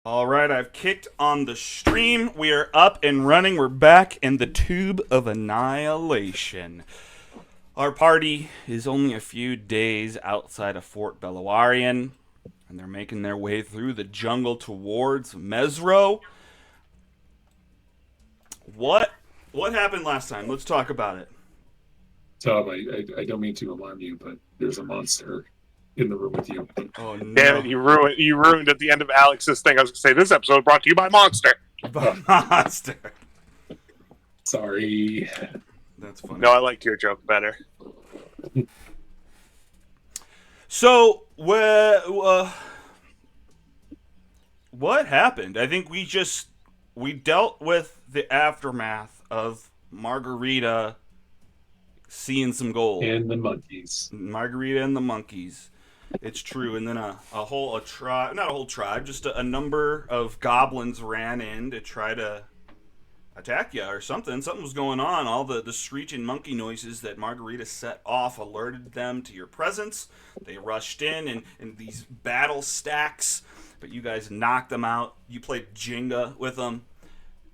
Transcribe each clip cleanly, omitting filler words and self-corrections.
All right, I've kicked on the stream. We are up and running. We're back in the tube of Annihilation. Our party is only a few days outside of Fort Belawarian, and they're making their way through the jungle towards Mesro. What what happened last time? Let's talk about it. Tom, I don't mean to alarm you, but there's a monster in the room with you. Oh Damn it! no. You ruined at the end of Alex's thing. I was gonna say this episode brought to you by Monster. Monster. Sorry. That's funny. No, I liked your joke better. So, what happened? I think we dealt with the aftermath of Margarita seeing some gold. And the monkeys. Margarita and the monkeys. It's true. And then a tribe, not a whole tribe, just a number of goblins ran in to try to attack you or something. Something was going on. All the screeching monkey noises that Margarita set off alerted them to your presence. They rushed in these battle stacks, but you guys knocked them out. You played Jenga with them,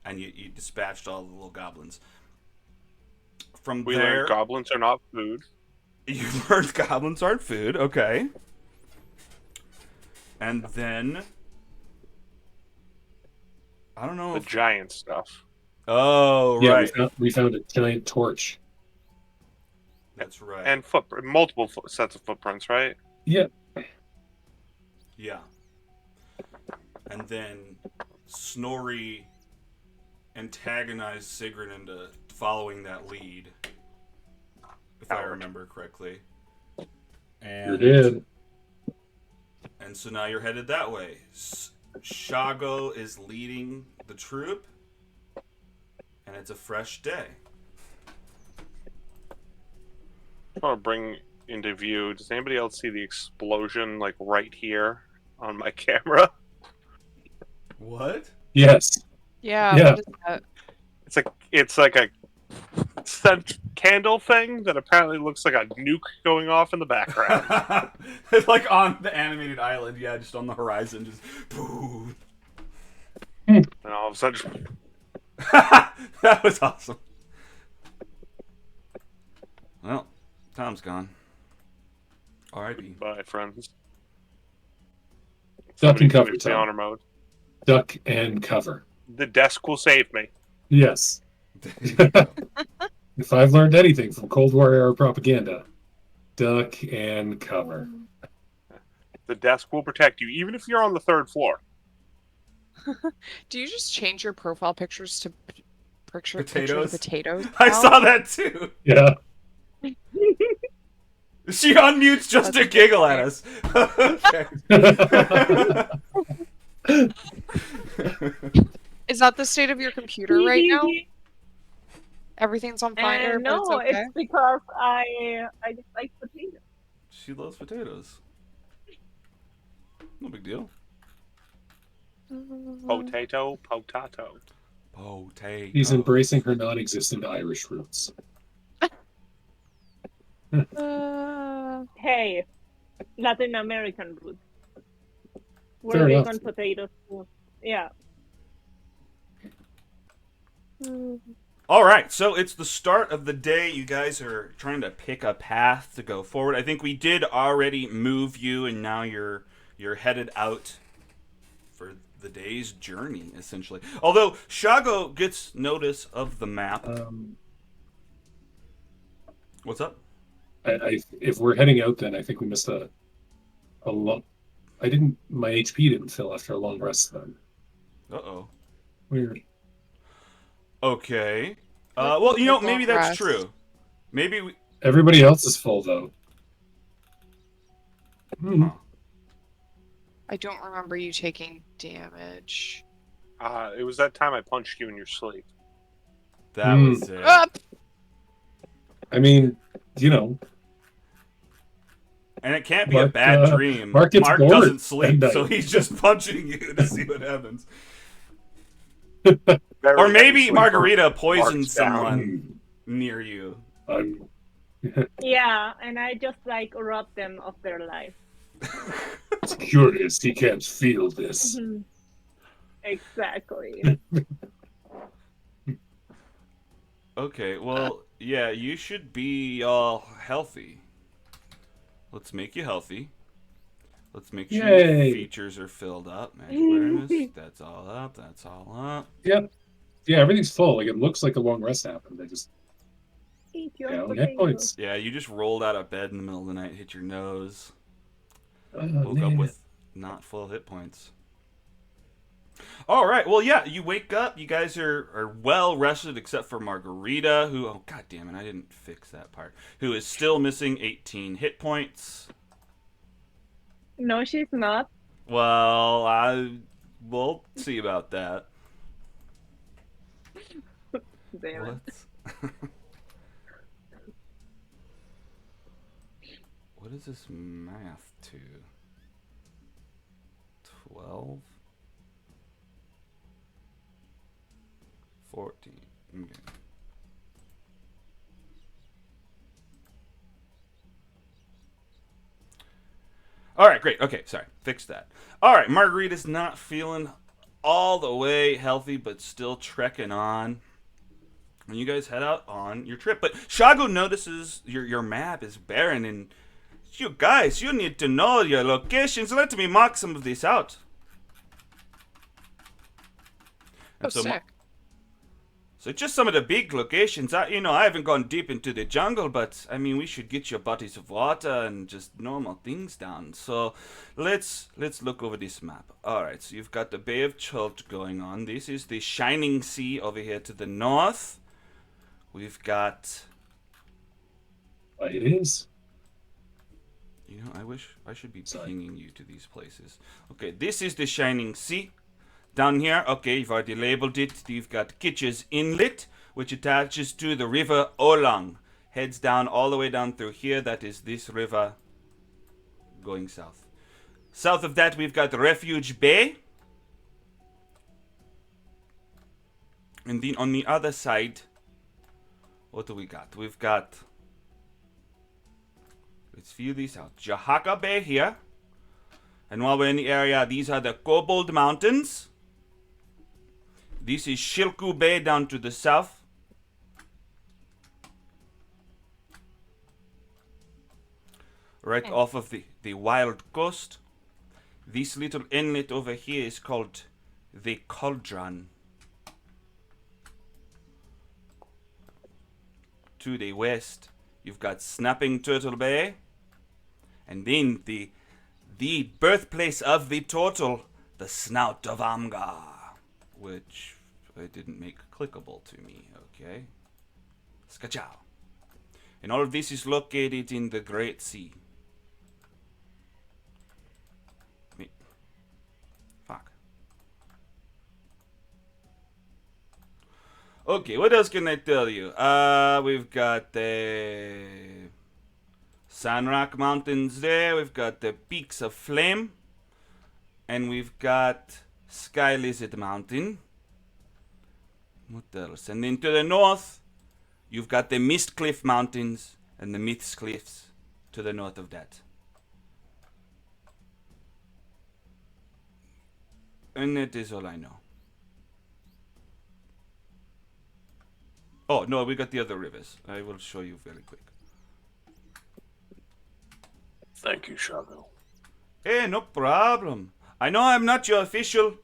and you dispatched all the little goblins. From We there, learned goblins are not food. you learned goblins aren't food. Okay. And then I don't know. The giant stuff. Oh, Yeah, right. we found a giant torch. That's right. And multiple sets of footprints, right? Yeah. Yeah. And then Snorri antagonized Sigrun into following that lead, if I remember correctly. You And did. And so now you're headed that way. Shago is leading the troop, and it's a fresh day. I want to bring into view. Does anybody else see the explosion like right here on my camera? What? Yes. Yeah, Yeah. what is that? It's like a scent candle thing that apparently looks like a nuke going off in the background. It's like on the animated island, yeah, just on the horizon, just boom. And all of a sudden, That was awesome. Well, Tom's gone. R.I.P. bye, friends. Duck and Somebody cover, put the Tom. honor mode. Duck and cover. The desk will save me. Yes. If I've learned anything from Cold War era propaganda, duck and cover. The desk will protect you, even if you're on the third floor. Do you just change your profile pictures to picture Potatoes? potatoes? I now? saw that too. Yeah. She unmutes just to giggle at us. Okay. Is that the state of your computer right now? Everything's on fire, but No, it's okay. it's because I just like potatoes. She loves potatoes. No big deal. Potato. Potato. He's embracing her non-existent Irish roots. Hey, Latin American roots. Fair We're enough. vegan potatoes too. Yeah. All right, so it's the start of the day. You guys are trying to pick a path to go forward. I think we did already move you, and now you're headed out for the day's journey, essentially. Although Shago gets notice of the map. What's up? If we're heading out, then I think we missed a long. My HP didn't fill after a long rest. Then Uh-oh. weird. Okay. Well, maybe that's true. Maybe we... Everybody else is full though. Hmm. I don't remember you taking damage. It was that time I punched you in your sleep. That was it. Up! I mean, you know, And it can't be a Mark, bad dream. Mark gets bored doesn't at sleep, night. so he's just punching you to see what happens. Very Or maybe nicely Margarita poisoned Mark's down. someone near you. I'm Yeah, and I just like rob them of their life. it's curious. He can't feel this. Mhm. Exactly. Okay, well, yeah, you should be all healthy. Let's make you healthy. Let's make sure your Yay! features are filled up. Magic awareness, that's all up, that's all up. Yep. Yeah, everything's full. Like it looks like a long rest happened. I just Eat your down hit potato. points. Yeah, you just rolled out of bed in the middle of the night, hit your nose, Oh woke up man. with not full hit points. All right, well, yeah, you wake up. You guys are well rested, except for Margarita, who, oh, god damn it, I didn't fix that part, who is still missing 18 hit points. No, she's not. Well, we'll see about that. Damn it. Let's. What is this math to? 12? 14. Okay. All right, great. Okay, sorry. Fix that. All right, Margarita's not feeling all the way healthy, but still trekking on. And you guys head out on your trip. But Shago notices your map is barren, and you guys, you need to know your locations. Let me mark some of this out. Oh, sick. So just some of the big locations. I haven't gone deep into the jungle, but I mean, we should get your bodies of water and just normal things down. So let's look over this map. All right, so you've got the Bay of Chult going on. This is the Shining Sea over here to the north. We've got. It is. You know, I wish I should be Sorry. pinging you to these places. Okay, this is the Shining Sea. Down here, okay, you've already labeled it. You've got Kitch's Inlet, which attaches to the river Olang. Heads down all the way down through here. That is this river going south. South of that, we've got Refuge Bay. And then on the other side, what do we got? We've got, let's feel this out. Jahaka Bay here. And while we're in the area, these are the Kobold Mountains. This is Shilku Bay down to the south. Right off of the wild coast. This little inlet over here is called the Cauldron. To the west, you've got Snapping Turtle Bay. And then the birthplace of the turtle, the Snout of Amgar. Which I didn't make clickable to me, okay? Skachow. And all of this is located in the Great Sea. Fuck. Okay, what else can I tell you? We've got the Sandrock Mountains there. We've got the Peaks of Flame. And we've got Sky Lizard Mountain. What else? And then to the north, you've got the Mist Cliff Mountains and the Myths Cliffs to the north of that. And that is all I know. Oh, no, we got the other rivers. I will show you very quick. Thank you, Shago. Hey, no problem. I know I'm not your official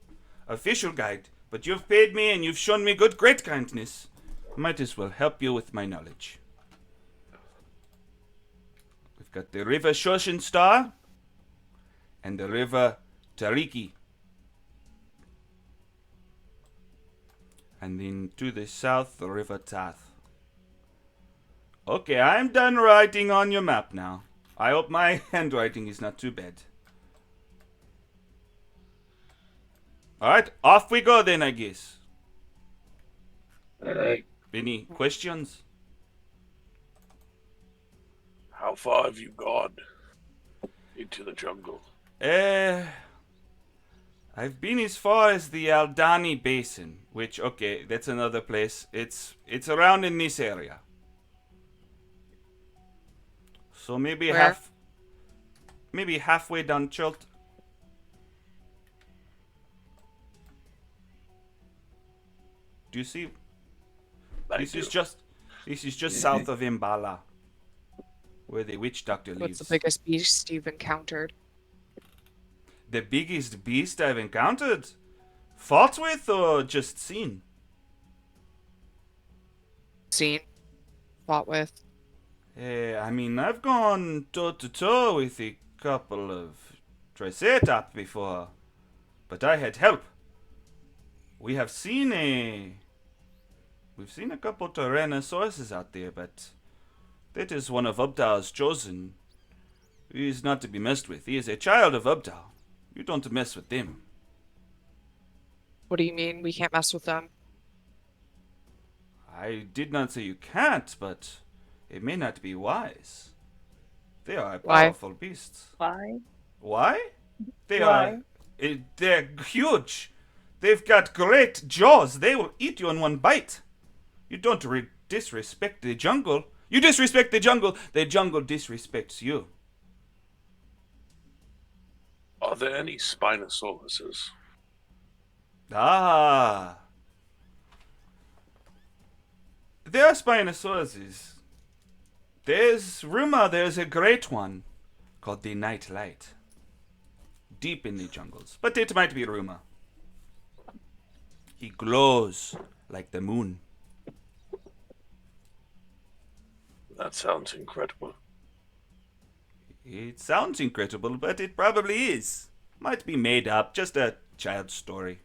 guide, but you've paid me and you've shown me great kindness. Might as well help you with my knowledge. We've got the River Shoshin Star and the River Tariki. And then to the south, the River Tath. Okay, I'm done writing on your map now. I hope my handwriting is not too bad. Alright, off we go then, I guess. All right. Any questions? How far have you gone into the jungle? I've been as far as the Aldani Basin, which, okay, that's another place. It's around in this area. So maybe Where? halfway down Chult. Do you see? I This do. is just south of Imbala, where the witch doctor What's the lives. biggest beast you've encountered? The biggest beast I've encountered, fought with or just seen? Seen? Fought with? I mean, I've gone toe to toe with a couple of Triceratops before, but I had help. We've seen a couple Tyrannosauruses out there, but that is one of Ubdal's chosen. He is not to be messed with. He is a child of Ubdal. You don't mess with them. What do you mean we can't mess with them? I did not say you can't, but it may not be wise. They are Why? powerful beasts. Why? Why? They Why? they're huge. They've got great jaws. They will eat you in one bite. You don't disrespect the jungle. You disrespect the jungle disrespects you. Are there any Spinosauruses? Ah. There are Spinosauruses. There's a great one called the Night Light. Deep in the jungles. But it might be rumor. He glows like the moon. That sounds incredible. It sounds incredible, but it probably is. Might be made up, just a child's story.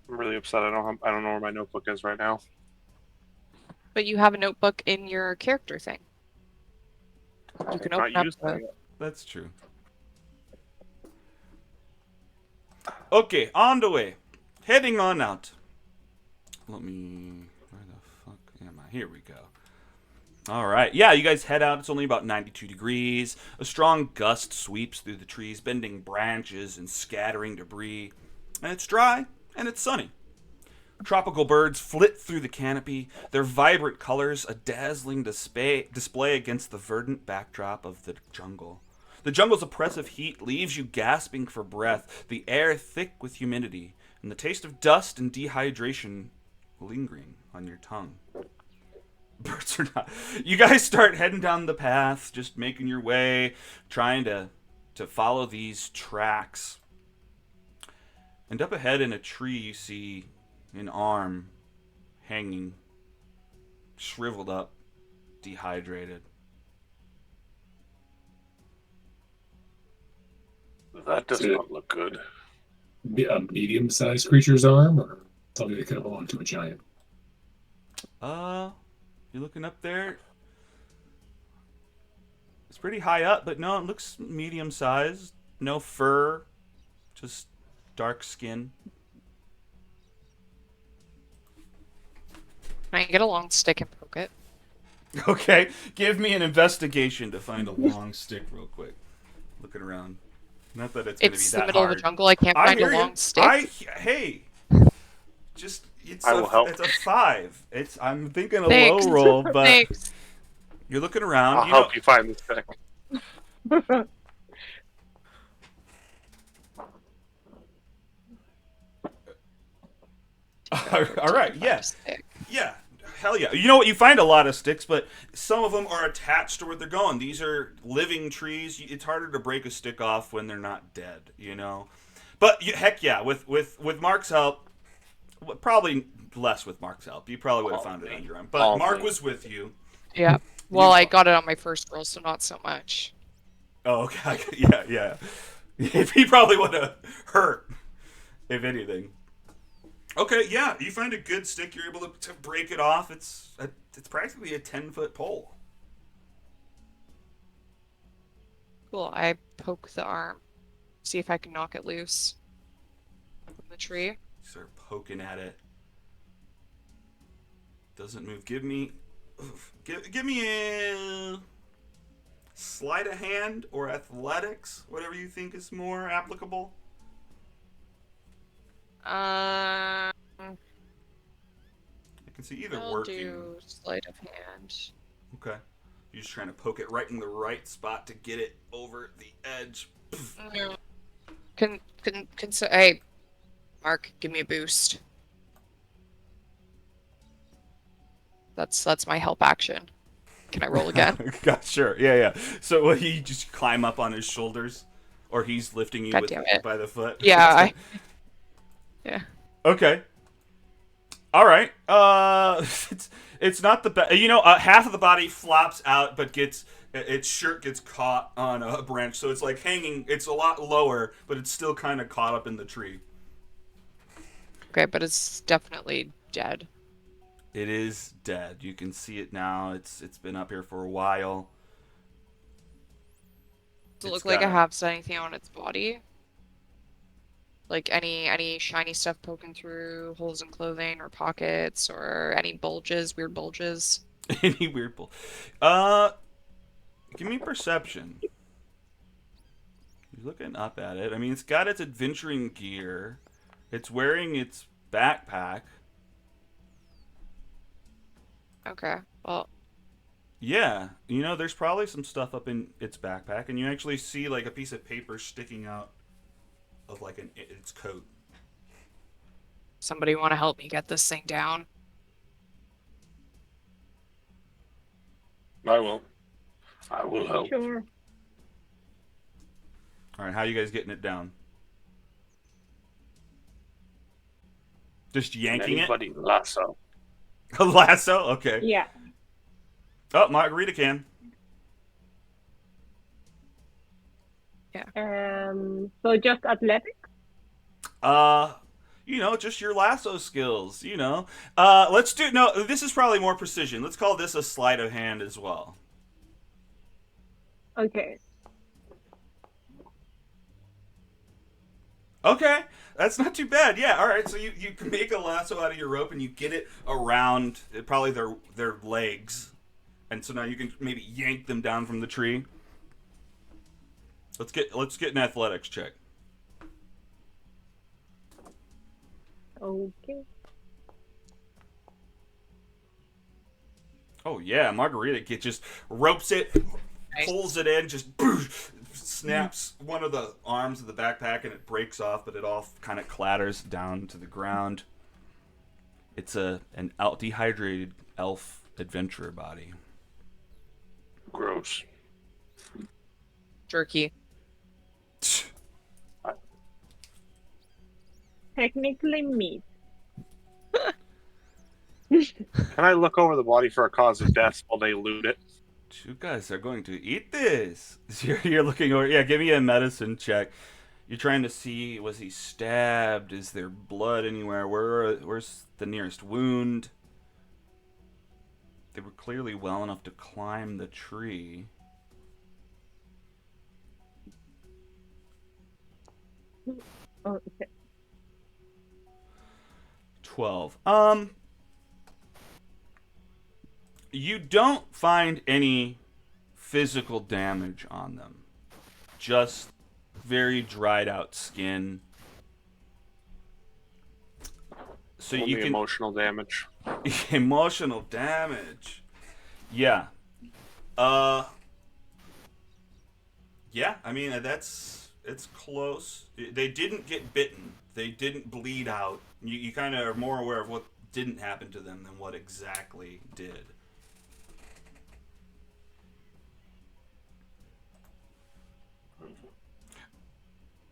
I'm really upset. I don't know where my notebook is right now. But you have a notebook in your character thing. You can I'm open not up using the... it. That's true. Okay, on the way. Heading on out. Where the fuck am I? Here we go. Alright, yeah, you guys head out. It's only about 92 degrees. A strong gust sweeps through the trees, bending branches and scattering debris. And it's dry, and it's sunny. Tropical birds flit through the canopy, their vibrant colors a dazzling display against the verdant backdrop of the jungle. The jungle's oppressive heat leaves you gasping for breath, the air thick with humidity, and the taste of dust and dehydration lingering on your tongue. Birds are not. You guys start heading down the path, just making your way, trying to follow these tracks. And up ahead in a tree, you see an arm hanging, shriveled up, dehydrated. That does Is it- not look good. A medium-sized creature's arm, or something that could have belonged to a giant? You looking up there? It's pretty high up, but no, it looks medium sized. No fur, just dark skin. Can I get a long stick and poke it? Okay, give me an investigation to find a long stick real quick. Looking around. Not that it's going to be It's that the middle hard. of the jungle. I can't I find a hear you. long stick. Hey, just I will help. It's a 5. I'm thinking a Thanks. low roll, but Thanks. you're looking around. I'll help you find this thing. All right, yes. Stick. Yeah, hell yeah. You know what? You find a lot of sticks, but some of them are attached to where they're going. These are living trees. It's harder to break a stick off when they're not dead, you know? But heck yeah, with Mark's help, probably less with Mark's help. You probably would have found it on your own. But All Mark me. was with you. Yeah. Well, I got it on my first roll, so not so much. Oh, okay. Yeah. He probably would have hurt, if anything. Okay, yeah, you find a good stick. You're able to break it off. It's practically a 10-foot pole. Cool. I poke the arm. See if I can knock it loose from the tree. You start poking at it. Doesn't move. Give me a sleight of hand or athletics, whatever you think is more applicable. Um, I can see either I'll working. do sleight of hand. Okay. You're just trying to poke it right in the right spot to get it over the edge. No. Hey, Mark, give me a boost. That's my help action. Can I roll again? God, sure. Yeah. So you just climb up on his shoulders, or he's lifting you God damn it. by the foot. Yeah, yeah. Okay. All right. It's not the best. Half of the body flops out, but its shirt gets caught on a branch, so it's like hanging. It's a lot lower, but it's still kind of caught up in the tree. Okay, but it's definitely dead. It is dead. You can see it now. It's been up here for a while. Does it It's look like it got has anything on its body? Like any shiny stuff poking through holes in clothing or pockets or any bulges, weird bulges? any weird bull. Uh, Give me perception. He's looking up at it. I mean, it's got its adventuring gear. It's wearing its backpack. Okay, well, Yeah, there's probably some stuff up in its backpack, and you actually see like a piece of paper sticking out of like its coat. somebody want to help me get this thing down? I will. I will help. Sure. All right, how you guys getting it down? Just yanking Anybody lasso. it? A lasso? Okay. Yeah. Oh, Margarita can. So just athletics? Just your lasso skills. Let's do no. This is probably more precision. Let's call this a sleight of hand as well. Okay. Okay, that's not too bad. Yeah, all right. So you can make a lasso out of your rope and you get it around probably their legs, and so now you can maybe yank them down from the tree. Let's get an athletics check. Okay. Oh yeah, Margarita just ropes it, pulls it in, just snaps one of the arms of the backpack, and it breaks off, but it all kind of clatters down to the ground. It's an dehydrated elf adventurer body. Gross. Jerky. Technically meat. Can I look over the body for a cause of death while they loot it? You guys are going to eat this. You're looking over. Yeah, give me a medicine check. You're trying to see, was he stabbed? Is there blood anywhere? Where's the nearest wound? They were clearly well enough to climb the tree. Oh, okay. 12. You don't find any physical damage on them. Just very dried out skin. So Only you can emotional damage. emotional damage. Yeah. Yeah, I mean it's close. They didn't get bitten. They didn't bleed out. You kind of are more aware of what didn't happen to them than what exactly did.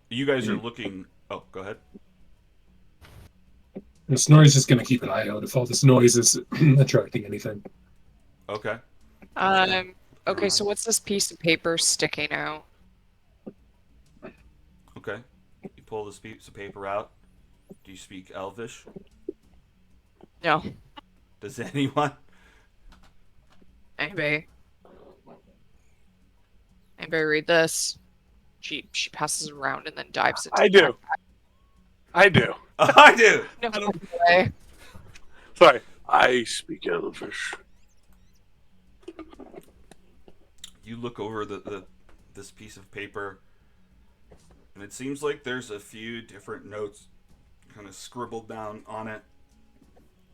You guys are looking. Oh, go ahead. And Snorri's just going to keep an eye out if all this noise is attracting anything. Okay. Okay, so what's this piece of paper sticking out? Okay. You pull this piece of paper out. Do you speak Elvish? No. Does anyone? Anybody? Anybody read this? She passes it around and then dives into I the do. backpack. I do. I do. No way. Sorry. I speak Elvish. You look over this piece of paper, and it seems like there's a few different notes kind of scribbled down on it,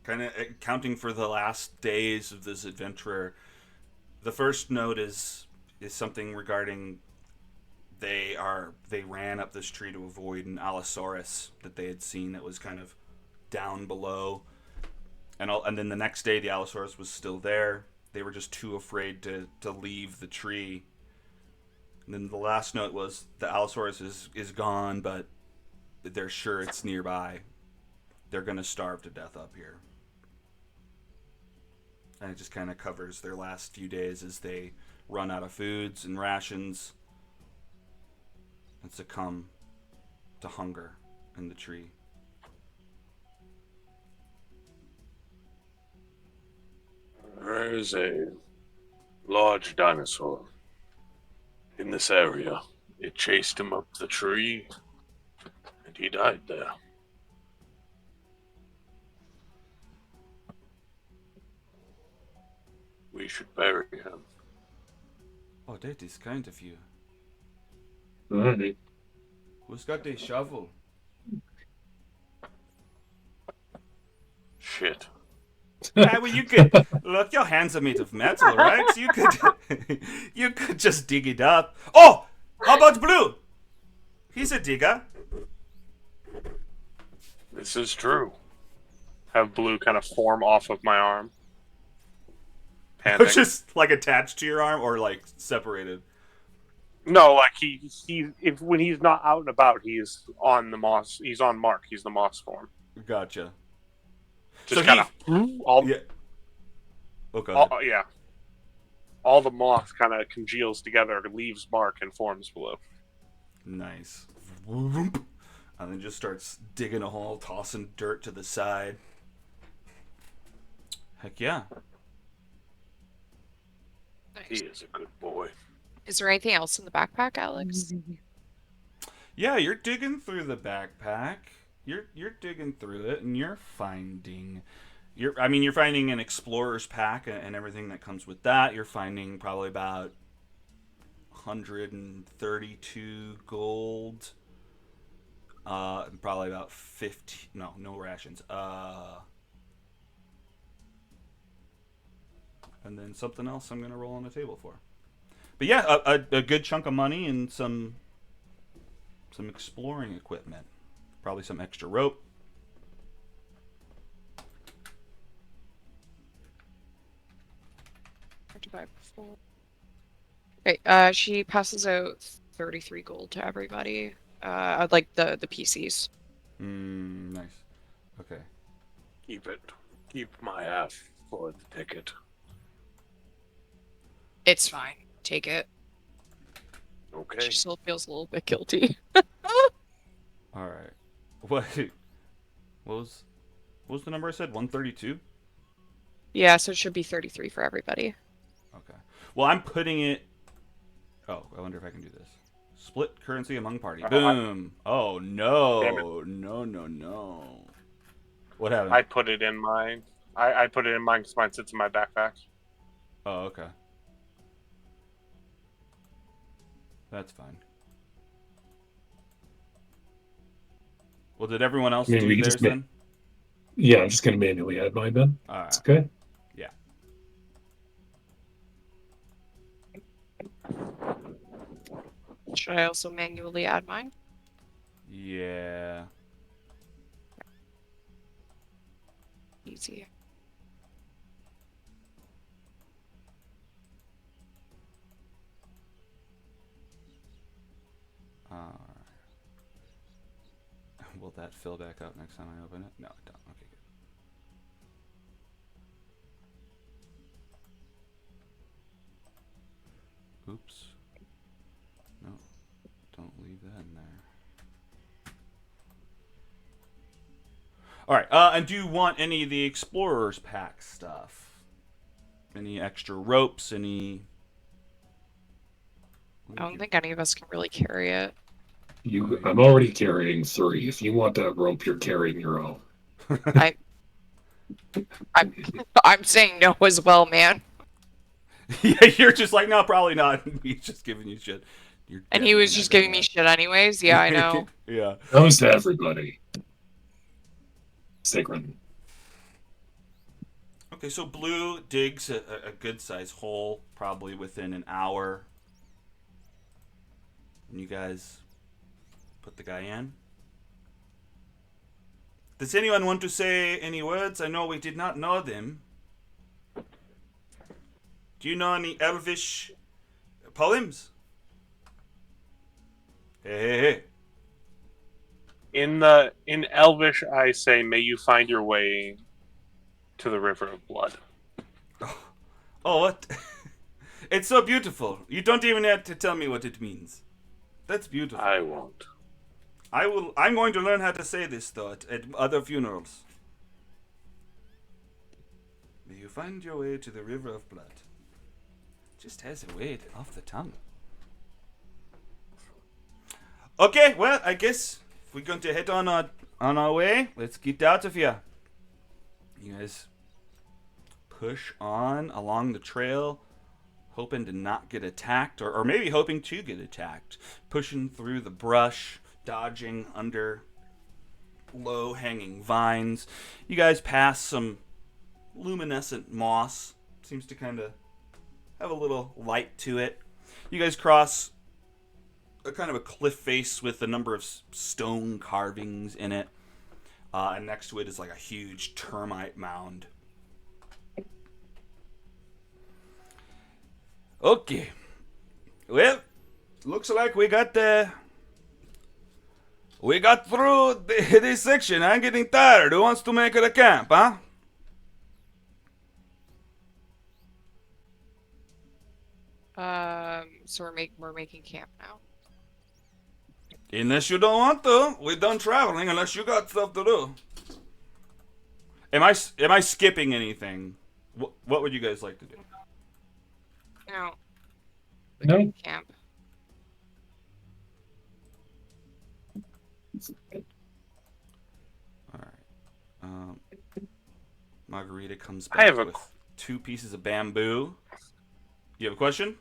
kind of accounting for the last days of this adventurer. The first note is something regarding they they ran up this tree to avoid an Allosaurus that they had seen that was kind of down below. And then the next day the Allosaurus was still there. They were just too afraid to leave the tree. And then the last note was the Allosaurus is gone, but they're sure it's nearby. They're gonna starve to death up here. And it just kind of covers their last few days as they run out of foods and rations and succumb to hunger in the tree. There is a large dinosaur in this area. It chased him up the tree, and he died there. We should bury him. Oh, that is kind of you. Alright. Who's got a shovel? Shit. Yeah, well, you could look. Your hands are made of metal, right? So you could, you could just dig it up. Oh, how about Blue? He's a digger. This is true. Have Blue kind of form off of my arm. Panting. Just like attached to your arm, or like separated. No, like when he's not out and about, he's on the moss. He's on Mark. He's the moss form. Gotcha. Just So kind of all. Yeah. Okay. Yeah. All the moss kind of congeals together, leaves Mark, and forms Blue. Nice. And then just starts digging a hole, tossing dirt to the side. Heck yeah. He is a good boy. Is there anything else in the backpack, Alex? Yeah, you're digging through the backpack. You're digging through it, and you're finding an explorer's pack and everything that comes with that. You're finding probably about 132 gold. Probably about 50. No rations. And then something else I'm gonna roll on the table for. But yeah, a good chunk of money and some exploring equipment. Probably some extra rope. Okay, she passes out 33 gold to everybody. I'd like the PCs. Nice. Okay. Keep it. Keep my half for the ticket. It's fine. Take it. Okay. She still feels a little bit guilty. All right. What was the number I said? 132? Yeah, so it should be 33 for everybody. Okay. Well, I'm putting it. Oh, I wonder if I can do this. Split currency among party. Boom. Oh no. No. What happened? I put it in mine. I put it in mine because mine sits in my backpack. Oh, okay. That's fine. Well, did everyone else I mean, we do can theirs just then? Yeah, I'm just gonna manually add mine then. All right. It's okay. Yeah. Should I also manually add mine? Yeah. Easy. All right. Will that fill back up next time I open it? No, it don't. Okay, good. Oops. No, don't leave that in there. All right. And do you want any of the Explorer's Pack stuff? Any extra ropes? Any? I don't think any of us can really carry it. I'm already carrying 3. If you want that rope, you're carrying your own. I'm saying no as well, man. Yeah, you're just like, no, probably not. He's just giving you shit. And he was just giving me shit anyways. Yeah, I know. Yeah. Goes to everybody. Sacred. Okay, so Blue digs a good size hole, probably within an hour. And you guys put the guy in. Does anyone want to say any words? I know we did not know them. Do you know any Elvish poems? Hey. In Elvish, I say, "May you find your way to the river of blood." Oh, what? It's so beautiful. You don't even have to tell me what it means. That's beautiful. I won't. I'm going to learn how to say this though at other funerals. May you find your way to the river of blood. Just has a way off the tongue. Okay, well, I guess if we're going to head on our way, let's get out of here. You guys push on along the trail, hoping to not get attacked, or maybe hoping to get attacked. Pushing through the brush, dodging under low-hanging vines. You guys pass some luminescent moss. Seems to kind of have a little light to it. You guys cross a kind of a cliff face with a number of stone carvings in it. And next to it is like a huge termite mound. Okay. Well, looks like we got through this section. I'm getting tired. Who wants to make it a camp, huh? So we're making camp now. Unless you don't want to. We're done traveling unless you got stuff to do. Am I skipping anything? What would you guys like to do? No. No. Camp. Alright. Margarita comes I back have a with 2 pieces of bamboo. You have a question?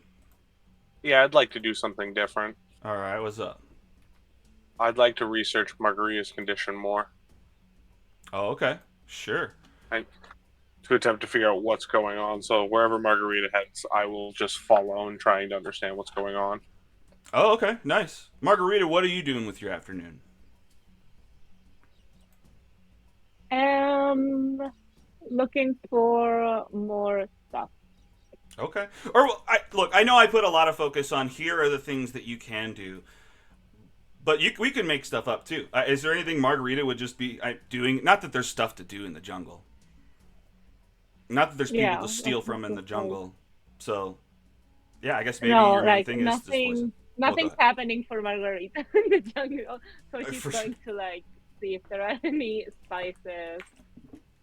Yeah, I'd like to do something different. Alright, what's up? I'd like to research Margarita's condition more Oh, okay. Sure. to attempt to figure out what's going on. So wherever Margarita heads, I will just follow and trying to understand what's going on. Oh, okay. Nice. Margarita, what are you doing with your afternoon? Looking for more stuff. Okay. Or look, I know I put a lot of focus on here are the things that you can do, but we can make stuff up too. Is there anything Margarita would just be doing? Not that there's stuff to do in the jungle. Not that there's people Yeah, to steal that's from in the cool. jungle. So, yeah, I guess maybe No, your main like thing is just nothing. go Nothing's ahead. happening for Margarita in the jungle, so she's For going to like see if there are any spices,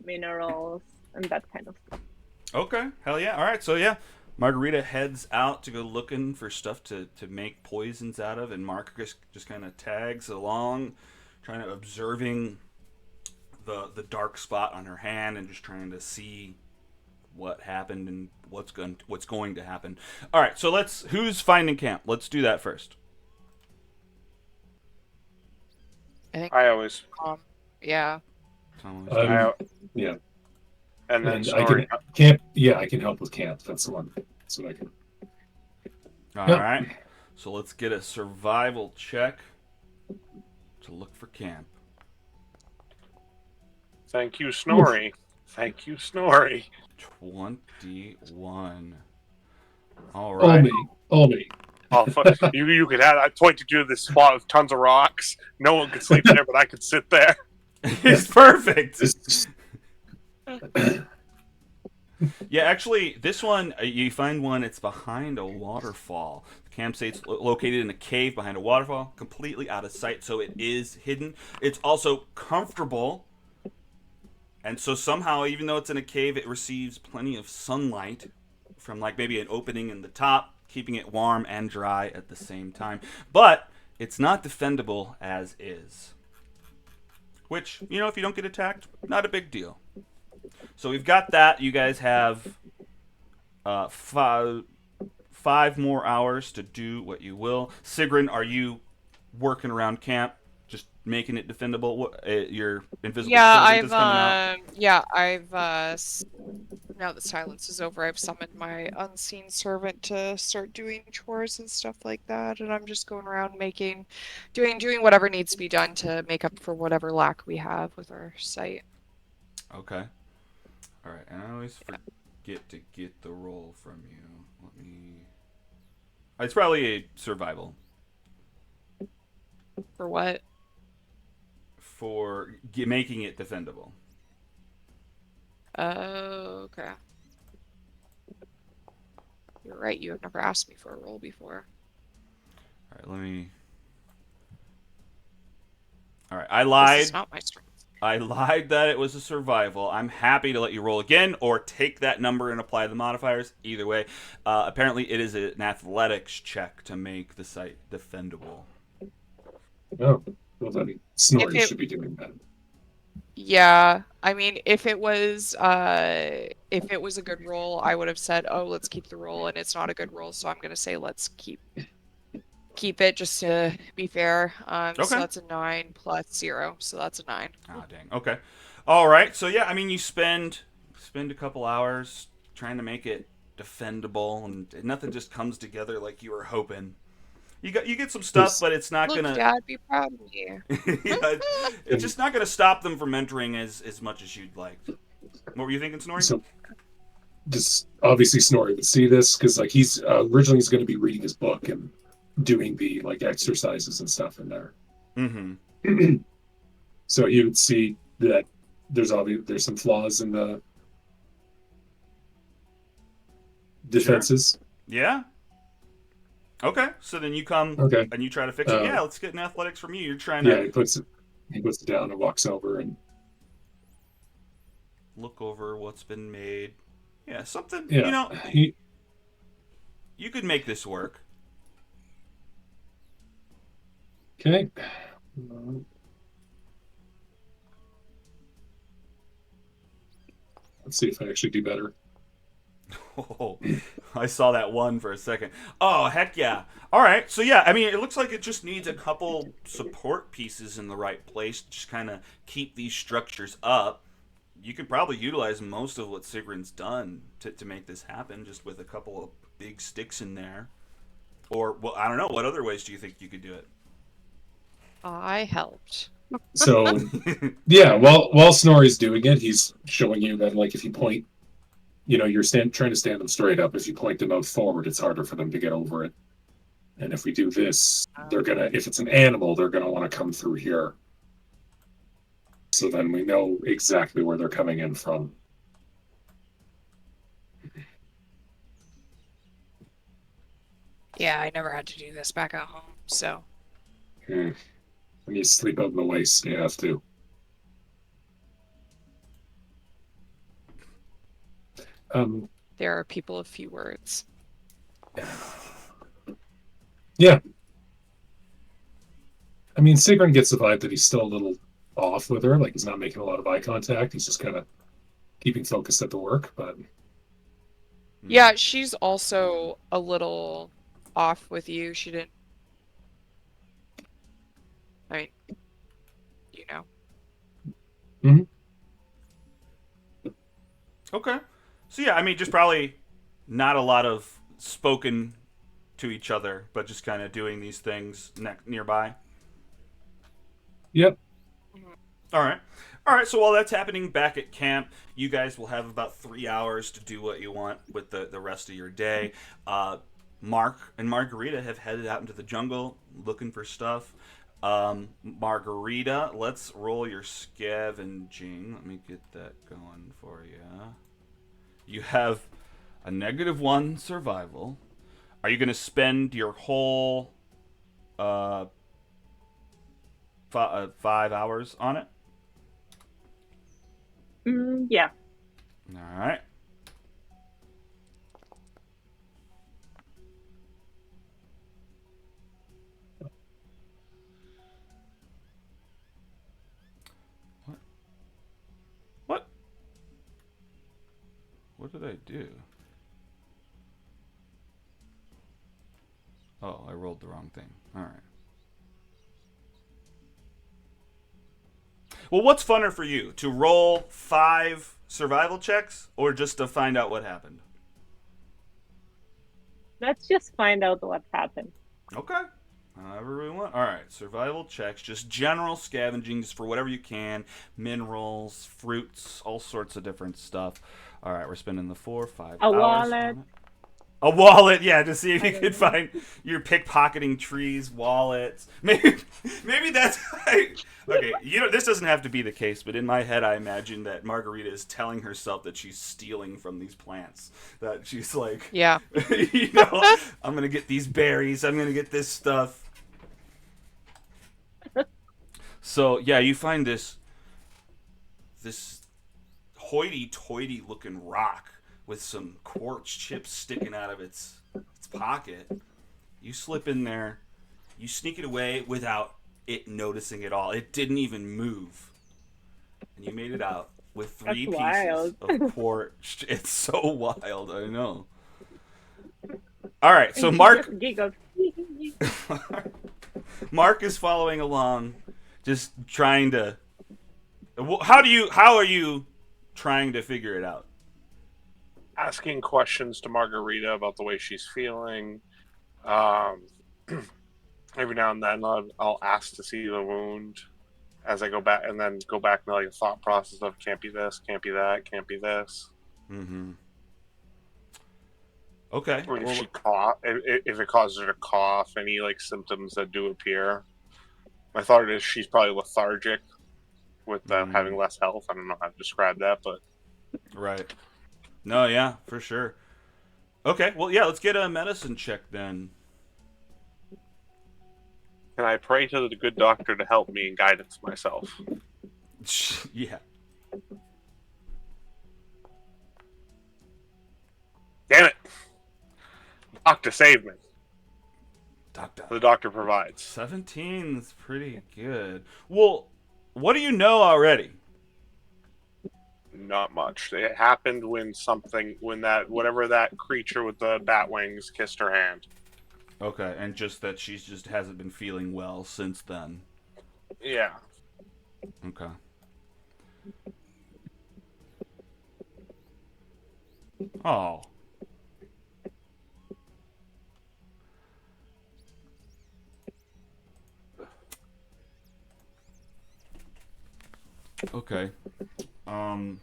minerals, and that kind of stuff. Okay, hell yeah. All right, so yeah, Margarita heads out to go looking for stuff to make poisons out of, and Marcus just kind of tags along, trying to observing the dark spot on her hand and just trying to see what happened and what's going to happen. All right, so who's finding camp? Let's do that first. I think. I always, Yeah. Yeah. and then And I Snorri. can camp. Yeah, I can help with camp. That's the one. That's what I can. All Yep. right, so let's get a survival check to look for camp. Thank you, Snorri. Thank you, Snorri. 21. All All right. me. All me. Oh, you could have. I pointed you to this spot with tons of rocks. No one could sleep there, but I could sit there. It's perfect. This- Yeah, actually, this one, you find one, it's behind a waterfall. The campsite's located in a cave behind a waterfall, completely out of sight, so it is hidden. It's also comfortable, and so somehow, even though it's in a cave, it receives plenty of sunlight from, like, maybe an opening in the top, keeping it warm and dry at the same time. But it's not defendable as is. Which, if you don't get attacked, not a big deal. So we've got that. You guys have 5 more hours to do what you will. Sigrun, are you working around camp, just making it defendable? Your invisible servant is coming out. I've Now that silence is over, I've summoned my unseen servant to start doing chores and stuff like that, and I'm just going around doing whatever needs to be done to make up for whatever lack we have with our site. Okay. All right, and I always forget to get the roll from you. Let me. It's probably a survival For what? for making it defendable. Oh, okay. You're right. You have never asked me for a roll before. All right, let me. All right, I This is lied. not my strength. I lied that it was a survival. I'm happy to let you roll again or take that number and apply the modifiers. Either way, apparently it is an athletics check to make the site defendable. Oh, well then Snorri If it- should be doing that. Yeah, I mean, if it was a good roll, I would have said, "Oh, let's keep the roll," and it's not a good roll, so I'm gonna say let's keep it just to be fair. Okay. So that's a 9 plus 0, so that's a 9. Ah, dang. Okay. All right. So yeah, I mean, you spend a couple hours trying to make it defendable, and nothing just comes together like you were hoping. You get some stuff, Yes. but it's not Look, gonna. Dad, be proud of me. Yeah, it's just not gonna stop them from entering as much as you'd like. What were you thinking, Snorri? So just obviously Snorri would see this because like he's originally he's going to be reading his book and doing the like exercises and stuff in there. Mm-hmm. So he would see that there's some flaws in the defenses. Yeah. Okay. So then you come Okay. and you try to fix it. Yeah, let's get an athletics from you. You're trying Yeah, to he puts it down and walks over and look over what's been made. Yeah, something. yeah, You know, he you could make this work. okay. Let's see if I actually do better. Oh, I saw that one for a second. Oh, heck yeah. All right. So, yeah, I mean, it looks like it just needs a couple support pieces in the right place to just kind of keep these structures up. You could probably utilize most of what Sigrun's done to make this happen, just with a couple of big sticks in there. Or, well, I don't know. What other ways do you think you could do it? I helped. So yeah, while Snorri's doing it, he's showing you that like if you point, you're trying to stand them straight up. If you point them out forward, it's harder for them to get over it. And if we do this, if it's an animal, they're gonna want to come through here. So then we know exactly where they're coming in from. Yeah, I never had to do this back at home, so. When you sleep out in the waist, you have to. There are people of few words. Yeah. I mean, Sigrun gets the vibe that he's still a little off with her. Like he's not making a lot of eye contact. He's just kind of keeping focused at the work. But Yeah, she's also a little off with you. She didn't. I mean, you know. Okay. So, yeah, I mean, just probably not a lot of spoken to each other, but just kind of doing these things nearby. yep. All right. All right, so while that's happening back at camp, you guys will have about 3 hours to do what you want with the rest of your day. Mark and Margarita have headed out into the jungle looking for stuff. Margarita, let's roll your scavenging. Let me get that going for you. You have a -1 survival. Are you going to spend your whole 5 hours on it? Yeah. All right. What? What did I do? Oh, I rolled the wrong thing. All right. Well, what's funner for you? To roll 5 survival checks or just to find out what happened? Let's just find out what happened. Okay. However we want. All right. Survival checks, just general scavenging, just for whatever you can, minerals, fruits, all sorts of different stuff. All right, we're spending the 4 or 5 A hours wallet. on it. A wallet, yeah, to see if I you don't could know. find your pickpocketing trees, wallets. Maybe that's okay. You know, this doesn't have to be the case, but in my head, I imagine that Margarita is telling herself that she's stealing from these plants. That she's like, Yeah. you know, I'm gonna get these berries. I'm gonna get this stuff. So yeah, you find this hoity-toity looking rock with some quartz chips sticking out of its pocket. You slip in there, you sneak it away without it noticing at all. It didn't even move. And you made it out with That's 3 pieces wild. of quartz. It's so wild, I know. All right, so And she Mark just giggled. Mark is following along, just trying to. How are you trying to figure it out? Asking questions to Margarita about the way she's feeling. Um, every now and then I'll ask to see the wound as I go back, and then go back to like a thought process of can't be this, can't be that, can't be this. Mm-hmm. Okay. Or if Well, she cough, if it causes her to cough, any like symptoms that do appear. My thought is she's probably lethargic with having less health. I don't know how to describe that, but right. No, yeah, for sure. Okay. Well, yeah. Let's get a medicine check then. can I pray to the good doctor to help me and guidance myself? Yeah. Damn it! Doctor, save me. Doctor. The doctor provides. 17's pretty good. Well, what do you know already? Not much. It happened when whatever that creature with the bat wings kissed her hand. Okay, and just that she's just hasn't been feeling well since then. Yeah. Okay. Oh. Okay. Um.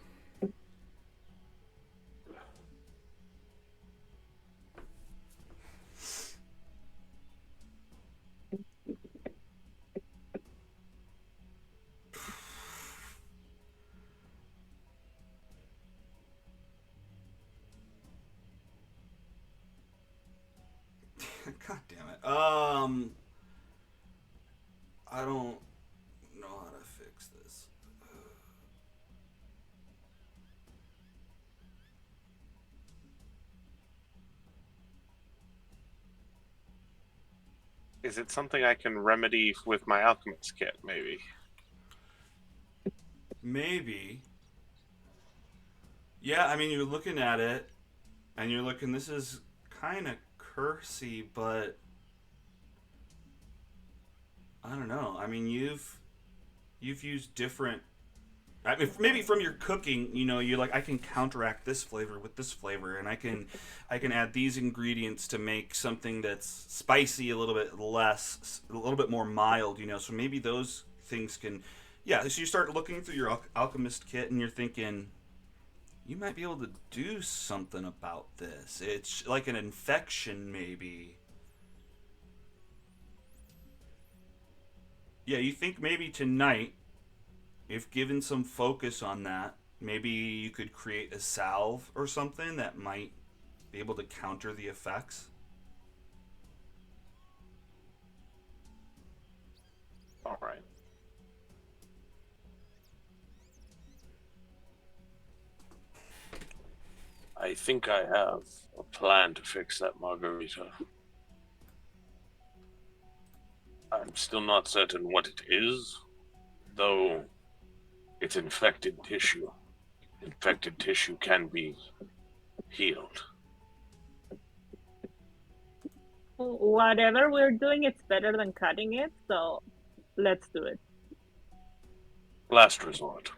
God damn it. I don't know how to fix this. Is it something I can remedy with my alchemist kit, maybe? Maybe. Yeah, I mean, you're looking at it, and you're looking, this is kind of cursy, but I don't know. I mean, you've used different. I mean, maybe from your cooking, you know, you're like, I can counteract this flavor with this flavor, and I can add these ingredients to make something that's spicy, a little bit less, a little bit more mild, you know. So maybe those things can, yeah. So you start looking through your alchemist kit, and you're thinking, you might be able to do something about this. It's like an infection, maybe. Yeah, you think maybe tonight, if given some focus on that, maybe you could create a salve or something that might be able to counter the effects. All right. I think I have a plan to fix that margarita. I'm still not certain what it is, though it's infected tissue. Infected tissue can be healed. Whatever we're doing, it's better than cutting it, so let's do it. Last resort.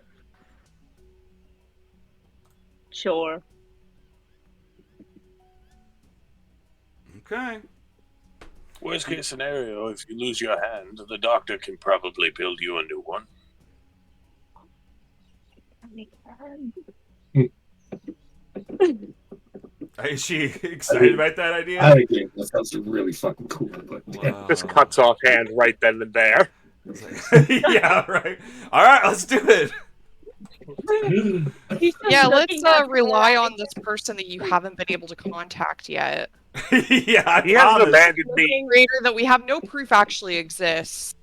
Sure. Okay. Worst case scenario, if you lose your hand, the doctor can probably build you a new one. Is she excited about that I idea? agree. That sounds really fucking cool. But yeah. Just cuts off hand right then and there. Yeah, right. All right, let's do it. He's just Yeah, let's looking at her rely like, on this person that you haven't been able to contact yet. Yeah, I He hasn't promise. abandoned me. looking- Greater that we have no proof actually exists.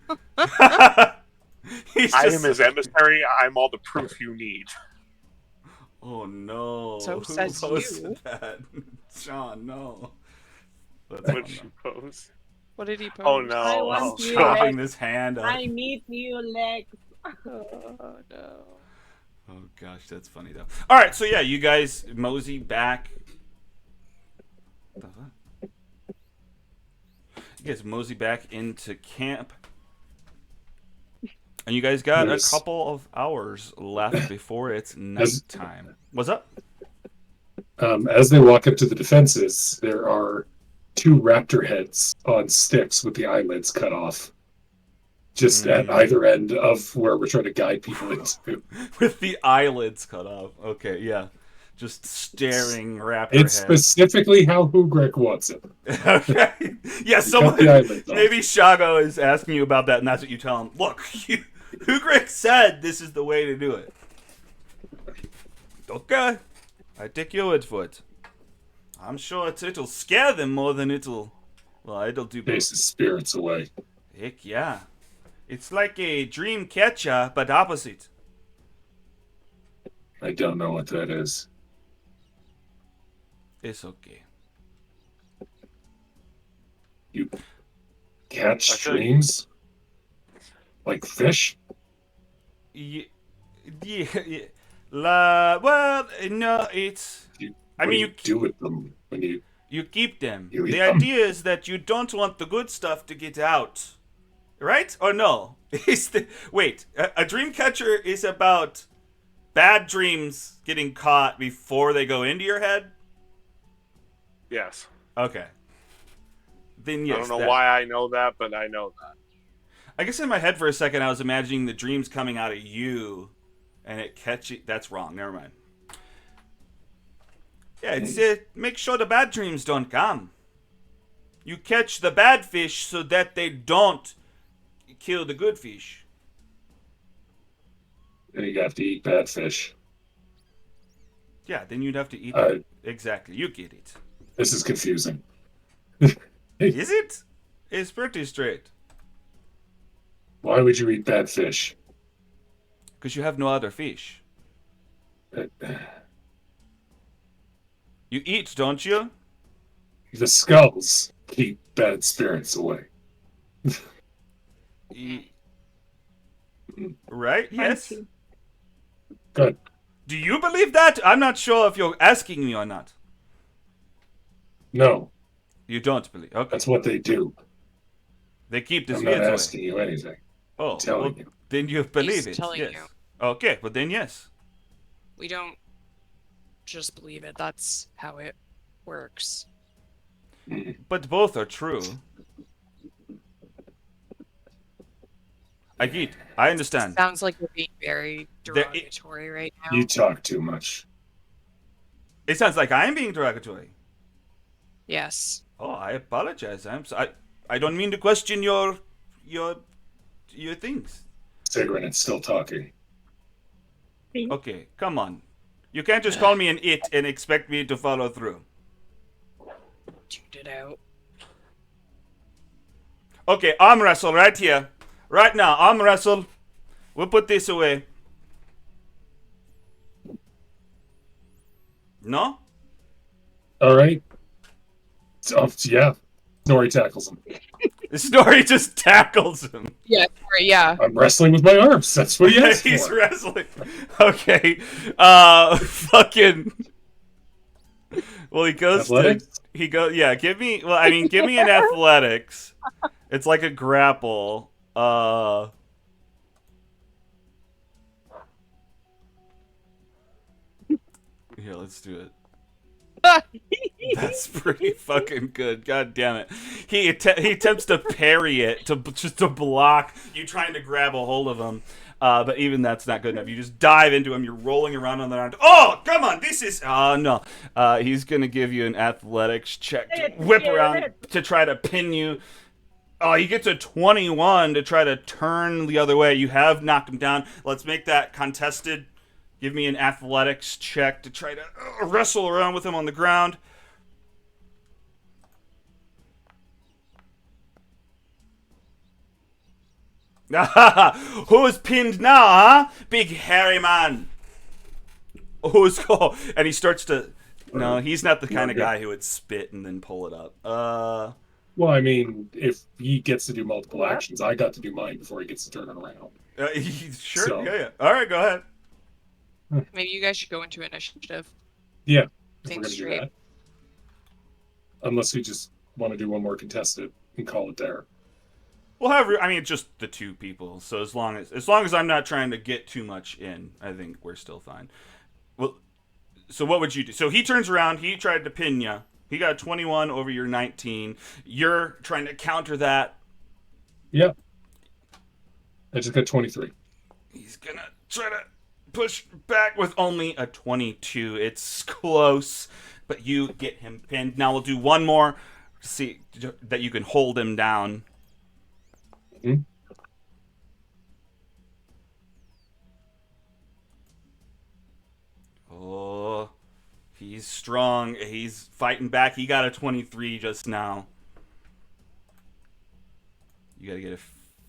He's I just. am his emissary. I'm all the proof you need. Oh no! So Who says posted you. that? Sean, no. That's What fun, did you though. pose? What did he post? Oh no! I want Oh, you God. Chopping legs. this hand up. I need new legs. Oh no. Oh gosh, that's funny though. All right, so yeah, you guys mosey back. You guys mosey back into camp, and you guys got Nice. a couple of hours left before it's nighttime. What's up? As they walk up to the defenses, there are 2 raptor heads on sticks with the eyelids cut off. Just at either end of where we're trying to guide people into. With the eyelids cut off. Okay, yeah. Just staring raptor It's heads. specifically how Hugrek wants it. Okay. Yeah, cut someone the eyelids off. maybe Shago is asking you about that, and that's what you tell him. Look, Hugrek said this is the way to do it. Okay. I take your word for it. I'm sure it'll scare them more than it'll do Chase both. his spirits away. Heck yeah. It's like a dream catcher, but opposite. I don't know what that is. It's okay. You catch I feel- dreams? Like fish? Yeah, well, no, it's... What mean, do you do with them when you... You keep them. You eat The them. idea is that you don't want the good stuff to get out. Right? Or no? Wait, a dream catcher is about bad dreams getting caught before they go into your head? Yes. Okay. Then yes. I don't know that- why I know that, but I know that. I guess in my head for a second I was imagining the dreams coming out of you and it catching... That's wrong. Never mind. Yeah, it's make sure the bad dreams don't come. You catch the bad fish so that they don't kill the good fish. And you have to eat bad fish. Yeah, then you'd have to eat Uh, it. Exactly, you get it. This is confusing. Is it? It's pretty straight. Why would you eat bad fish? Because you have no other fish. You eat, don't you? The skulls keep bad spirits away. Right? Yes. Crunchy. Good. Do you believe that? I'm not sure if you're asking me or not. No, You don't believe. Okay. that's what they do. They keep the I'm not spirits away. asking you anything. Oh, telling well, you. then you believe He's it. telling Yes. you. Okay, well then yes. We don't just believe it. That's how it works. But both are true. I get. I understand. Sounds like you're being very There- derogatory right now. You talk too much. It sounds like I'm being derogatory. Yes. Oh, I apologize. I don't mean to question your things. Sigrun is still talking. Okay, come on. You can't just call me an it and expect me to follow through. Tuned it out. Okay, arm wrestle right here. Right now, arm wrestle. We'll put this away. No? All right. So, yeah. Snorri tackles him. The story just tackles him. Yeah, sorry, yeah. I'm wrestling with my arms. That's what he asked He's for. wrestling. Okay. Fucking. Well, he goes Athletics? to. He goes. Yeah, give me. Well, I mean, give me an athletics. It's like a grapple. Here, let's do it. That's pretty fucking good. God damn it. He attempts to parry it, just to block you trying to grab a hold of him. But even that's not good enough. You just dive into him. You're rolling around on the ground. Oh, come on. This is... Oh, no. He's going to give you an athletics check to whip around to try to pin you. Oh, he gets a 21 to try to turn the other way. You have knocked him down. Let's make that contested. Give me an athletics check to try to wrestle around with him on the ground. Who's pinned now, huh? Big hairy man. Who's cool? And he starts to... No, he's not the kind of guy who would spit and then pull it up. Well, I mean, if he gets to do multiple actions, I got to do mine before he gets to turn it around. Sure, So- yeah. All right, go ahead. Maybe you guys should go into initiative. Yeah, if we're Think going to do straight. that. Unless we just want to do one more contested and call it there. We'll have... I mean, it's just the two people. So as long as I'm not trying to get too much in, I think we're still fine. Well, so what would you do? So he turns around. He tried to pin you. He got 21 over your 19. You're trying to counter that. Yep. I just got 23. He's going to try to push back with only a 22. It's close, but you get him pinned. Now we'll do one more to see that you can hold him down. Mm-hmm. Oh, he's strong. He's fighting back. He got a 23 just now. You got to get a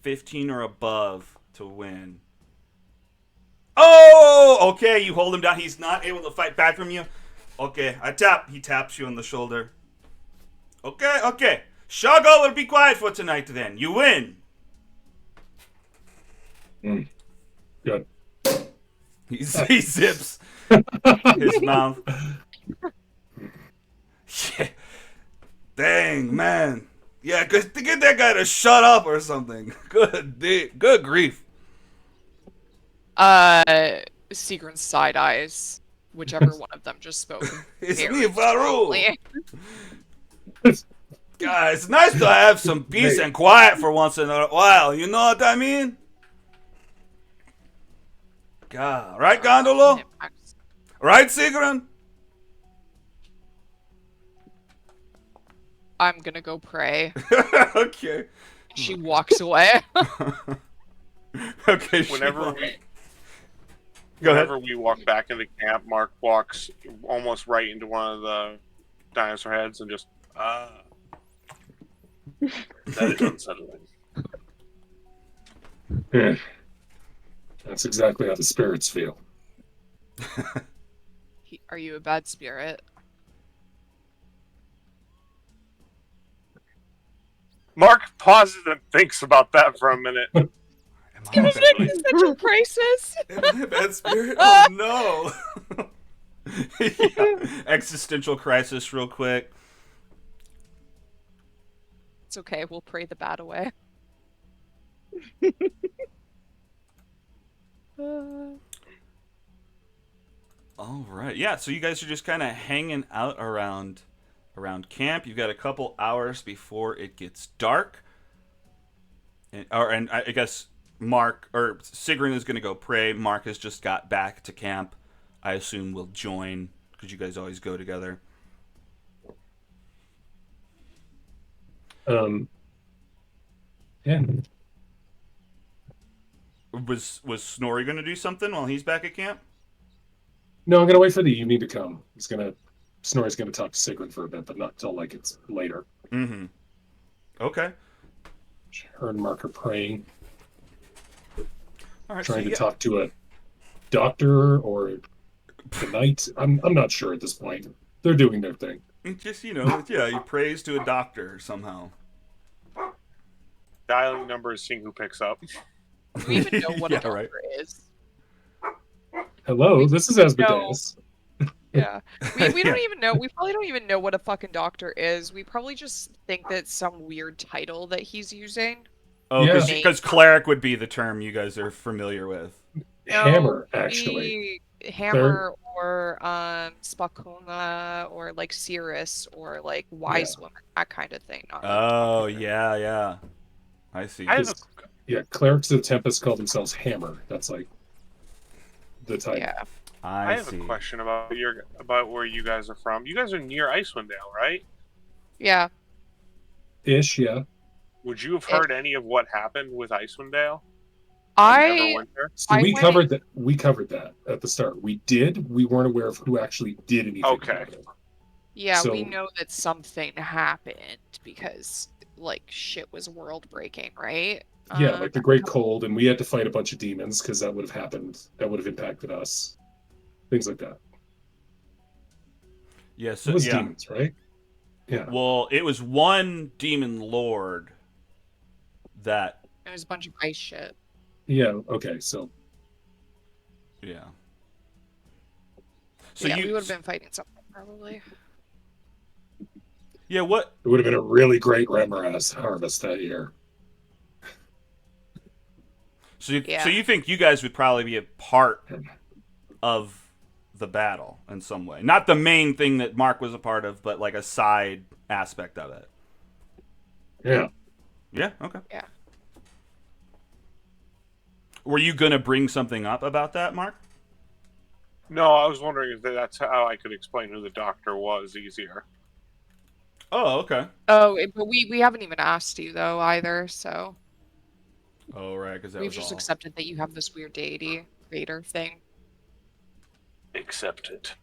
15 or above to win. Oh, okay. You hold him down. He's not able to fight back from you. Okay, I tap. He taps you on the shoulder. Okay. Shago will be quiet for tonight then. You win. Good. He zips his mouth. Yeah. Dang, man. Yeah, get that guy to shut up or something. Good grief. Sigrun side eyes whichever one of them just spoke. It's very me, Varul. strongly. Guys, it's nice to have some peace and quiet for once in a while. You know what I mean? God, right, Gondolo? Right, Sigrun? I'm gonna go pray. Okay. She walks away. Okay. Whenever we Go ahead. Whenever we walk back into camp, Mark walks almost right into one of the dinosaur heads and just, that is unsettling. Yeah. That's exactly how the spirits feel. Are you a bad spirit? Mark pauses and thinks about that for a minute. Am I a bad- Existential crisis. Am I a bad spirit? Oh no! Yeah. Existential crisis, real quick. It's okay. We'll pray the bad away. All right, yeah. So you guys are just kind of hanging out around camp. You've got a couple hours before it gets dark, and I guess Mark or Sigrun is going to go pray. Mark has just got back to camp. I assume will join because you guys always go together. Yeah. Was Snorri going to do something while he's back at camp? No, I'm gonna wait for the evening to come. Snorri's gonna talk to Sigrun for a bit, but not till like it's later. Mm-hmm. Okay. Her and Mark are praying, All right. trying so to talk to a doctor or the knight. I'm not sure at this point. They're doing their thing. Just yeah, you praise to a doctor somehow. Dialing numbers, seeing who picks up. Do we even know what Yeah, a doctor right. is? Hello, this is Asmodeus. Yeah. We don't Yeah. even know. We probably don't even know what a fucking doctor is. We probably just think that's some weird title that he's using. Oh, Yeah. because cleric would be the term you guys are familiar with. No, Hammer, actually. Hammer or Spakuna or like Cirrus or like Wise Woman, that kind of thing, not like Oh, Doctor. yeah. I see. I have a, Yeah, clerics of the Tempest call themselves Hammer. That's like the type. Yeah. I I have see. a question about where you guys are from. You guys are near Icewind Dale, right? Yeah. Ish, yeah. Would you have heard any of what happened with Icewind Dale and I Neverwinter? See, we went covered that. We covered that at the start. We did. We weren't aware of who actually did anything. Okay. About it. Yeah, we So- know that something happened because like shit was world breaking, right? Yeah, like the Great Cold, and we had to fight a bunch of demons because that would have happened. That would have impacted us. Things like that. Yeah, It so was yeah. demons, right? Yeah. Well, it was one demon lord that It was a bunch of ice shit. Yeah. Okay. So yeah. So Yeah, you we would have been fighting something probably. Yeah, what it would have been a really great Remoras harvest that year. so you, Yeah. so you think you guys would probably be a part of the battle in some way. Not the main thing that Mark was a part of, but like a side aspect of it. Yeah. Yeah, okay. Yeah. Were you going to bring something up about that, Mark? No, I was wondering if that's how I could explain who the Doctor was easier. Oh, okay. Oh, but we haven't even asked you though either, so Oh, right, because that we've was just all. accepted that you have this weird deity creator thing. Accept it.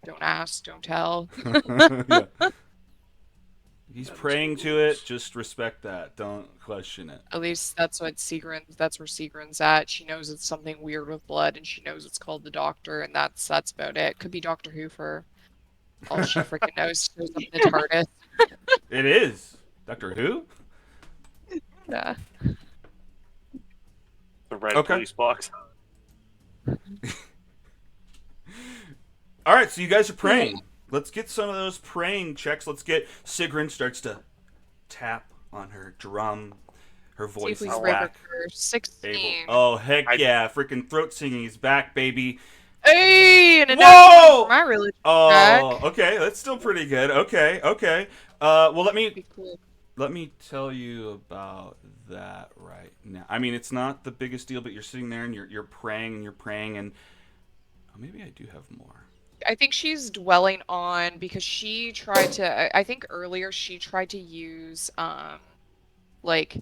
Don't ask, don't tell. Yeah. He's praying to it. Just respect that. Don't question it. At least that's what that's where Segrin's at. She knows it's something weird with blood and she knows it's called the Doctor, and that's about it. Could be Doctor Who for all she freaking knows. She knows up in the TARDIS. It is. Doctor Who? Yeah. The red Okay. police box. All right, so you guys are praying. Let's get some of those praying checks. Let's get Sigrun starts to tap on her drum. Her See voice if we is can break back. her 16. Oh, heck yeah. Freaking throat singing is back, baby. Hey, and a Whoa! natural one for my religion Oh, check. okay. That's still pretty good. Okay. Well, let Be me cool. tell you about that right now. I mean, it's not the biggest deal, but you're sitting there and you're praying and oh, maybe I do have more. I think she's dwelling on because she tried to. I think earlier she tried to use like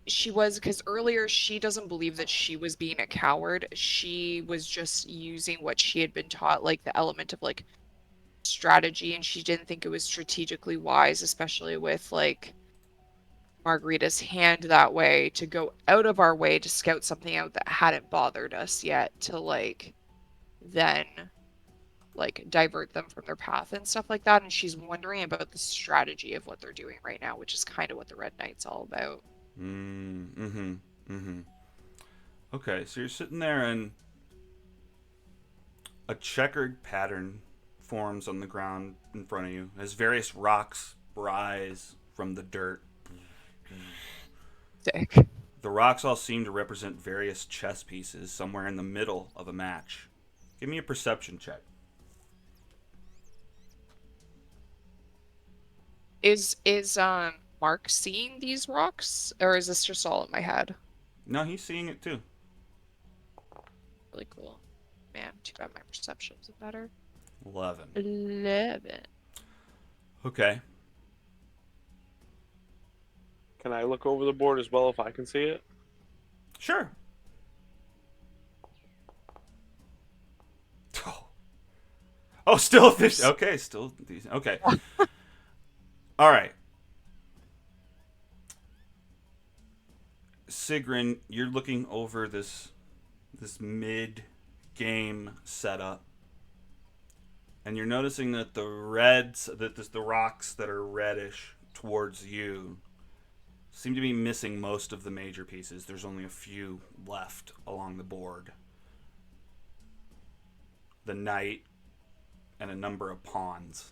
she was because earlier she doesn't believe that she was being a coward. She was just using what she had been taught, like the element of like strategy, and she didn't think it was strategically wise, especially with like Margarita's hand that way, to go out of our way to scout something out that hadn't bothered us yet, to like then like divert them from their path and stuff like that. And she's wondering about the strategy of what they're doing right now, which is kind of what the Red Knight's all about. Okay, so you're sitting there and a checkered pattern forms on the ground in front of you as various rocks rise from the dirt. Sick. The rocks all seem to represent various chess pieces somewhere in the middle of a match. Give me a perception check. Is Mark seeing these rocks, or is this just all in my head? No, he's seeing it too. Really cool. Man, too bad my perception's better. 11. 11. Okay. Can I look over the board as well if I can see it? Sure. Oh, still a fish. Okay, still decent. Okay. All right. Sigrun, you're looking over this mid-game setup, and you're noticing that the rocks that are reddish towards you seem to be missing most of the major pieces. There's only a few left along the board. The knight and a number of pawns.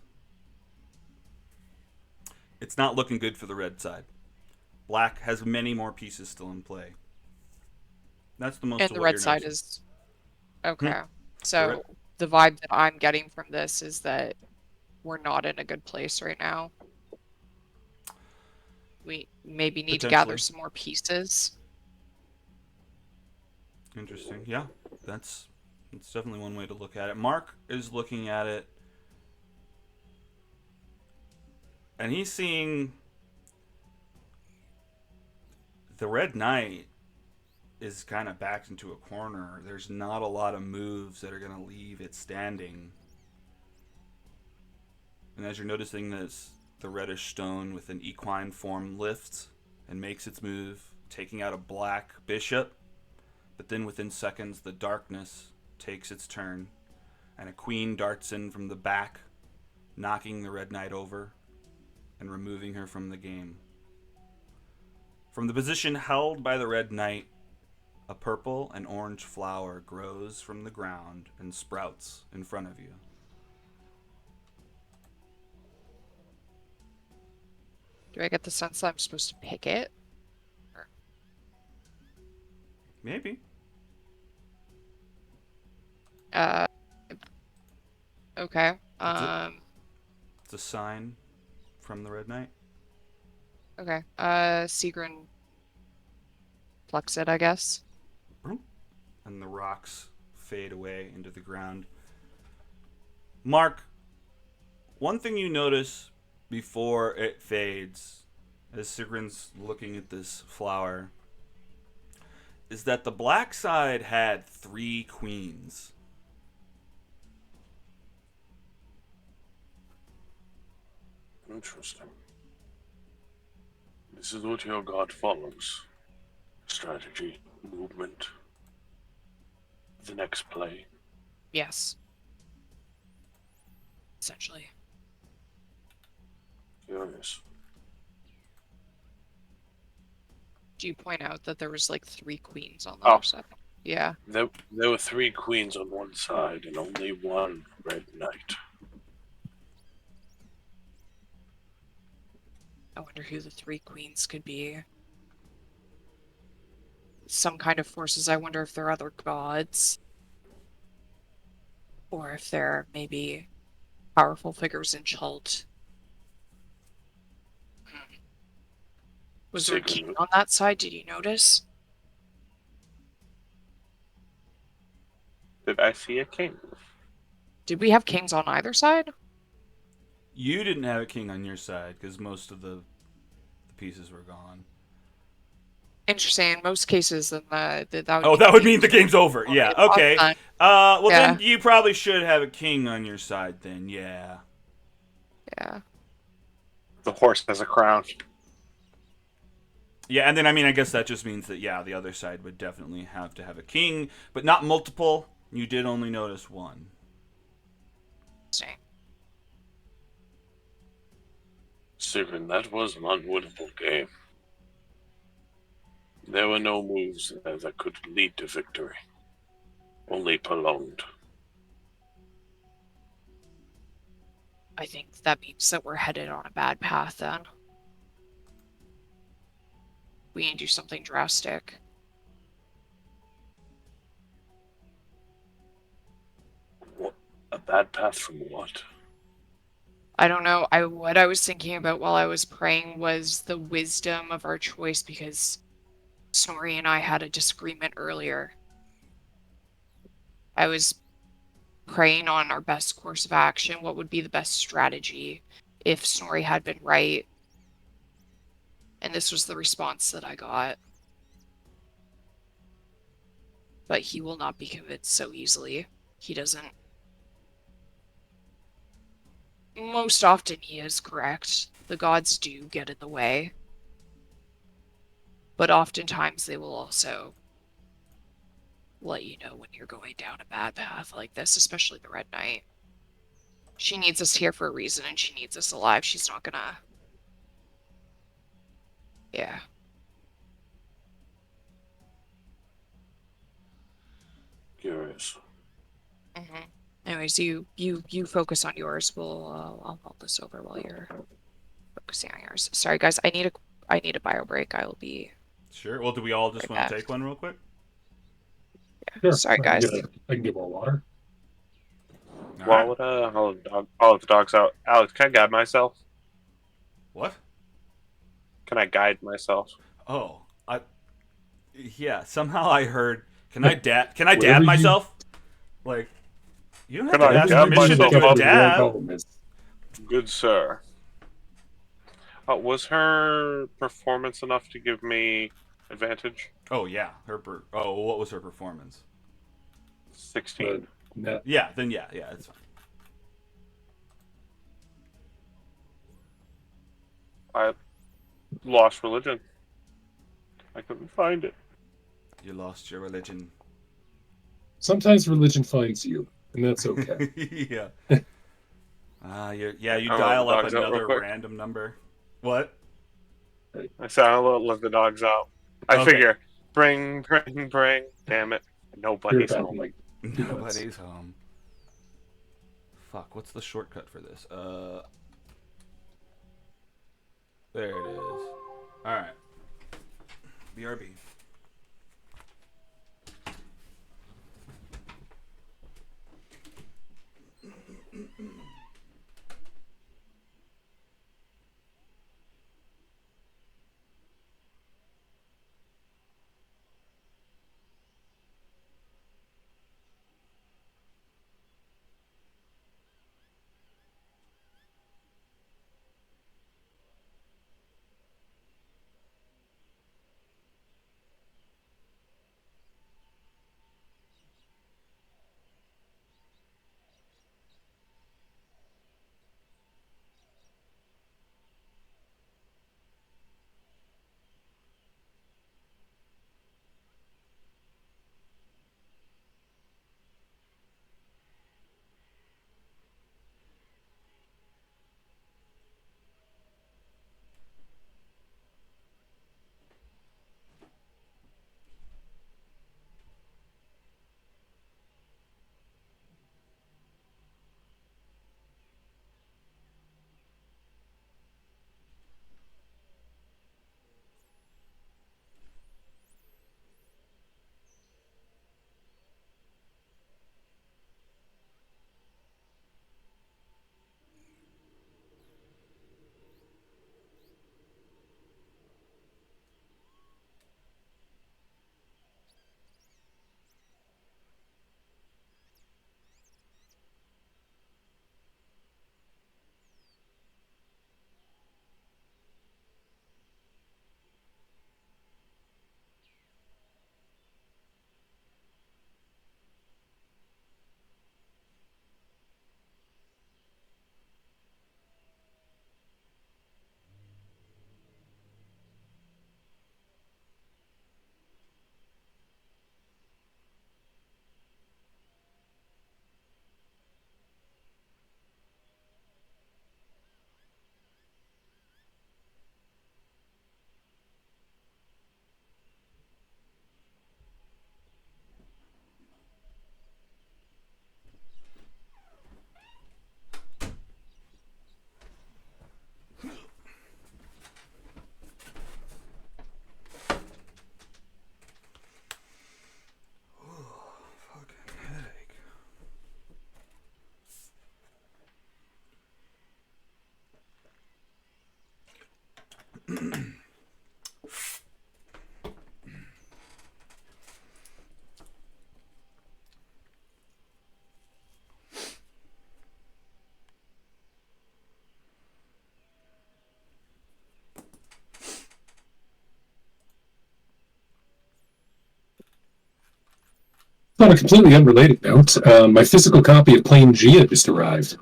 It's not looking good for the red side. Black has many more pieces still in play. That's the most And of the what red you're side noticing. is okay. So Correct. the vibe that I'm getting from this is that we're not in a good place right now. We maybe need to gather Potentially. some more pieces. Interesting. Yeah, that's definitely one way to look at it. Mark is looking at it, and he's seeing the Red Knight is kind of backed into a corner. There's not a lot of moves that are going to leave it standing. And as you're noticing this, the reddish stone with an equine form lifts and makes its move, taking out a black bishop. But then within seconds, the darkness takes its turn, and a queen darts in from the back, knocking the Red Knight over and removing her from the game. From the position held by the Red Knight, a purple and orange flower grows from the ground and sprouts in front of you. Do I get the sense that I'm supposed to pick it? Maybe. Uh, okay. It's a sign from the Red Knight. Okay. Sigrun plucks it, I guess. And the rocks fade away into the ground. Mark, one thing you notice before it fades, as Sigrun's looking at this flower, is that the black side had 3 queens. Interesting. This is what your god follows. Strategy, movement. The next play. Yes. Essentially. Curious. Do you point out that there was like 3 queens on the Oh. other side? Yeah. There were 3 queens on one side and only one red knight. I wonder who the 3 queens could be. Some kind of forces. I wonder if they're other gods. Or if they're maybe powerful figures in Chult. Was there a king on that side? Did you notice? Did I see a king? Did we have kings on either side? You didn't have a king on your side because most of the pieces were gone. Interesting. In most cases, then that would that would mean the game's over. Yeah. Okay. Well, Yeah. then you probably should have a king on your side. Then, yeah. Yeah. The horse has a crown. Yeah, and then I guess that just means that the other side would definitely have to have a king, but not multiple. You did only notice one. Interesting. Sigrun, that was an unwinnable game. There were no moves that could lead to victory. Only prolonged. I think that means that we're headed on a bad path then. We need to do something drastic. What? A bad path from what? I don't know. What I was thinking about while I was praying was the wisdom of our choice, because Snorri and I had a disagreement earlier. I was praying on our best course of action, what would be the best strategy if Snorri had been right. And this was the response that I got. But he will not be convinced so easily. He doesn't. Most often he is correct. The gods do get in the way. But oftentimes they will also let you know when you're going down a bad path like this, especially the Red Knight. She needs us here for a reason, and she needs us alive. She's not gonna... Yeah. Curious. Mm-hmm. Anyways, you focus on yours. I'll hold this over while you're focusing on yours. Sorry, guys. I need a bio break. I will be... Sure. Well, do we all just want to take one real quick? Yeah. Sure. Sorry, I guys. can get more water. All Well, right. I'll let the dogs out. Alex, can I guide myself? What? Can I guide myself? Oh, yeah. Somehow I heard. Can I dab Whatever you myself? Like, you don't have Can to I whatever ask you guide do, permission to look myself do out a up? for the old dab. home. Good sir. Was her performance enough to give me advantage? Oh yeah, oh, what was her performance? 16. Net. Yeah, then yeah, it's fine. I lost religion. I couldn't find it. You lost your religion. Sometimes religion finds you, and that's okay. Yeah. You I'll let the dial up dogs out real another quick. random number. What? I said I'll let the dogs out. I Okay. figure, bring. Damn it. You're Nobody's back home. in like 2 minutes. Nobody's home. Fuck, what's the shortcut for this? There it is. Alright. BRB. Fucking headache. On a completely unrelated note, my physical copy of Plain Gia just arrived.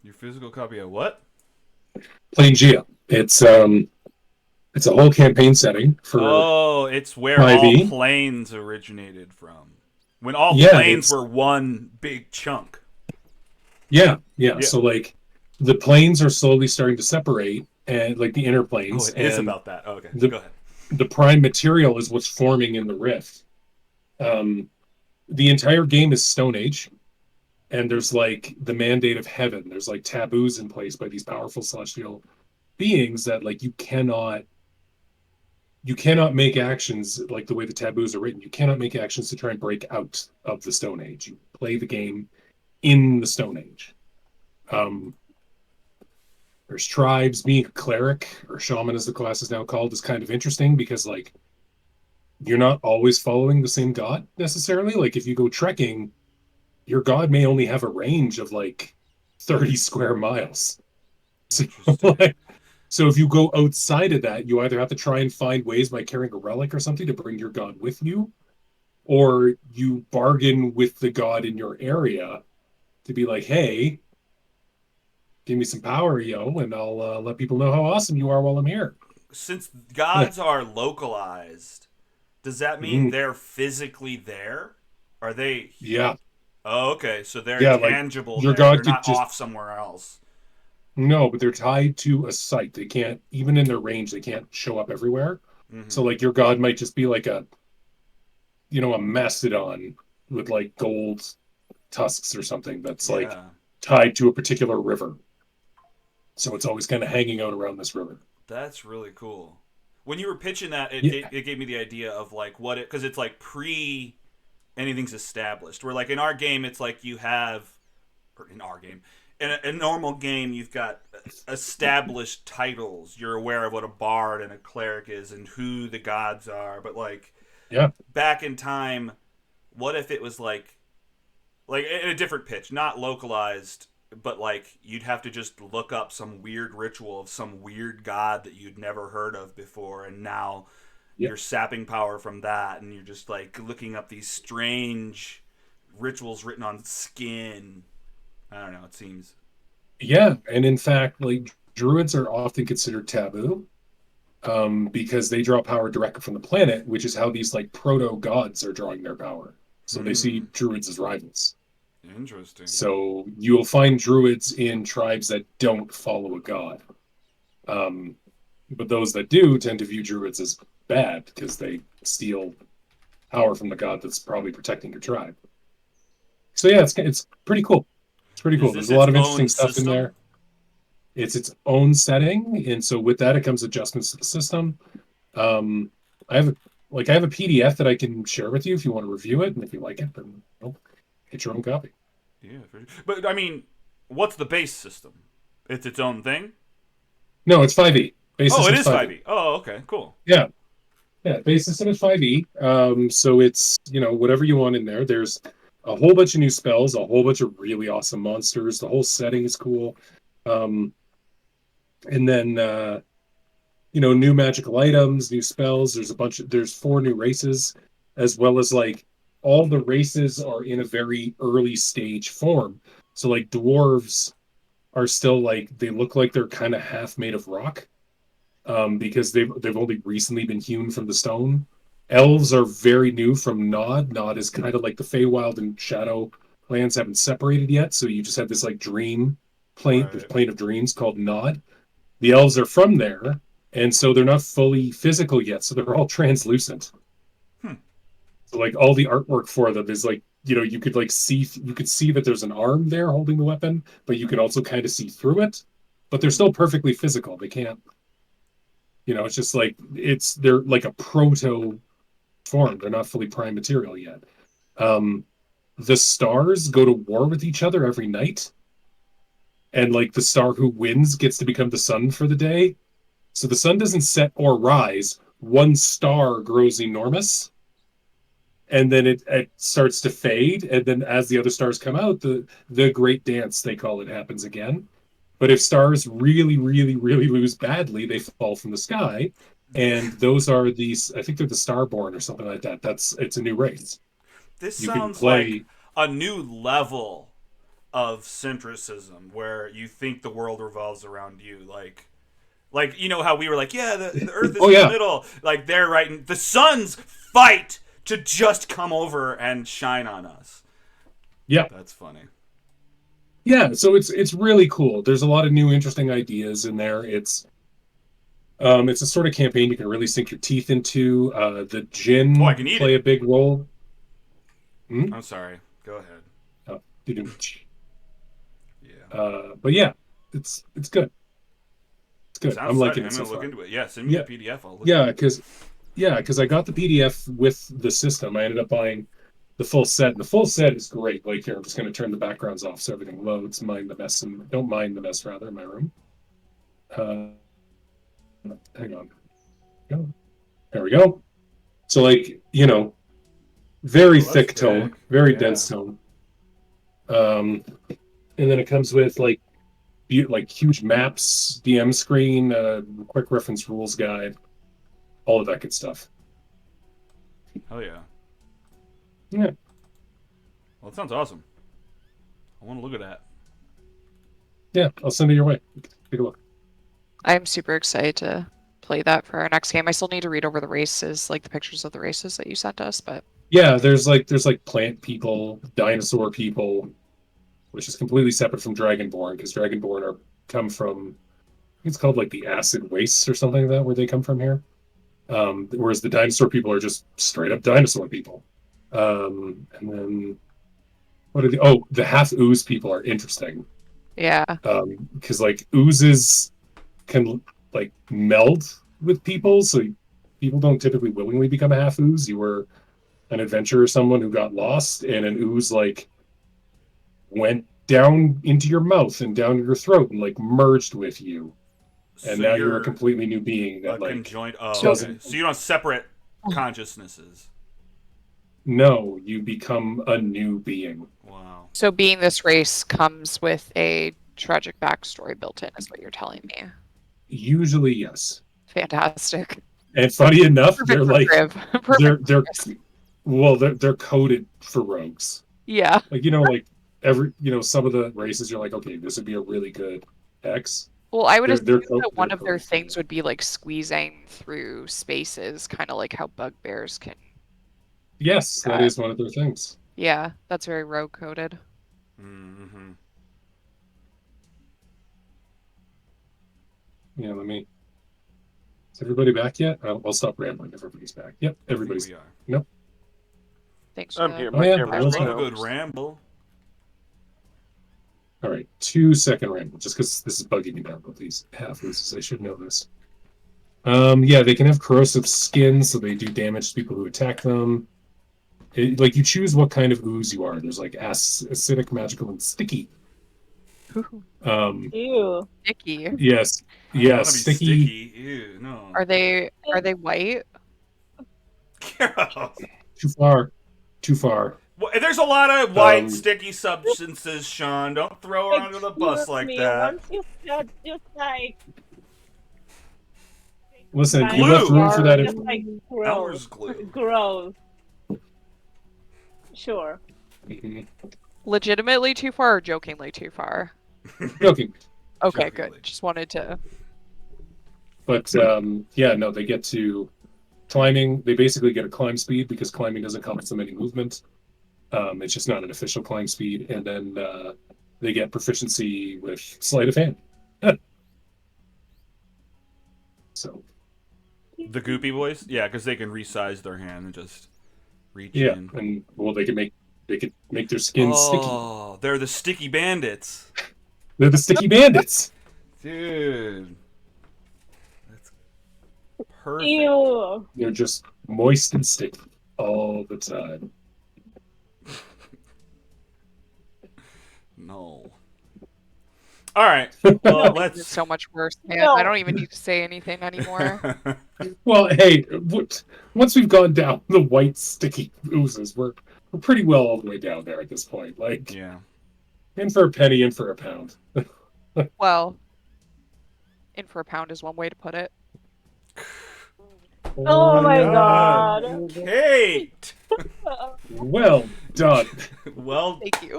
Your physical copy of what? Plain Gia. It's a whole campaign setting for Oh, it's where all 5e. planes originated from. When all Yeah, planes were one big chunk. Yeah. Yeah. So like the planes are slowly starting to separate, and like the inner Oh, planes, it is and about that. Okay, the go ahead. the prime material is what's forming in the rift. The entire game is Stone Age, and there's like the mandate of heaven. There's like taboos in place by these powerful celestial beings that like you cannot make actions like the way the taboos are written. You cannot make actions to try and break out of the Stone Age. You play the game in the Stone Age. There's tribes. Being a cleric or shaman, as the class is now called, is kind of interesting because like you're not always following the same god necessarily. Like if you go trekking, your god may only have a range of like 30 square miles. So, Interesting. like, so if you go outside of that, you either have to try and find ways by carrying a relic or something to bring your god with you, or you bargain with the god in your area to be like, hey, give me some power, yo, and I'll let people know how awesome you are while I'm here. Since Yeah. gods are localized, does that mean Mhm. they're physically there? Are they? Yeah. Oh, okay. So they're Yeah. Like tangible your there. They're god could not just, off somewhere else. no, but they're tied to a site. They can't, even in their range, they can't show up everywhere. So, Mm-hmm. like, your god might just be like a mastodon with like gold tusks or something that's like Yeah, tied to a particular river. So it's always kind of hanging out around this river. that's really cool. When you were pitching that, Yeah. it gave me the idea of like what it because it's like pre anything's established. Where like in our game, it's like you have or in our game. In a normal game, you've got established titles. You're aware of what a bard and a cleric is and who the gods are. But like Yeah. back in time, what if it was like in a different pitch, not localized, but like you'd have to just look up some weird ritual of some weird god that you'd never heard of before, and now Yeah. you're sapping power from that, and you're just like looking up these strange rituals written on skin. I don't know. It seems. Yeah. And in fact, like druids are often considered taboo because they draw power directly from the planet, which is how these like proto gods are drawing their power. So they see Hmm. druids as rivals. Interesting. So you'll find druids in tribes that don't follow a god. Um, but those that do tend to view druids as bad because they steal power from the god that's probably protecting your tribe. So yeah, it's pretty cool. It's pretty Is cool. this There's a its lot of interesting own stuff in system? there. It's its own setting, and so with that, it comes adjustments to the system. Um, I have a PDF that I can share with you if you want to review it, and if you like it, then get your own copy. Yeah, but I mean, what's the base system? It's its own thing. No, it's 5e. Base Oh, it system's is 5e. 5e. Oh, okay, cool. Yeah, yeah. Base system is 5e. So it's whatever you want in there. There's a whole bunch of new spells, a whole bunch of really awesome monsters. The whole setting is cool. Um, and then new magical items, new spells. There's 4 new races, as well as like all the races are in a very early stage form. So like dwarves are still like they look like they're kind of half made of rock, because they've only recently been hewn from the stone. Elves are very new from Nod. Nod is kind of like the Feywild and Shadowlands haven't separated yet, so you just have this like dream plane, this Right. plane of dreams called Nod. The elves are from there, and so they're not fully physical yet, so they're all translucent. Hmm. So like all the artwork for them is like you could see that there's an arm there holding the weapon, but you can also kind of see through it. But they're still perfectly physical. They can't, it's just like they're like a proto form. They're not fully prime material yet. Um, the stars go to war with each other every night, and like the star who wins gets to become the sun for the day. So the sun doesn't set or rise. One star grows enormous, and then it starts to fade. And then as the other stars come out, the great dance they call it happens again. But if stars really, really, really lose badly, they fall from the sky. And those are these, I think they're the Starborn or something like that. It's a new race. This You can sounds like play. a new level of centricism where you think the world revolves around you. Like you know how we were like, yeah, the Earth is Oh in the yeah, middle. Like they're right. The suns fight to just come over and shine on us. yeah, That's funny. yeah. So it's really cool. There's a lot of new interesting ideas in there. It's a sort of campaign you can really sink your teeth into. The Oh, I Jinn can eat play it. a big role. Hmm? I'm sorry. Go ahead. Oh, Yeah. but yeah, it's good. It's good. Sounds I'm liking exciting. it I'm so gonna look far. into it. Yeah, send me the Yeah, PDF. I'll look yeah, into it. because I got the PDF with the system. I ended up buying the full set. And the full set is great. Like here, I'm just going to turn the backgrounds off so everything loads. Mind the mess, and don't mind the mess rather in my room. Hang on. There we go. So like very that's thick tone, thick. very Yeah. dense tone. And then it comes with like huge maps, DM screen, quick reference rules guide, all of that good stuff. Hell yeah. Yeah. Well, it sounds awesome. I want to look at that. Yeah, I'll send it your way. Take a look. I'm super excited to play that for our next game. I still need to read over the races, like the pictures of the races that you sent us, but Yeah, there's like plant people, dinosaur people, which is completely separate from Dragonborn because Dragonborn come from, I think it's called like the acid wastes or something like that, where they come from here. Whereas the dinosaur people are just straight up dinosaur people. And then the half ooze people are interesting. yeah. Because like oozes can like meld with people, so people don't typically willingly become a half ooze. You were an adventurer, someone who got lost, and an ooze like went down into your mouth and down your throat and like merged with you, and So now you're a completely new being a that like conjoined. Oh, doesn't. okay. So you don't have separate consciousnesses. No, you become a new being. Wow. So being this race comes with a tragic backstory built in, is what you're telling me. Usually, yes. Fantastic. And funny enough, Perfect they're for like Griv. they're well, they're coded for rogues. Yeah. Like like some of the races you're like, okay, this would be a really good X. Well, I would assume They're that one of their coded for things that. would be like squeezing through spaces, kind of like how bugbears can. Yes, that is one of their things. Yeah, that's very rogue coded. Mm-hmm. Yeah, Is everybody back yet? I'll stop rambling. Everybody's back. Yep, I everybody's. think we are. Nope. Thanks for I'm that. here. Oh, yeah, Here, I Will's love a back. good ramble. All right, 2-second ramble, just because this is bugging me now about these half oozes. I should know this. Yeah, they can have corrosive skin, so they do damage to people who attack them. Like you choose what kind of ooze you are. There's like acidic, magical, and sticky. Ew. Sticky. Yes, I don't want to be sticky. sticky. Ew, no. Are they white? Too far. Too far. Well, there's a lot of white Um, sticky substances, Sean. Don't throw her under the bus Excuse like me, that. once you start just like Listen, Right. you left room for that. just like Elmer's gross. glue. Gross. Sure. Legitimately too far or jokingly too far? Joking. Okay, Jokingly. good. Just wanted to. But yeah, no, they get to climbing. They basically get a climb speed because climbing doesn't cost them any movement. It's just not an official climb speed, and then they get proficiency with sleight of hand. So The goopy boys? Yeah, because they can resize their hand and just reach yeah, in. and well, they could make their skin sticky. Oh, they're the sticky bandits. They're the sticky bandits. Dude. That's perfect. Ew. They're just moist and sticky all the time. No. All right. Well, No. It's let's. so much worse, man. No. I don't even need to say anything anymore. Well, hey, once we've gone down the white sticky oozes, we're pretty well all the way down there at this point. Like, Yeah. in for a penny, in for a pound. Well, in for a pound is one way to put it. Oh my god. Kate. Well done. Well. Thank you.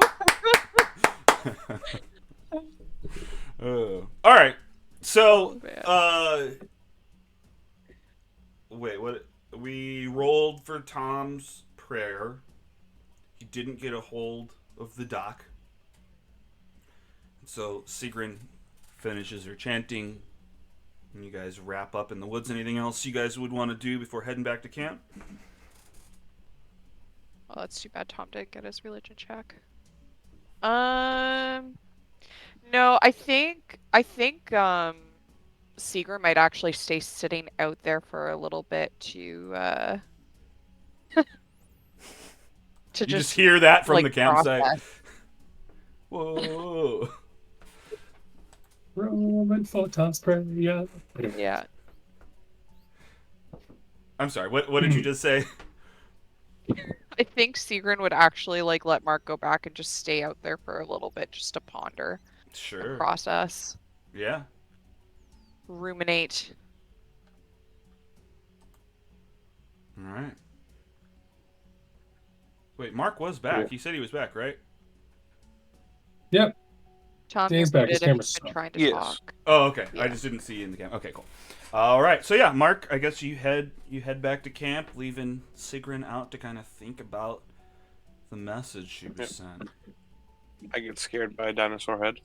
All right. So, Oh, man. wait, what? We rolled for Tom's prayer. He didn't get a hold of the dock. So Sigrun finishes her chanting, and you guys wrap up in the woods. Anything else you guys would want to do before heading back to camp? Well, that's too bad Tom didn't get his religion check. No, I think Seeger might actually stay sitting out there for a little bit to to You just hear that from the campsite. process. Whoa. Roman photons pray. Yeah. Anyway. Yeah. I'm sorry. What did you just say? I think Sigrun would actually like let Mark go back and just stay out there for a little bit just to ponder and Sure. process, Yeah. ruminate. All right. Wait, Mark was back. Yeah. He said he was back, right? Yep. Tom, Dan's you're back. His muted if camera's you've been off. trying to Yes. talk. Oh, okay. I Yeah. just didn't see you in the camp. Okay, cool. All right. So yeah, Mark, I guess you head back to camp, leaving Sigrun out to kind of think about the message she was sent. I get scared by a dinosaur head.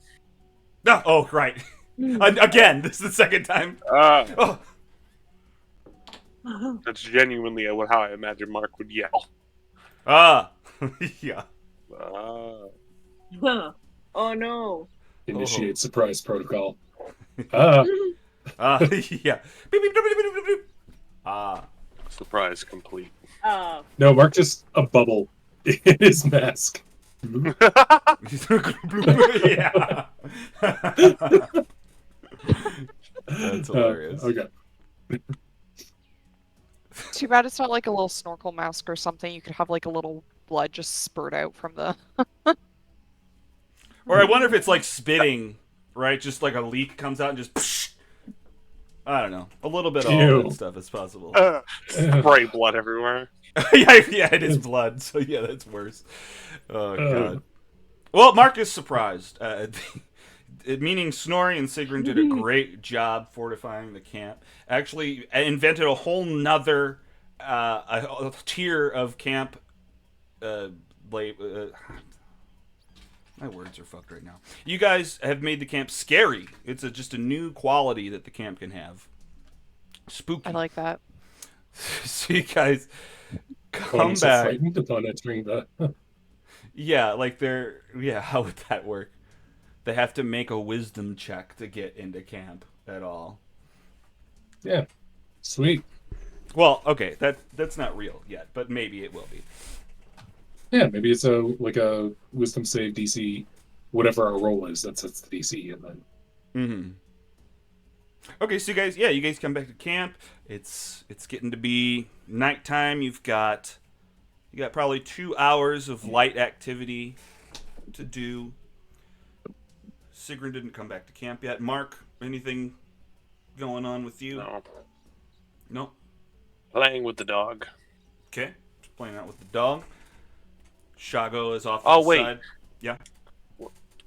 Oh, right. Again, this is the second time. Oh. That's genuinely how I imagine Mark would yell. Ah. Yeah. Oh no. Initiate surprise protocol. Ah. Yeah. Beep, beep, beep, beep, beep, beep, beep. Ah. Surprise complete. Oh. No, Mark just a bubble in his mask. Yeah. That's hilarious. Okay. Too bad it's not like a little snorkel mask or something. You could have like a little blood just spurt out from the. Or I wonder if it's like spitting, right? Just like a leak comes out and just. Psh! I don't know. A little bit of all Ew. that stuff is possible. Spray blood everywhere. Yeah, it is blood. So yeah, that's worse. Oh god. Well, Mark is surprised. Meaning Snorri and Sigrun did a great job fortifying the camp. Actually, invented a whole nother a tier of camp. My words are fucked right now. You guys have made the camp scary. It's just a new quality that the camp can have. Spooky. I like that. So you guys come I'm so back. frightened upon entering the. Yeah, like they're. Yeah, how would that work? They have to make a wisdom check to get into camp at all. Yeah. Sweet. Well, okay, that's not real yet, but maybe it will be. Yeah, maybe it's a wisdom save DC, whatever our roll is. That sets the DC, and then. Mm-hmm. Okay, so you guys come back to camp. It's getting to be nighttime. You got probably 2 hours of light activity to do. Sigrun didn't come back to camp yet. Mark, anything going on with you? No. No. Playing with the dog. Okay, just playing out with the dog. Shago is off to Oh, the wait. side. Yeah.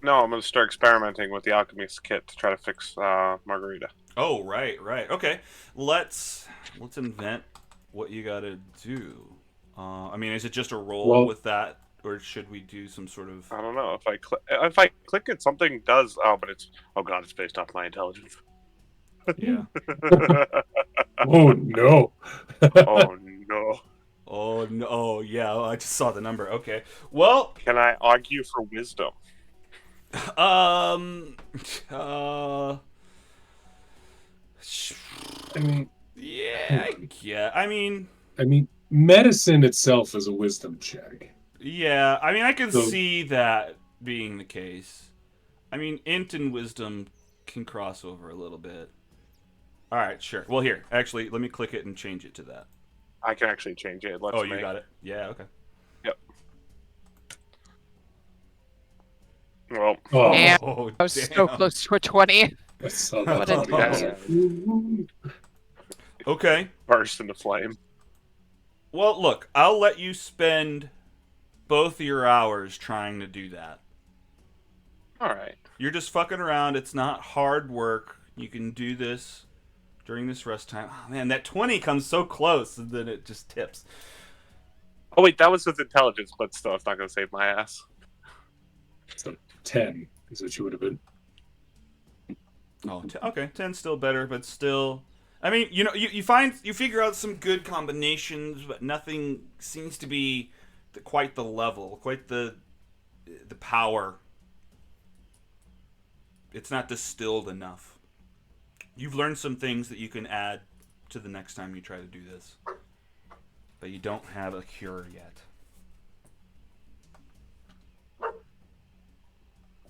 No, I'm gonna start experimenting with the alchemist kit to try to fix Margarita. Oh, right. Okay. Let's invent what you gotta do. I mean, is it just a roll with that, or should we do some sort of? I don't know if I click it, something does. Oh, but it's it's based off my intelligence. Yeah. Oh no. Oh no. Oh no! Oh yeah! Oh, I just saw the number. Okay. Well. Can I argue for wisdom? I mean. Yeah. I mean, medicine itself is a wisdom check. yeah. I mean, I can So- see that being the case. I mean, int and wisdom can cross over a little bit. All right, sure. Well, here, actually, let me click it and change it to that. I can actually change it. Oh, you got it. Yeah. Okay. Well, Oh, Damn. Oh, I was so close to a 20. I saw What that. a yeah, Okay. burst into flame. Well, look, I'll let you spend both of your hours trying to do that. All right. You're just fucking around. It's not hard work. You can do this during this rest time. Oh, man, that 20 comes so close, and then it just tips. Oh wait, that was with intelligence, but still, it's not gonna save my ass. So 10 is what you would have been. Oh, okay. 10's still better, but still. I mean, you figure out some good combinations, but nothing seems to be quite the level, quite the power. It's not distilled enough. You've learned some things that you can add to the next time you try to do this, but you don't have a cure yet.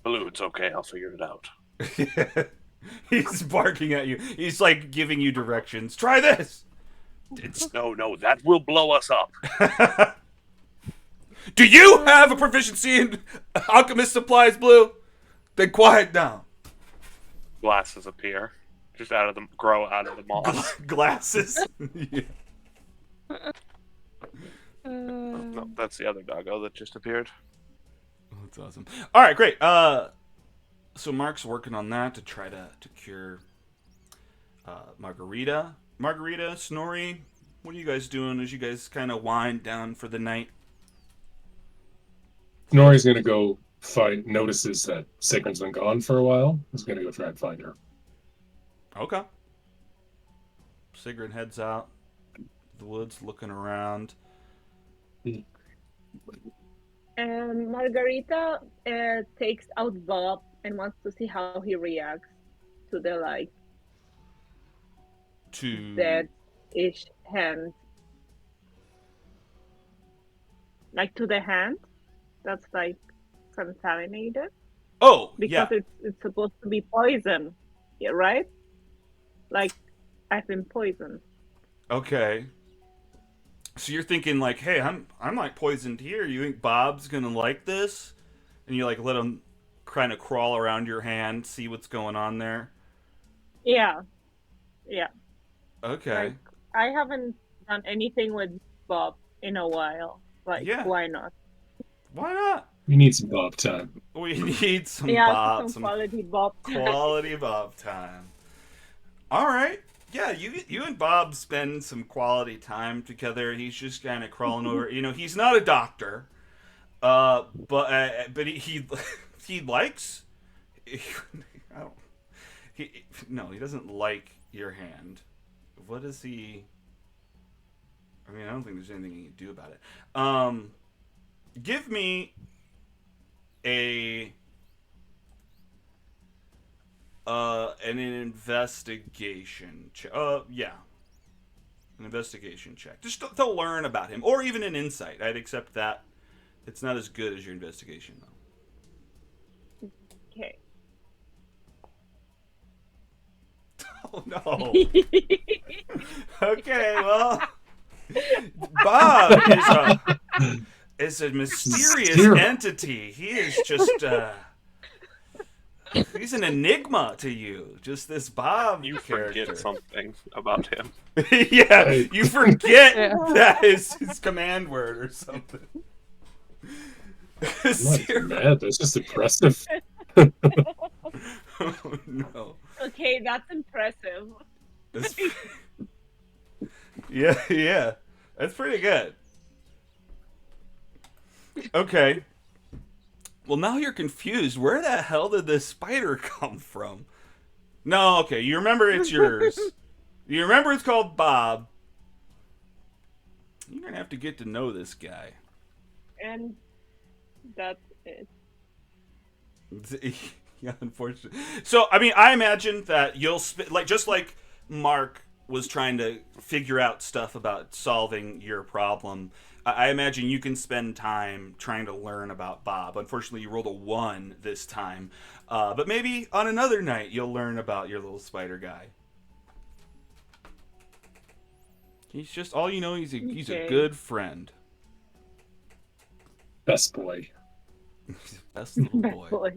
Blue, it's okay. I'll figure it out. He's barking at you. He's like giving you directions. Try this. No, that will blow us up. Do you have a proficiency in alchemist supplies, Blue? Then quiet down. Glasses appear, just grow out of the moss. Glasses. Yeah. No, that's the other doggo that just appeared. Oh, that's awesome. All right, great. So Mark's working on that to try to cure Margarita. Margarita, Snorri, what are you guys doing as you guys kind of wind down for the night? Nori's gonna go notices that Sigrun's been gone for a while. He's gonna go try and find her. Okay. Sigrun heads out the woods, looking around. Margarita takes out Bob and wants to see how he reacts to the dead-ish hand. Like to the hand that's like contaminated. Oh, because yeah. it's supposed to be poison, yeah, right? Like I've been poisoned. Okay. So you're thinking like, hey, I'm like poisoned here. You think Bob's gonna like this? And you like let him kind of crawl around your hand, see what's going on there. Yeah. Okay. Like, I haven't done anything with Bob in a while. Like, why not? Why not? We need some Bob time. We need some Bob, some quality Bob time. Quality Bob time. All right. Yeah, you and Bob spend some quality time together. He's just kind of crawling over. You know, he's not a doctor, but he likes. He doesn't like your hand. What is he? I mean, I don't think there's anything he can do about it. Give me an investigation check. Yeah. An investigation check. Just to learn about him. Or even an insight. I'd accept that. It's not as good as your investigation, though. Okay. Oh, no. Okay, well. Bob is a mysterious entity. He is just, he's an enigma to you. Just this Bob character. Forget something about him. Yeah, you forget that is his command word or something. Mad. That's just impressive. Oh, no. Okay, that's impressive. Yeah. That's pretty good. Okay. Well, now you're confused. Where the hell did this spider come from? No, okay. You remember it's yours. You remember it's called Bob. You're going to have to get to know this guy. And that's it. Yeah, unfortunately. So, I mean, I imagine that you'll just like Mark was trying to figure out stuff about solving your problem. I imagine you can spend time trying to learn about Bob. Unfortunately, you rolled a 1 this time. But maybe on another night, you'll learn about your little spider guy. He's just, all you know, he's a good friend. Best boy. He's the best little boy.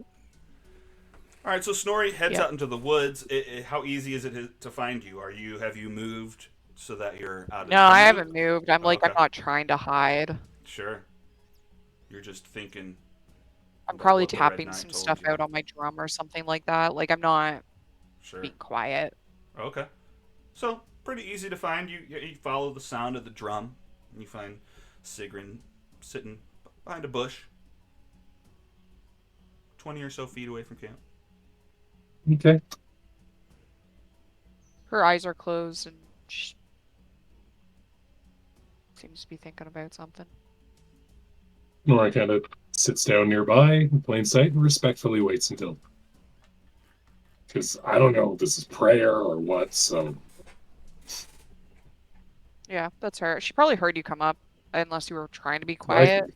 All right, so Snorri heads out into the woods. How easy is it to find you? Have you moved so that you're out of No, I haven't moved. I'm I'm not trying to hide. Sure. You're just thinking. I'm probably tapping some stuff out on my drum or something like that. Like, I'm not being quiet. Okay. So, pretty easy to find. You follow the sound of the drum, and you find Sigrun sitting behind a bush, 20 or so feet away from camp. Okay. Her eyes are closed and she seems to be thinking about something. Nora kind of sits down nearby in plain sight and respectfully waits until. Because I don't know if this is prayer or what, so. Yeah, that's her. She probably heard you come up, unless you were trying to be quiet.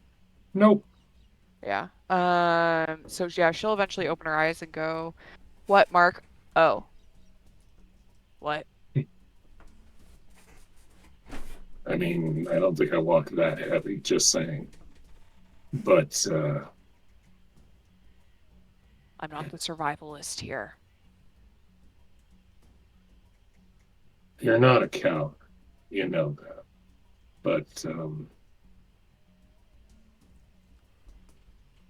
Nope. Yeah. So yeah, she'll eventually open her eyes and go, "What, Mark? Oh. What?" I mean, I don't think I walk that heavy, just saying. But, I'm not the survivalist here. you're not a coward. You know that. But,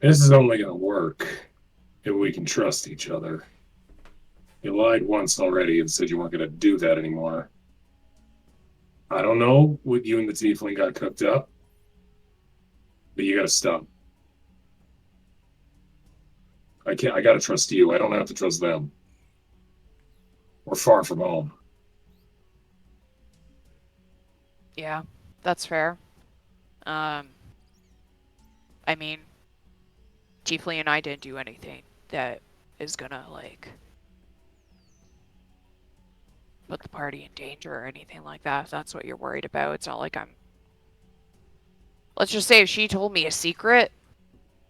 this is only going to work if we can trust each other. You lied once already and said you weren't going to do that anymore. I don't know what you and the tiefling got cooked up, but you got to stop. I can't. I got to trust you. I don't have to trust them. We're far from home. Yeah, that's fair. I mean, Tiefling and I didn't do anything that is gonna, like, put the party in danger or anything like that, if that's what you're worried about. It's not like I'm... Let's just say if she told me a secret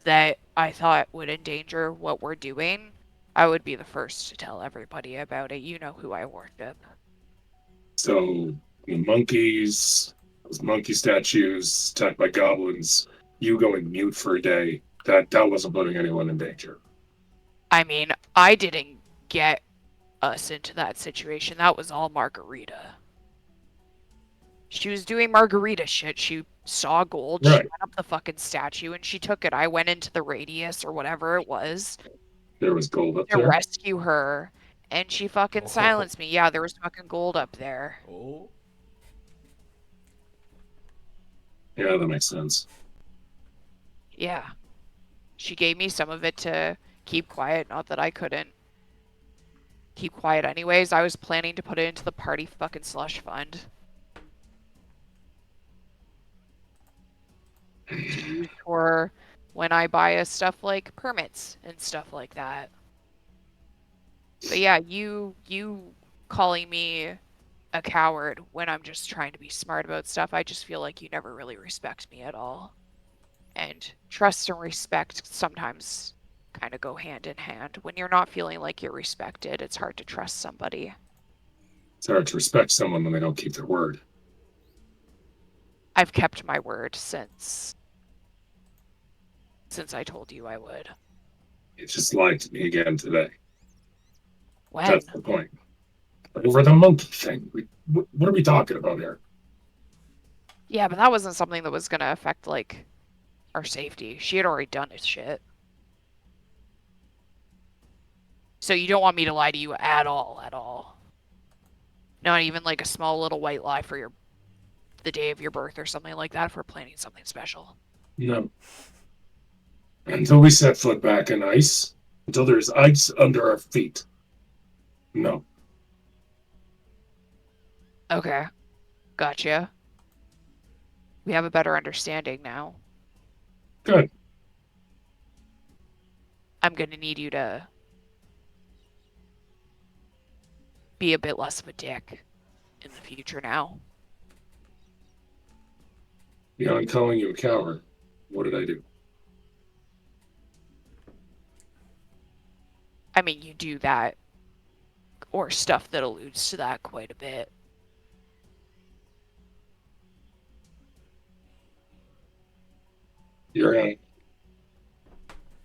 that I thought would endanger what we're doing, I would be the first to tell everybody about it. You know who I worship. So the monkeys, those monkey statues attacked by goblins, you going mute for a day, that wasn't putting anyone in danger. I mean, I didn't get us into that situation. That was all Margarita. She was doing Margarita shit. She saw gold, she Right. went up the fucking statue, and she took it. I went into the radius or whatever it was There was gold up to there. rescue her, and she fucking silenced me. Yeah, there was fucking gold up there. Oh. Yeah, that makes sense. Yeah. She gave me some of it to keep quiet, not that I couldn't keep quiet anyways. I was planning to put it into the party fucking slush fund. To use for when I buy us stuff like permits and stuff like that. But yeah, you calling me a coward when I'm just trying to be smart about stuff, I just feel like you never really respect me at all. And trust and respect sometimes kind of go hand in hand. When you're not feeling like you're respected, it's hard to trust somebody. It's hard to respect someone when they don't keep their word. I've kept my word since I told you I would. You just lied to me again today. When? That's the point. Over the monkey thing. What are we talking about here? Yeah, but that wasn't something that was gonna affect, like, our safety. She had already done his shit. So you don't want me to lie to you at all. Not even like a small little white lie for the day of your birth or something like that if we're planning something special. No. Until we set foot back in ice, until there's ice under our feet. No. Okay. Gotcha. We have a better understanding now. Good. I'm gonna need you to be a bit less of a dick in the future now. Beyond calling you a coward, what did I do? I mean, you do that, or stuff that alludes to that quite a bit. You're right.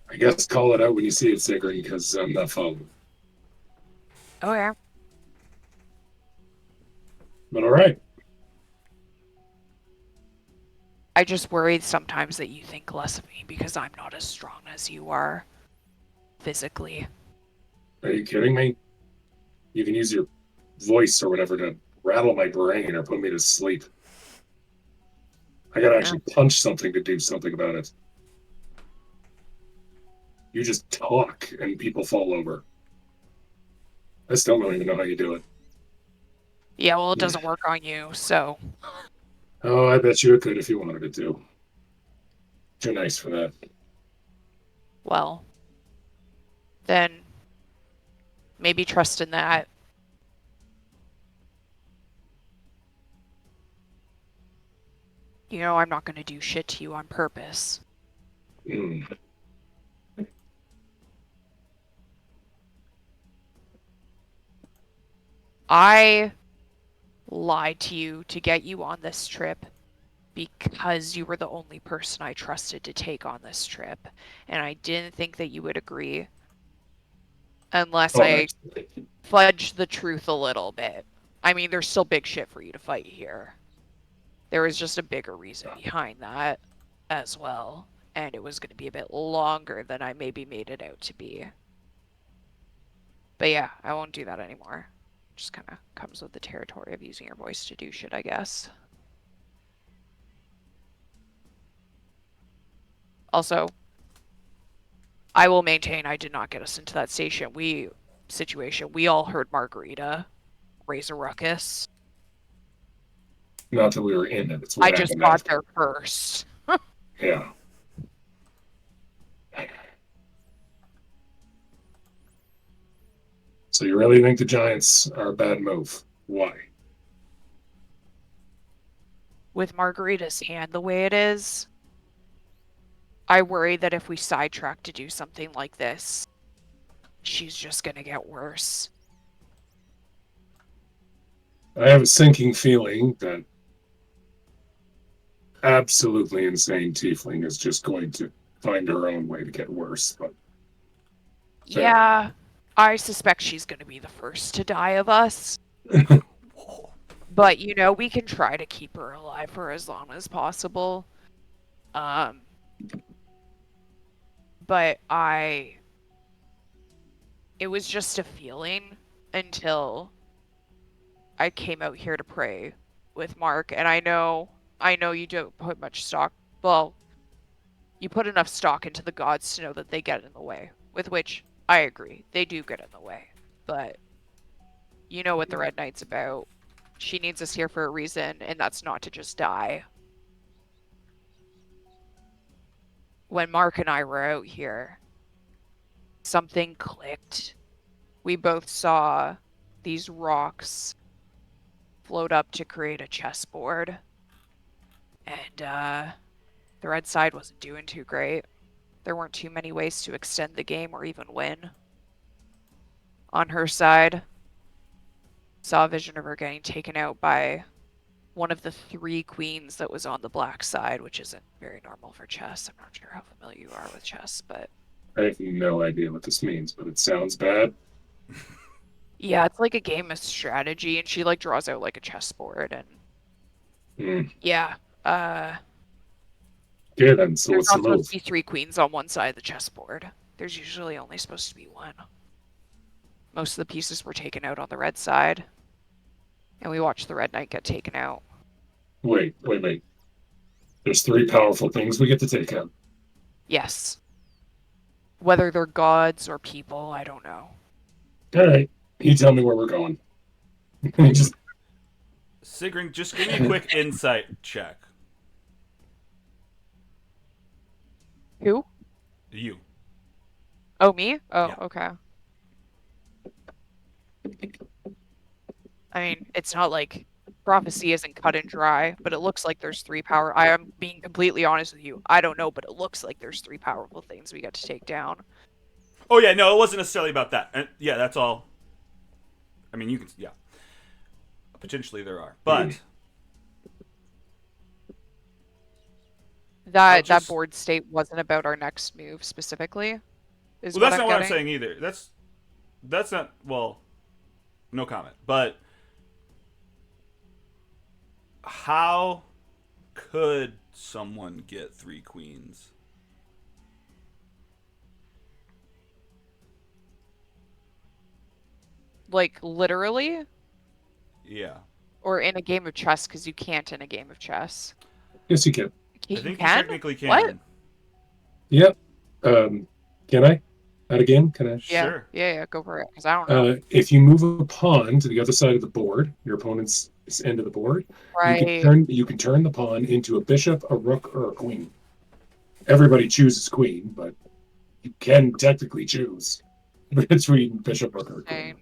I guess call it out when you see it, Sigrid, because I'm not following. Oh, yeah. But all right. I just worried sometimes that you think less of me because I'm not as strong as you are physically. Are you kidding me? You can use your voice or whatever to rattle my brain or put me to sleep. I gotta actually punch something to do something about it. You just talk and people fall over. I still don't even know how you do it. Yeah, well, it doesn't work on you, so. Oh, I bet you it could if you wanted it to. You're nice for that. Well, then maybe trust in that. You know, I'm not going to do shit to you on purpose. I lied to you to get you on this trip because you were the only person I trusted to take on this trip, and I didn't think that you would agree unless Oh, I absolutely. fudged the truth a little bit. I mean, there's still big shit for you to fight here. There was just a bigger reason behind that as well, and it was going to be a bit longer than I maybe made it out to be. But yeah, I won't do that anymore. Just kind of comes with the territory of using your voice to do shit, I guess. Also, I will maintain I did not get us into that situation. We all heard Margarita raise a ruckus. Not that we were in it. It's I what just happened got after. there first. Yeah. So you really think the Giants are a bad move? Why? With Margarita's hand the way it is, I worry that if we sidetrack to do something like this, she's just gonna get worse. I have a sinking feeling that absolutely insane tiefling is just going to find her own way to get worse. But yeah, I suspect she's gonna be the first to die of us. But, you know, we can try to keep her alive for as long as possible. But it was just a feeling until I came out here to pray with Mark, and I know you don't put much stock. Well, you put enough stock into the gods to know that they get in the way, with which I agree. They do get in the way. But you know what the Red Knight's about. She needs us here for a reason, and that's not to just die. When Mark and I were out here, something clicked. We both saw these rocks float up to create a chessboard. And the red side wasn't doing too great. There weren't too many ways to extend the game or even win. On her side, saw a vision of her getting taken out by one of the 3 queens that was on the black side, which isn't very normal for chess. I'm not sure how familiar you are with chess, but I have no idea what this means, but it sounds bad. yeah, it's like a game of strategy, and she like draws out like a chessboard, and yeah, Yeah, then, so there's what's the not supposed move? to be 3 queens on one side of the chessboard. There's usually only supposed to be 1. Most of the pieces were taken out on the red side, and we watched the red knight get taken out. Wait. There's 3 powerful things we get to take out. Yes. Whether they're gods or people, I don't know. All right, you tell me where we're going. Just Sigrun, just give me a quick insight check. Who? You. Oh, me? Oh, Yeah. okay. I mean, it's not like prophecy isn't cut and dry, but it looks like there's 3 power. I am being completely honest with you. I don't know, but it looks like there's 3 powerful things we got to take down. Oh yeah, no, it wasn't necessarily about that. And yeah, that's all. I mean, you can, yeah. Potentially there are, but That board state wasn't about our next move specifically. Well, that's not what I'm saying either. That's not, well, no comment. But how could someone get 3 queens? Like literally, Yeah. or in a game of chess, because you can't in a game of chess. yes, you can. I think you can? technically can. What? Yep. Can I? Not again? Can I? Yeah. Sure. Yeah, go for it. Because I don't know. If you move a pawn to the other side of the board, your opponent's end of the board, Right. you can turn the pawn into a bishop, a rook, or a queen. Everybody chooses queen, but you can technically choose between bishop, rook, or queen.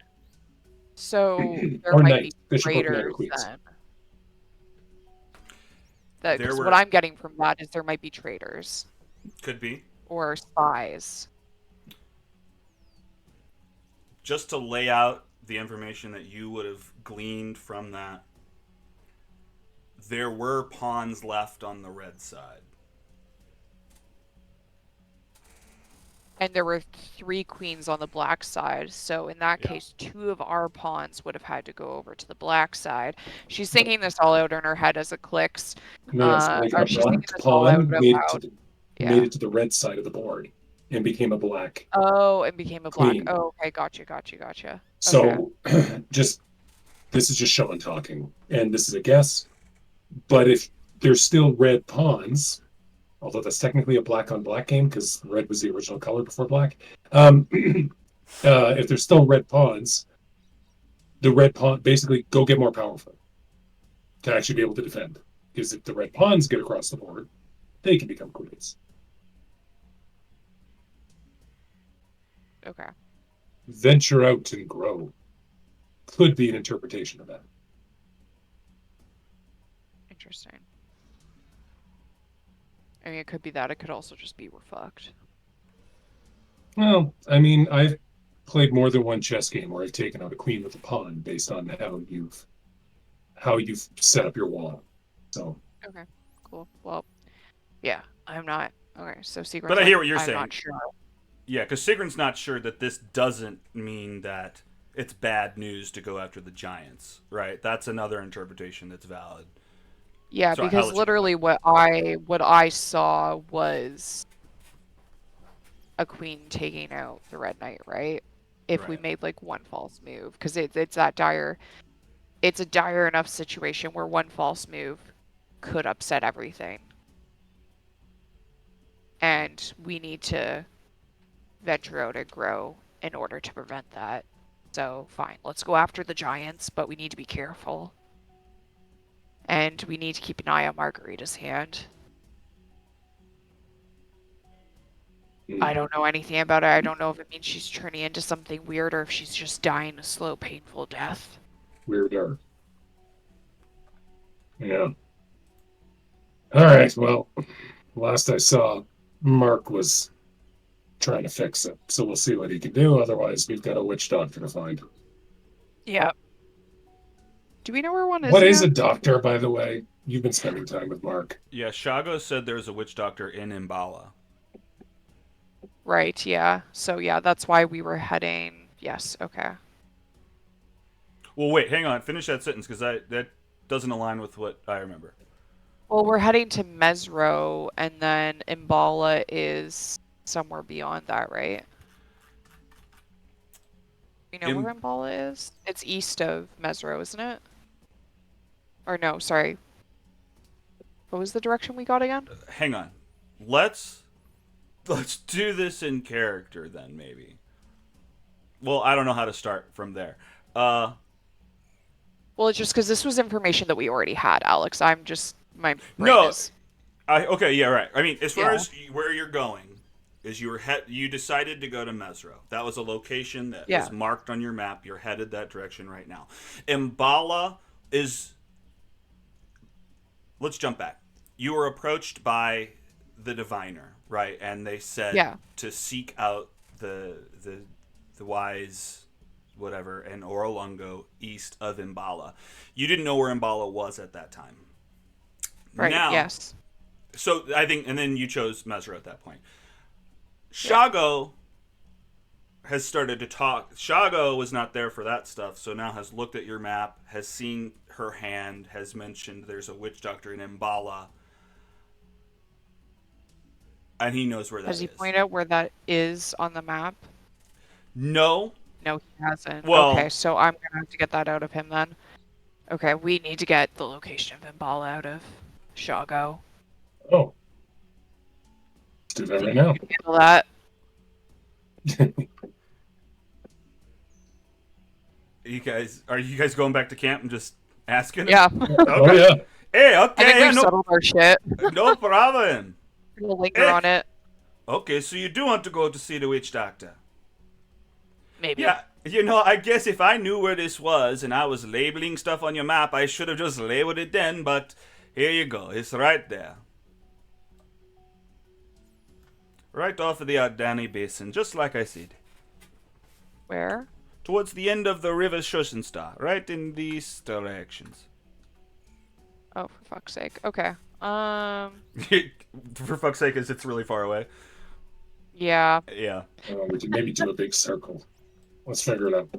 So there Or might knight. be Bishop, rook, knight, or traitors queens. then. There Because were- what I'm getting from that is there might be traitors Could be. or spies. Just to lay out the information that you would have gleaned from that, there were pawns left on the red side. And there were 3 queens on the black side, so in that Yeah. case, 2 of our pawns would have had to go over to the black side. She's thinking this all out in her head as it clicks. No, it's like Or a she's thinking black this all out pawn out made loud. made it to the red side of the board and became a black Oh, and became a black. queen. Oh, okay, gotcha. So just this is just show and talking, and this is a guess. But if there's still red pawns, although that's technically a black on black game because red was the original color before black. If there's still red pawns, the red pawn basically go get more powerful to actually be able to defend. Because if the red pawns get across the board, they can become queens. Okay. Venture out and grow could be an interpretation of that. Interesting. I mean, it could be that. It could also just be we're fucked. Well, I mean, I've played more than one chess game where I've taken out a queen with a pawn based on how you've set up your wall. So Okay, cool. Well, yeah, I'm not. Okay, so Secret. But I hear what you're I'm saying. not sure. Yeah, because Sigrun's not sure that this doesn't mean that it's bad news to go after the giants, right? That's another interpretation that's valid. Yeah, Sorry, I'll because let you literally what I saw was a queen taking out the red knight, right? If we Right. made like one false move, because it's that dire. It's a dire enough situation where one false move could upset everything, and we need to venture out and grow in order to prevent that. So fine, let's go after the giants, but we need to be careful. And we need to keep an eye on Margarita's hand. I don't know anything about her. I don't know if it means she's turning into something weird or if she's just dying a slow, painful death. weirder. Yeah. All right. Well, last I saw, Mark was trying to fix it. So we'll see what he can do. Otherwise, we've got a witch doctor to find. Yeah. Do we know where one is? What is yet? a doctor, by the way? You've been spending time with Mark. Yeah, Shago said there's a witch doctor in Imbala. Right, yeah. So yeah, that's why we were heading. Yes, okay. Well, wait, hang on. Finish that sentence because that doesn't align with what I remember. Well, we're heading to Mesro, and then Imbala is somewhere beyond that, right? You know where Imbala is? It's east of Mesro, isn't it? Or no, sorry. What was the direction we got again? Hang on. Let's do this in character then, maybe. Well, I don't know how to start from there. Well, it's just because this was information that we already had, Alex. I'm just my brain No, is... okay, yeah, right. I mean, as far Yeah. as where you're going, is you decided to go to Mesro. That was a location that Yeah. was marked on your map. You're headed that direction right now. Imbala is. Let's jump back. You were approached by the diviner, right? And they said Yeah. to seek out the wise whatever and Orolungo east of Imbala. You didn't know where Imbala was at that time. Right, Now, yes. so I think, and then you chose Mesro at that point. Shago has started to talk. Shago was not there for that stuff, so now has looked at your map, has seen her hand, has mentioned there's a witch doctor in Imbala, and he knows where that is. Has he pointed out where that is on the map? No. No, he hasn't. Well- Okay, so I'm gonna have to get that out of him then. Okay, we need to get the location of Imbala out of Shago. Oh. Let's do that right now. Handle that. Are you guys going back to camp and just asking? Yeah. Oh, yeah. Hey, I okay, think yeah, we've no, settled our shit. no problem. We'll linger Eh. on it. Okay, so you do want to go to see the witch doctor? Maybe. Yeah, I guess if I knew where this was and I was labeling stuff on your map, I should have just labeled it then, but here you go. It's right there. Right off of the Ardani Basin, just like I said. Where? towards the end of the River Shoshenstar, right in these directions. Oh, for fuck's sake. Okay. For fuck's sake, it's really far away. Yeah. Yeah. We can maybe do a big circle. Let's figure it out.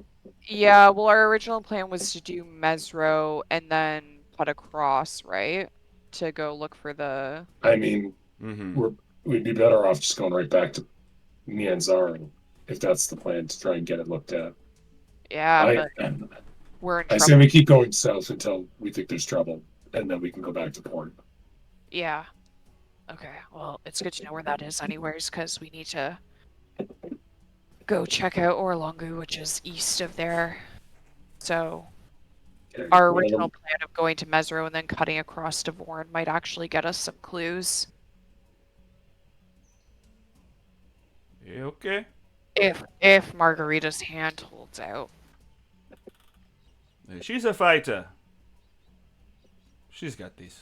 Yeah, well, our original plan was to do Mesro and then cut across, right? To go look for the... I mean, Mm-hmm. we'd be better off just going right back to Nianzar if that's the plan to try and get it looked at. Yeah, but we're in I say trouble. we keep going south until we think there's trouble, and then we can go back to port. Yeah. Okay, well, it's good to know where that is anyways, because we need to go check out Orlongu, which is east of there. So, Okay, our one of original them- plan of going to Mesro and then cutting across to Vorn might actually get us some clues. Yeah, okay. If Margarita's hand holds out. She's a fighter. She's got this.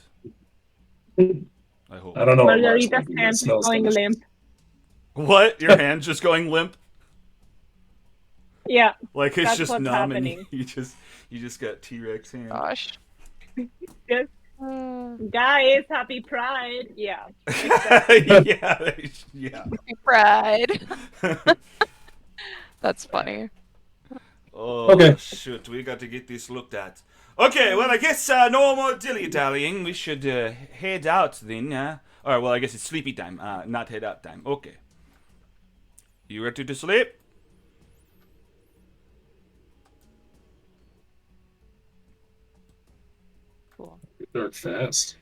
I hope. I don't know. what Mark's Margarita's gonna do, but it hand is smells going delicious. limp. What? Your hand's just going limp? Yeah. Like it's That's just what's numb happening. and you just got T-Rex hand. Gosh. Just, Uh, guys, happy Pride. Yeah. yeah. Yeah. Pride. That's funny. Oh, Okay. shoot. We got to get this looked at. Okay, well, I guess no more dilly-dallying. We should head out then. Or, well, I guess it's sleepy time. Not head out time. Okay. You ready to sleep? Cool. Dark fast.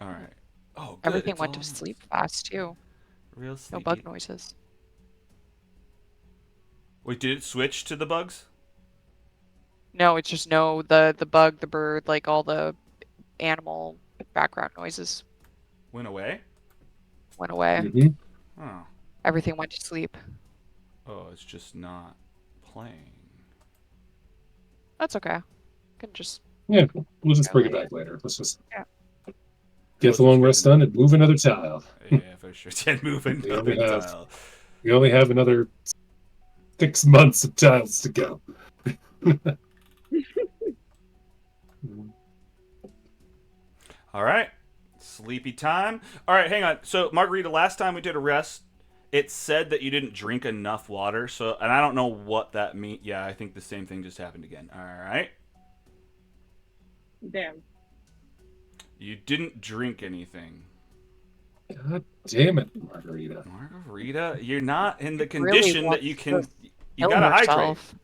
All right. Oh, good. Everything It's went to all sleep fast too. Real No sleepy. bug noises. Wait, did it switch to the bugs? No, it's just no the bug, the bird, like all the animal background noises Went away? went away. Mhm. Oh. Everything went to sleep. Oh, it's just not playing. That's okay. Can just Yeah, we'll just bring it back later. Let's just Yeah. get the long rest done and move another tile. Yeah, for sure. Did move We another only have- tile. We only have another 6 months of tiles to go. All right. Sleepy time. All right, hang on. So, Margarita, last time we did a rest, it said that you didn't drink enough water. So, and I don't know what that means. Yeah, I think the same thing just happened again. All right. Damn. You didn't drink anything. God damn it, Margarita. Margarita, you're not in the It really condition that wants you to can. You kill gotta hydrate. herself.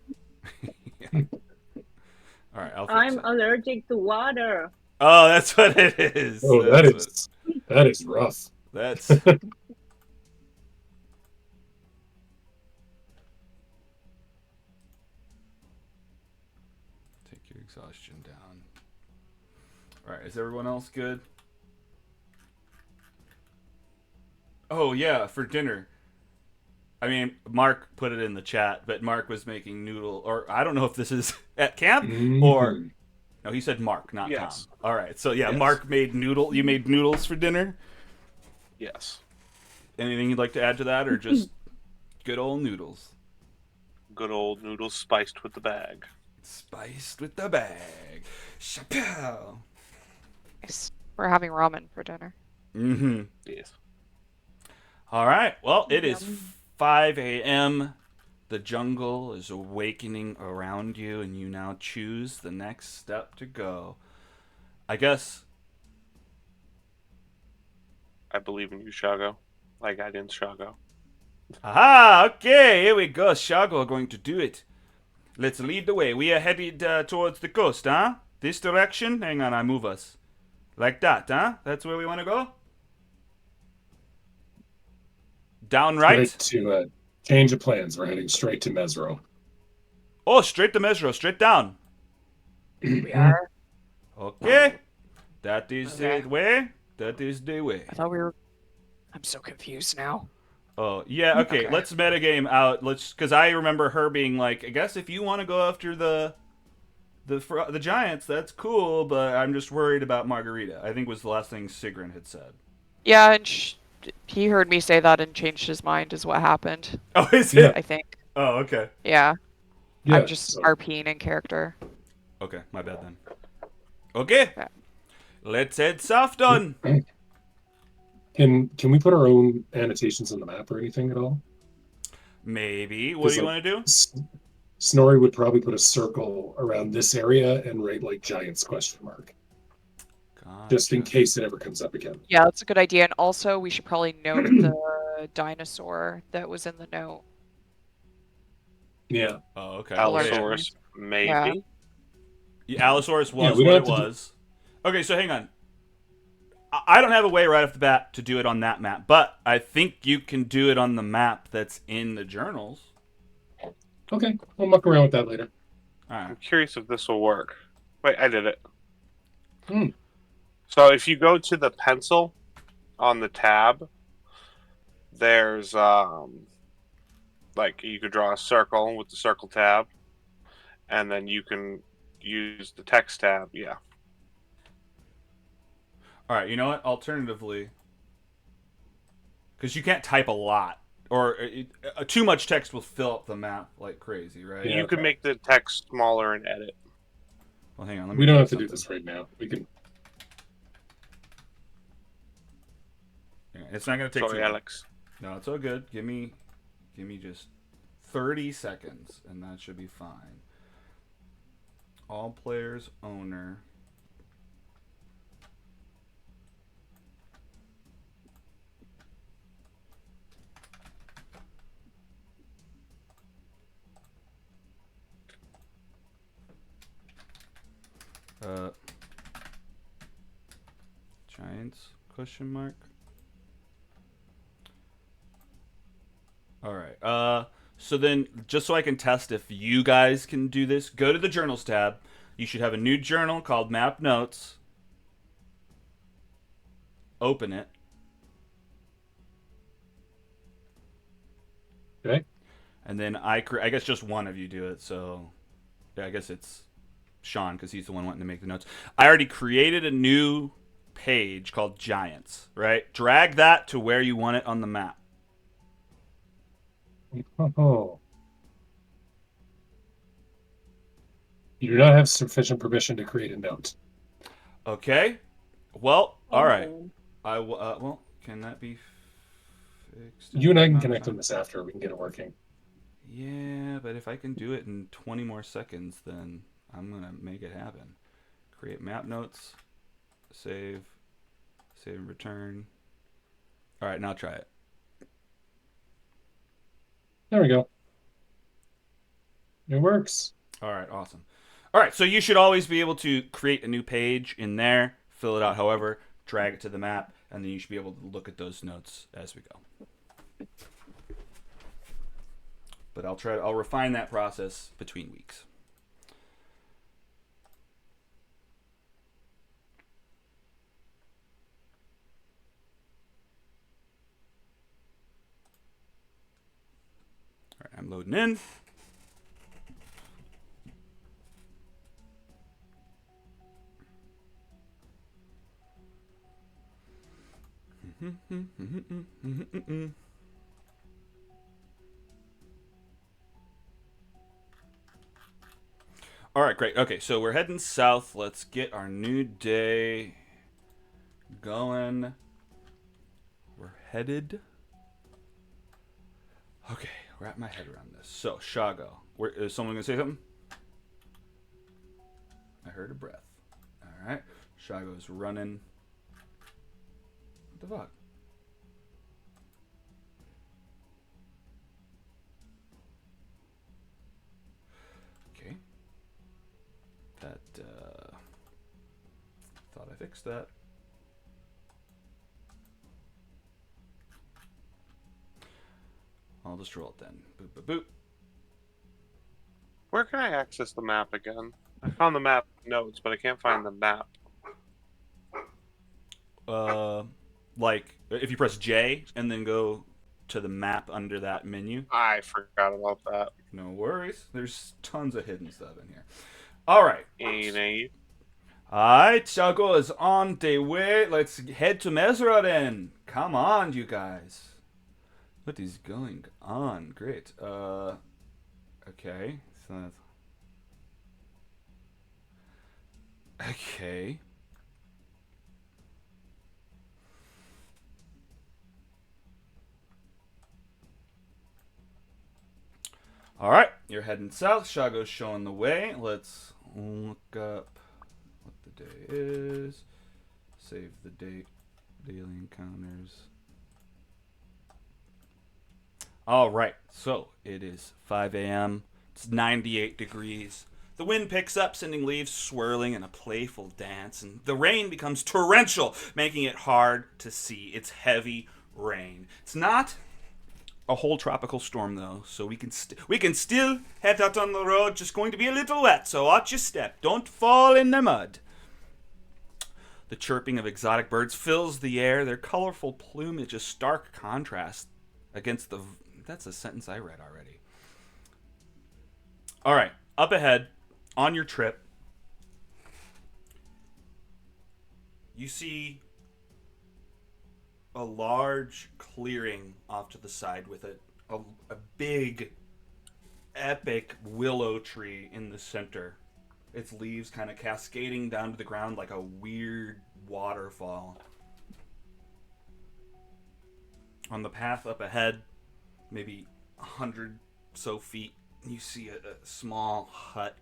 All right, I'll fix I'm it. allergic to water. Oh, that's what it is. Oh, That's that is rough. That's. Take your exhaustion down. All right, is everyone else good? Oh yeah, for dinner. I mean, Mark put it in the chat, but Mark was making noodle, or I don't know if this is at camp or Mhm. no. He said Mark, not Yes. Tom. All right, so yeah, Yes. Mark made noodle. You made noodles for dinner. Yes. Anything you'd like to add to that, or just good old noodles? Good old noodles spiced with the bag. Spiced with the bag. Chappelle. Nice. We're having ramen for dinner. Mm-hmm. Yes. All right. Well, it is Yum. 5 a.m. The jungle is awakening around you, and you now choose the next step to go. I guess. I believe in you, Shago. Like I didn't, Shago. Aha! Okay, here we go. Shago are going to do it. Let's lead the way. We are headed towards the coast, huh? This direction? Hang on, I move us. Like that, huh? That's where we want to go? Down right? Straight to change of plans. We're heading straight to Mesro. Oh, straight to Mesro, straight down. We are. Okay. That is Okay. the way. That is the way. I thought we were. I'm so confused now. Oh, yeah, okay. Okay. Let's metagame out. Because I remember her being like, I guess if you want to go after the giants, that's cool, but I'm just worried about Margarita. I think was the last thing Sigrun had said. Yeah, and he heard me say that and changed his mind, is what happened. Oh, is Yeah. it? I think. Oh, okay. Yeah, Yeah. I'm just So RPing in character. Okay, my bad then. Okay, Yeah. let's head south on. can we put our own annotations on the map or anything at all? Maybe. What do Because you like want to do? Snorri would probably put a circle around this area and write like Giants question mark, just in Gotcha. case it ever comes up again. Yeah, that's a good idea. And also, we should probably note the dinosaur that was in the note. Yeah. Oh, okay. We'll learn Yeah, that yeah. Allosaurus, Yeah. maybe. Yeah, Allosaurus Yeah, was we don't what have it to do. was. Okay, so hang on. I don't have a way right off the bat to do it on that map, but I think you can do it on the map that's in the journals. Okay, we'll muck around with that later. All I'm right. curious if this will work. Wait, I did it. Hmm. So if you go to the pencil on the tab, there's like you could draw a circle with the circle tab, and then you can use the text tab. Yeah. All right. You know what? Alternatively, because you can't type a lot, or too much text will fill up the map like crazy, right? Yeah. You can make the text smaller and edit. Well, hang on. Let me. We don't try have to do something. this right now. We can. Yeah, it's not gonna take Sorry, too long. Alex. No, it's all good. Give me just 30 seconds, and that should be fine. All players owner. Giants question mark. All right. So then, just so I can test if you guys can do this, go to the journals tab. You should have a new journal called Map Notes. Open it. Okay. And then I guess just one of you do it. So, yeah, I guess it's Sean because he's the one wanting to make the notes. I already created a new page called Giants, right? Drag that to where you want it on the map. Oh. You do not have sufficient permission to create a note. Okay. Well, all right. Oh. Well, can that be fixed? You and I can Amount of connect time? on this after. We can get it working. Yeah, but if I can do it in 20 more seconds, then I'm gonna make it happen. Create map notes, save and return. All right, now try it. There we go. It works. All right, awesome. All right, so you should always be able to create a new page in there, fill it out however, drag it to the map, and then you should be able to look at those notes as we go. But I'll refine that process between weeks. All right, I'm loading in. All right, great. Okay, so we're heading south. Let's get our new day going. We're headed. Okay, wrap my head around this. So, Shago. Is someone going to say something? I heard a breath. All right. Shago's running. What the fuck? Okay. That, thought I fixed that. I'll just roll it then. Boop, boop, boop. Where can I access the map again? I found the map notes, but I can't find the map. Like, if you press J and then go to the map under that menu. I forgot about that. No worries. There's tons of hidden stuff in here. All right. Ain't. Alright, Shago is on the way. Let's head to Mesra then. Come on, you guys. What is going on? Great. Okay, so that's okay. All right, you're heading south. Shago's showing the way. Let's look up what the day is. Save the date. Daily encounters. All right, so it is 5 a.m. It's 98 degrees. The wind picks up, sending leaves swirling in a playful dance, and the rain becomes torrential, making it hard to see. It's heavy rain. It's not a whole tropical storm though, so we can still head out on the road. Just going to be a little wet, so watch your step. Don't fall in the mud. The chirping of exotic birds fills the air. Their colorful plumage a stark contrast against the. That's a sentence I read already. All right, up ahead, on your trip, you see a large clearing off to the side with a big, epic willow tree in the center. Its leaves kind of cascading down to the ground like a weird waterfall. On the path up ahead, maybe 100 so feet, you see a small hut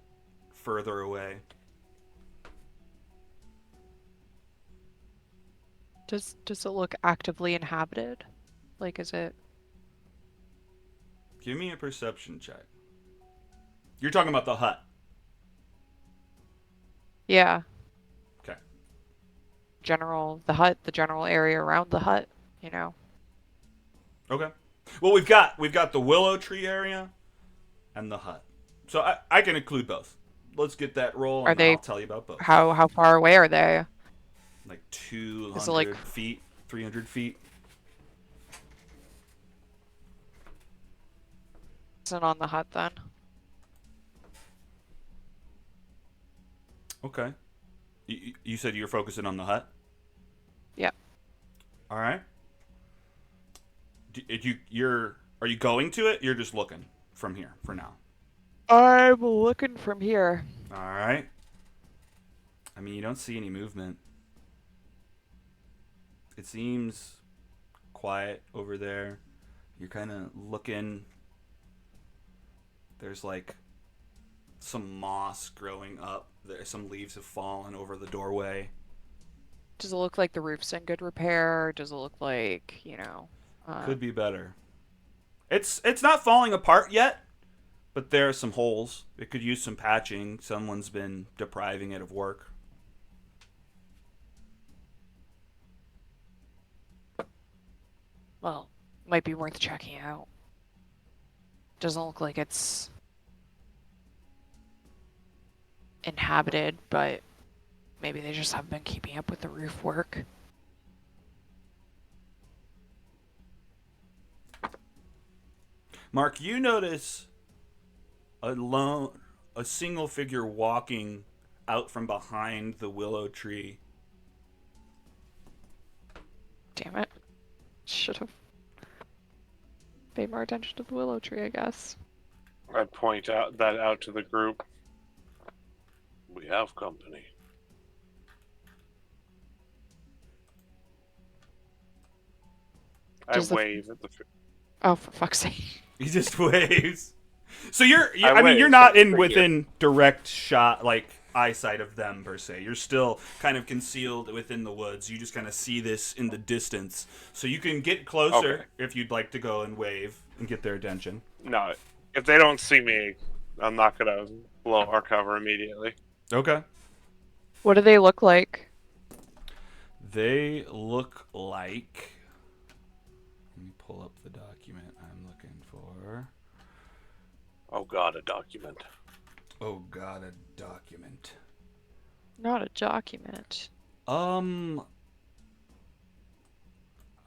further away. Does it look actively inhabited? Like, is it? Give me a perception check. You're talking about the hut. Yeah. Okay. The hut, the general area around the hut, you know. Okay. Well, we've got the willow tree area and the hut. So I can include both. Let's get that roll, Are and they? I'll tell you about both. How far away are they? Like Is it like 200 feet, 300 feet. isn't on the hut then? Okay. You said you're focusing on the hut? Yeah. All right. Are you going to it? You're just looking from here for now. I'm looking from here. All right. I mean, you don't see any movement. It seems quiet over there. You're kind of looking. There's like some moss growing up. Some leaves have fallen over the doorway. Does it look like the roof's in good repair? Does it look like, Could be better. It's not falling apart yet, but there are some holes. It could use some patching. Someone's been depriving it of work. well, might be worth checking out. Doesn't look like it's inhabited, but maybe they just haven't been keeping up with the roof work. Mark, you notice a single figure walking out from behind the willow tree. Damn it. Should have paid more attention to the willow tree, I guess. I'd point out to the group. We have company. I Does the- wave at the. Oh, for fuck's sake. He just waves. So you're wave, not so within direct shot, like eyesight of them per se. You're still kind of concealed within the woods. You just kind of see this in the distance. So you can get closer Okay. if you'd like to go and wave and get their attention. No, if they don't see me, I'm not gonna blow our cover immediately. Okay. What do they look like? They look like. Let me pull up the document I'm looking for. Oh God, a document. Oh God, a document. Not a document.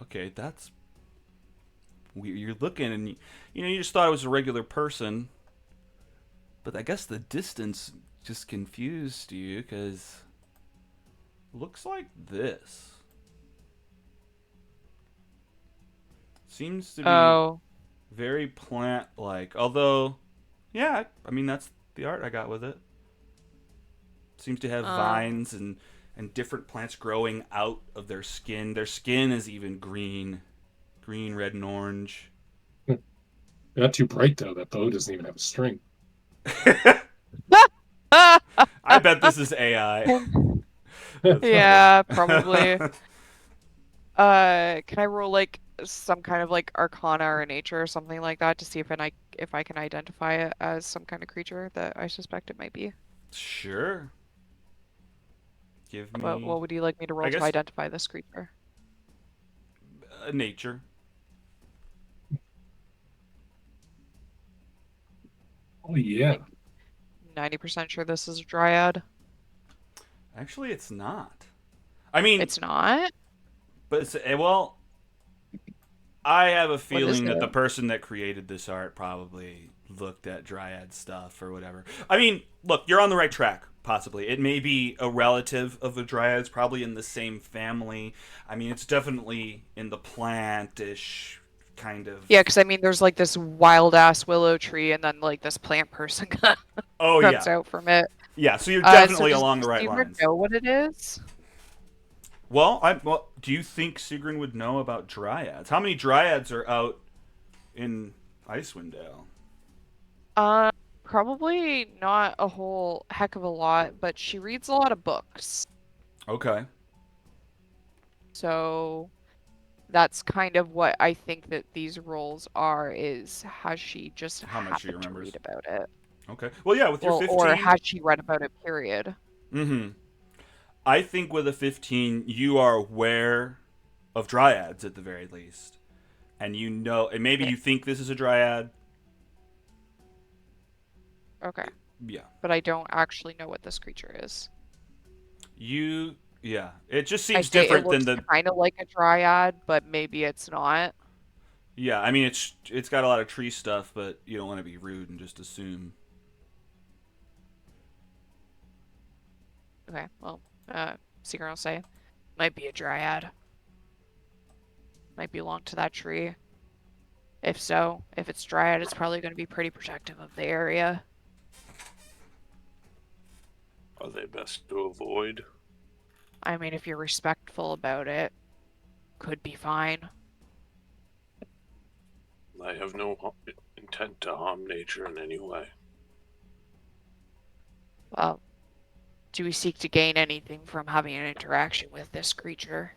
Okay, that's weird. You're looking and you just thought it was a regular person, but I guess the distance just confused you because looks like this. Seems to be Oh. very plant-like, although Yeah, I mean, that's the art I got with it. Seems to have vines and different plants growing out of their skin. Their skin is even green, red, and orange. Not too bright though. That bow doesn't even have a string. I bet this is AI. Yeah, probably. Can I roll like some kind of like Arcana or nature or something like that to see if I can identify it as some kind of creature that I suspect it might be? Sure. Give What me, would you like me to roll I to guess, identify this creature? nature. Oh yeah. 90% sure this is a dryad. Actually, it's not. I mean, It's not? but well, I have a What is feeling that the it? person that created this art probably looked at Dryad stuff or whatever. I mean, look, you're on the right track, possibly. It may be a relative of the Dryads, probably in the same family. I mean, it's definitely in the plantish kind of. Yeah, because I mean, there's like this wild ass willow tree, and then like this plant person Oh, comes yeah. out from it. Yeah, so you're So definitely does along the right Steven lines. know what it is? Well, do you think Sigrun would know about Dryads? How many Dryads are out in Icewind Dale? Uh, Probably not a whole heck of a lot, but she reads a lot of books. Okay. So that's kind of what I think that these roles are, is has she just How much she happened to remembers. read about it? Okay. Well, yeah, with your Well, or 15. has she read about it, period? Mm-hmm. I think with a 15, you are aware of dryads at the very least. And you know, and maybe Okay. you think this is a dryad. Okay. Yeah. But I don't actually know what this creature is. Yeah. It just I seems say it different than looks the. kind of like a dryad, but maybe it's not. Yeah, I mean, it's got a lot of tree stuff, but you don't want to be rude and just assume. Okay, well, Seeker will say, might be a dryad. Might belong to that tree. If so, if it's dryad, it's probably going to be pretty protective of the area. Are they best to avoid? I mean, if you're respectful about it, could be fine. I have no intent to harm nature in any way. Well, do we seek to gain anything from having an interaction with this creature?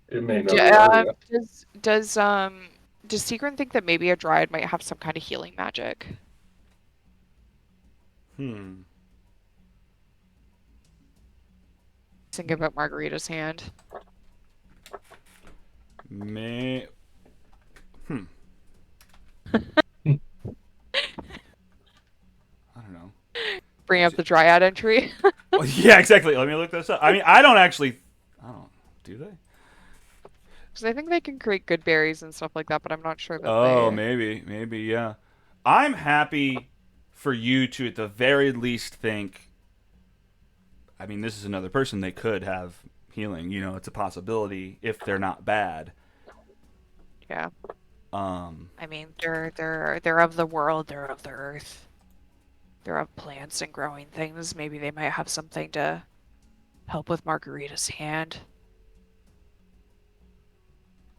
It may know the area. Does Seegrin think that maybe a dryad might have some kind of healing magic? Think about Margarita's hand. May. I don't know. Bring up the dryad entry. Well, yeah, exactly. Let me look this up. I mean, I don't. Do they? Because I think they can create good berries and stuff like that, but I'm not sure that Oh, they. maybe, yeah. I'm happy for you to, at the very least, think. I mean, this is another person they could have healing. You know, it's a possibility if they're not bad. Yeah. I mean, they're of the world. They're of the earth. They're of plants and growing things. Maybe they might have something to help with Margarita's hand.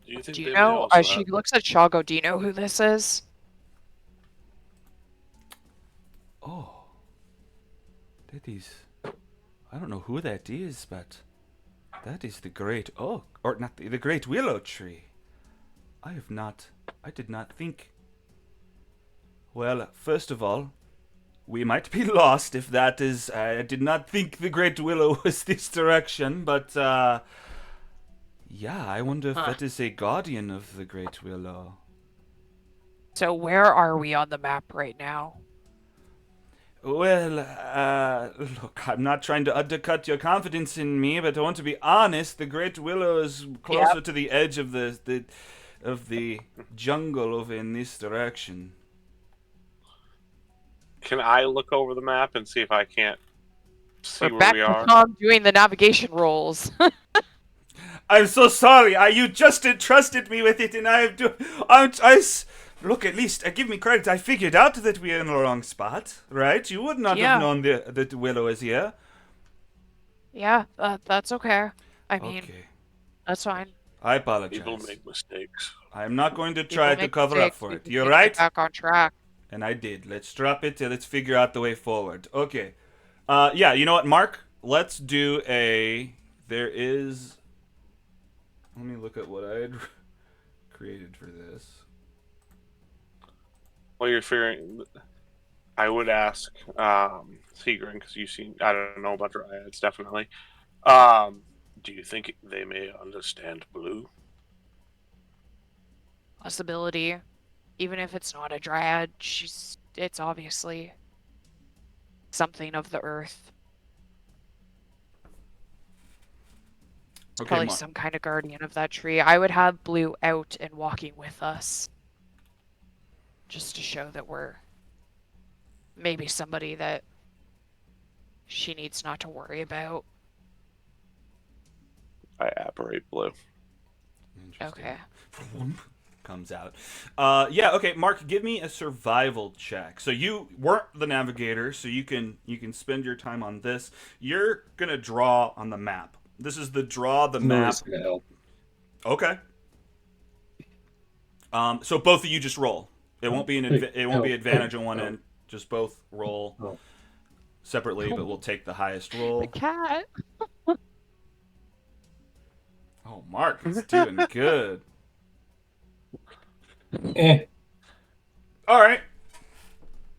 Do you think Do they you may know? also She have... looks at Shago. Do you know who this is? Oh, that is. I don't know who that is, but that is the great oak, or not the great willow tree. I did not think. Well, first of all, we might be lost if that is. I did not think the great willow was this direction, but yeah, I wonder if that is a guardian of the great willow. So where are we on the map right now? Well, look, I'm not trying to undercut your confidence in me, but I want to be honest. The Great Willow is closer to the edge of the jungle over in this direction. Can I look over the map and see if I can't see We're where back we to are? Tom doing the navigation rolls. I'm so sorry. You just entrusted me with it, and Look, at least give me credit. I figured out that we're in the wrong spot, right? You would not have Yeah. known that Willow is here. Yeah, that's okay. I mean, Okay. that's fine. I People apologize. make mistakes. I'm not going to People try to make cover up mistakes. for it. People You're need to right. get back on track. And I did. Let's drop it. Let's figure out the way forward. Okay. Yeah, you know what, Mark? Let's do a... There is... Let me look at what I had created for this. Well, you're figuring. I would ask Seagrin, because you've seen. I don't know about dryads, definitely. Do you think they may understand blue? Possibility. Even if it's not a dryad, it's obviously something of the earth. Okay, Probably Mark. some kind of guardian of that tree. I would have Blue out and walking with us. Just to show that we're maybe somebody that she needs not to worry about. I apparate blue. Interesting. Okay. Comes out. Yeah, okay, Mark, give me a survival check. So you weren't the navigator, so you can spend your time on this. You're gonna draw on the map. This is the draw the map. Snorri's gonna help. Okay. So both of you just roll. It won't be advantage on one end. Just both roll separately, but we'll take the highest The roll. cat. Oh, Mark is doing good. All right.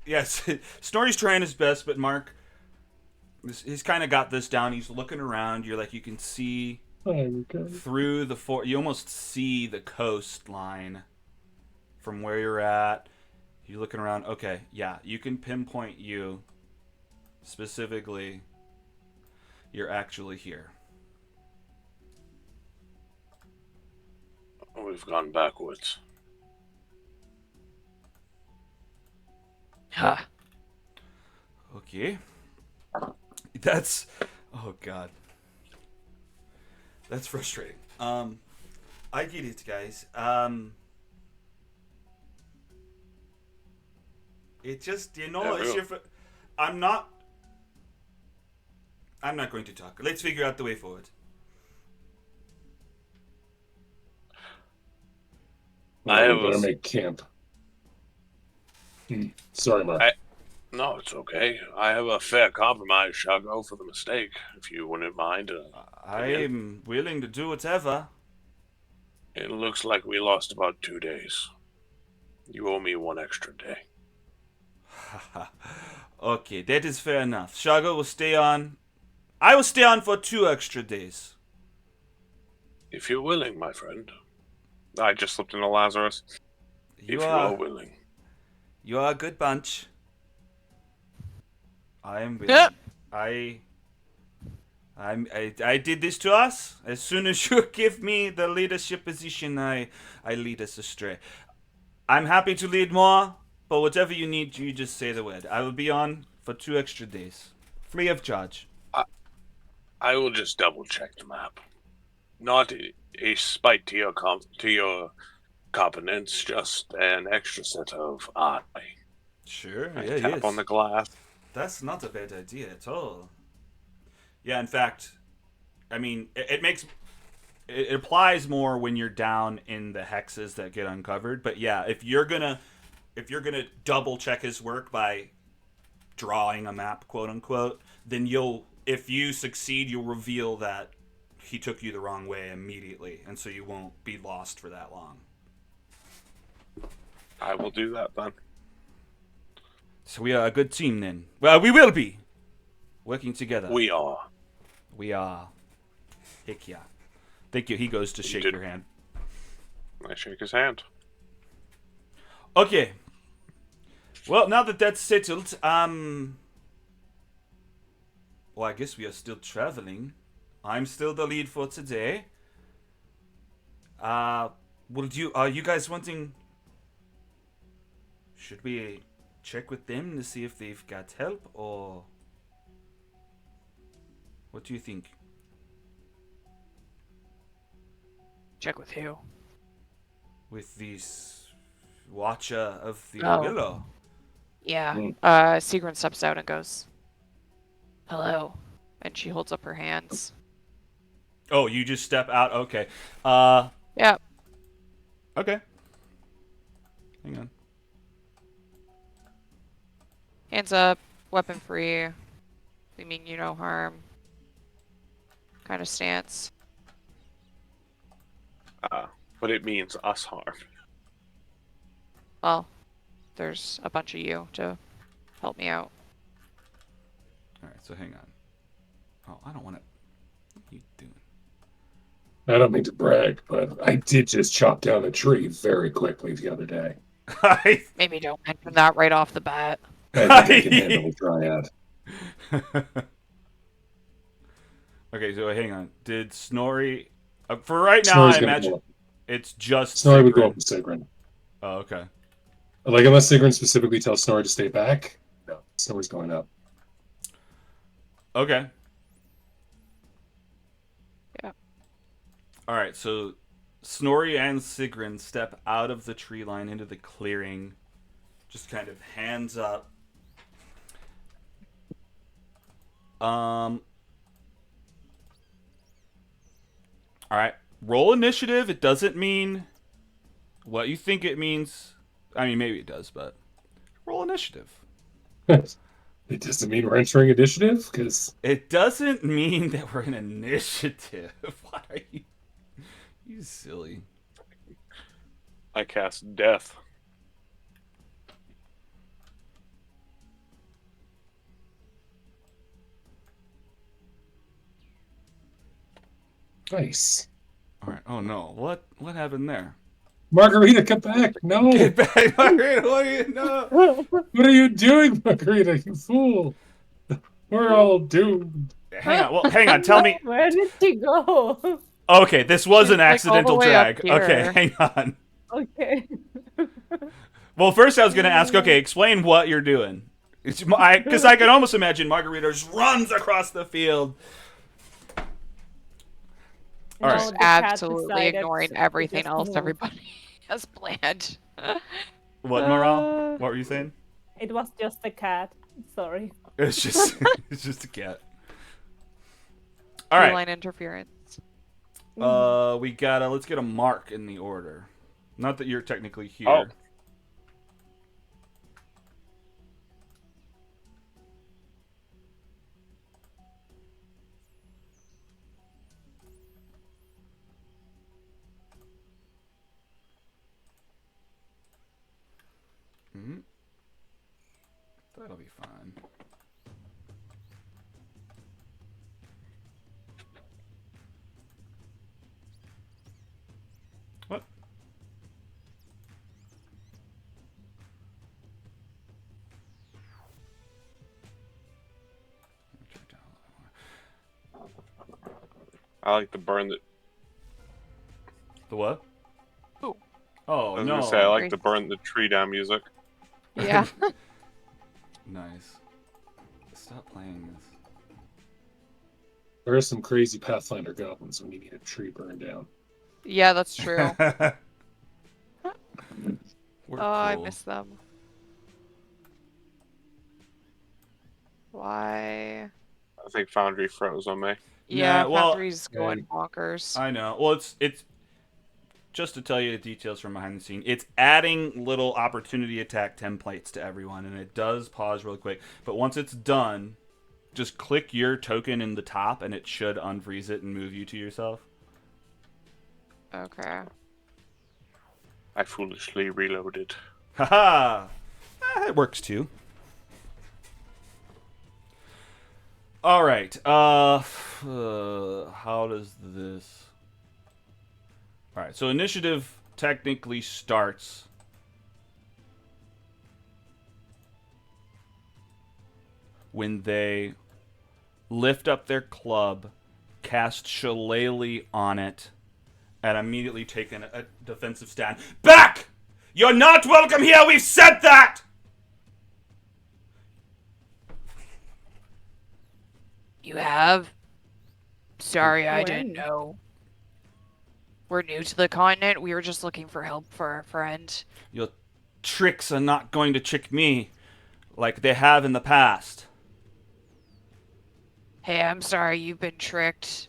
Yes, Snorri's trying his best, but Mark, he's kind of got this down. He's looking around. You're like, you can see through the you almost see the coastline from where you're at. You're looking around. Okay, yeah, you can pinpoint you specifically. You're actually here. We've gone backwards. Huh. Okay. That's... Oh, God. That's frustrating. I get it, guys. It just, you know, it's your... I'm not going to talk. Let's figure out the way forward. I better make camp. Sorry, Mark. No, it's okay. I have a fair compromise, Shago, for the mistake, if you wouldn't mind. I'm willing to do whatever. It looks like we lost about 2 days. You owe me 1 extra day. Okay, that is fair enough. Shago will stay on. I will stay on for 2 extra days. If you're willing, my friend. I just slipped into Lazarus. You if you are willing. You are a good bunch. I am willing. I did this to us. As soon as you give me the leadership position, I lead us astray. I'm happy to lead more, but whatever you need, you just say the word. I will be on for 2 extra days. Free of charge. I will just double check the map. Not a spite to your competence, just an extra set of eye. Sure, I yeah, tap on the glass. That's not a bad idea at all. Yeah, in fact, I mean, it applies more when you're down in the hexes that get uncovered. But yeah, if you're gonna double check his work by drawing a map, quote unquote, then if you succeed, you'll reveal that he took you the wrong way immediately, and so you won't be lost for that long. I will do that then. So we are a good team then. Well, we will be working together. We are. We are. Heck yeah. Thank you. He goes to shake your hand. I shake his hand. Okay. Well, now that that's settled, well, I guess we are still traveling. I'm still the lead for today. Are you guys wanting... Should we check with them to see if they've got help, or... What do you think? Check with who? With these Watcher of the Oh. Willow. Yeah. Hmm. Sigrun steps out and goes, "Hello," and she holds up her hands. Oh, you just step out? Okay. Yeah. Okay. Hang on. Hands up, weapon free. We mean you no harm. Kind of stance. But it means us harm. Well, there's a bunch of you to help me out. Alright, so hang on. Oh, I don't want to... What are you doing? I don't mean to brag, but I did just chop down a tree very quickly the other day. Maybe don't mention that right off the bat. I think I can handle a dryad. Okay, so hang on. Did Snorri... for right now, Snorri's I gonna imagine go up. it's just Snorri would go Sigrun. up with Sigrun. Oh, okay. Like, unless Sigrun specifically tells Snorri to stay back, no, Snorri's going up. Okay. Yeah. Alright, so Snorri and Sigrun step out of the tree line into the clearing. Just kind of hands up. Alright. Roll initiative. It doesn't mean what you think it means. I mean, maybe it does, but roll initiative. It doesn't mean we're entering initiative, because It doesn't mean that we're in initiative. Why are you... You silly. I cast death. nice. Alright. Oh, no. What happened there? Margarita, come back! No! Get back, Margaret! What are you... No! What are you doing, Margarita, you fool? We're all doomed. Hang on. Well, hang on. Tell me... Where did she go? Okay, this was an It's, like, all the accidental way up drag. Okay, here. hang on. Okay. Well, first I was going to ask, okay, explain what you're doing. Because I can almost imagine Margarita just runs across the field. All right. No, Just the cat absolutely decided ignoring to everything just else move. everybody has planned. What, Morale? What were you saying? It was just a cat. Sorry. It's just it's just a cat. All right. Feline interference. We gotta... Let's get a mark in the order. Not that you're technically here. Oh. Mhm. That'll be fine. What? I like to burn the. The what? Ooh. Oh, I was no. gonna say I like to burn the tree down music. Yeah. Nice. Stop playing this. There are some crazy Pathfinder goblins when you need a tree burned down. Yeah, that's true. We're Oh, I cool. miss them. Why? I think Foundry froze on me. Yeah, Nah, well, Foundry's going bonkers. I know. Well, it's just to tell you the details from behind the scene. It's adding little opportunity attack templates to everyone, and it does pause really quick. But once it's done, just click your token in the top, and it should unfreeze it and move you to yourself. Okay. I foolishly reloaded. Haha! It works too. All right. How does this? All right. So initiative technically starts when they lift up their club, cast Shillelagh on it, and immediately take a defensive stand. Back! You're not welcome here. We've said that. You have? Sorry, I When? didn't know. We're new to the continent. We were just looking for help for our friend. tricks are not going to trick me like they have in the past. Hey, I'm sorry you've been tricked.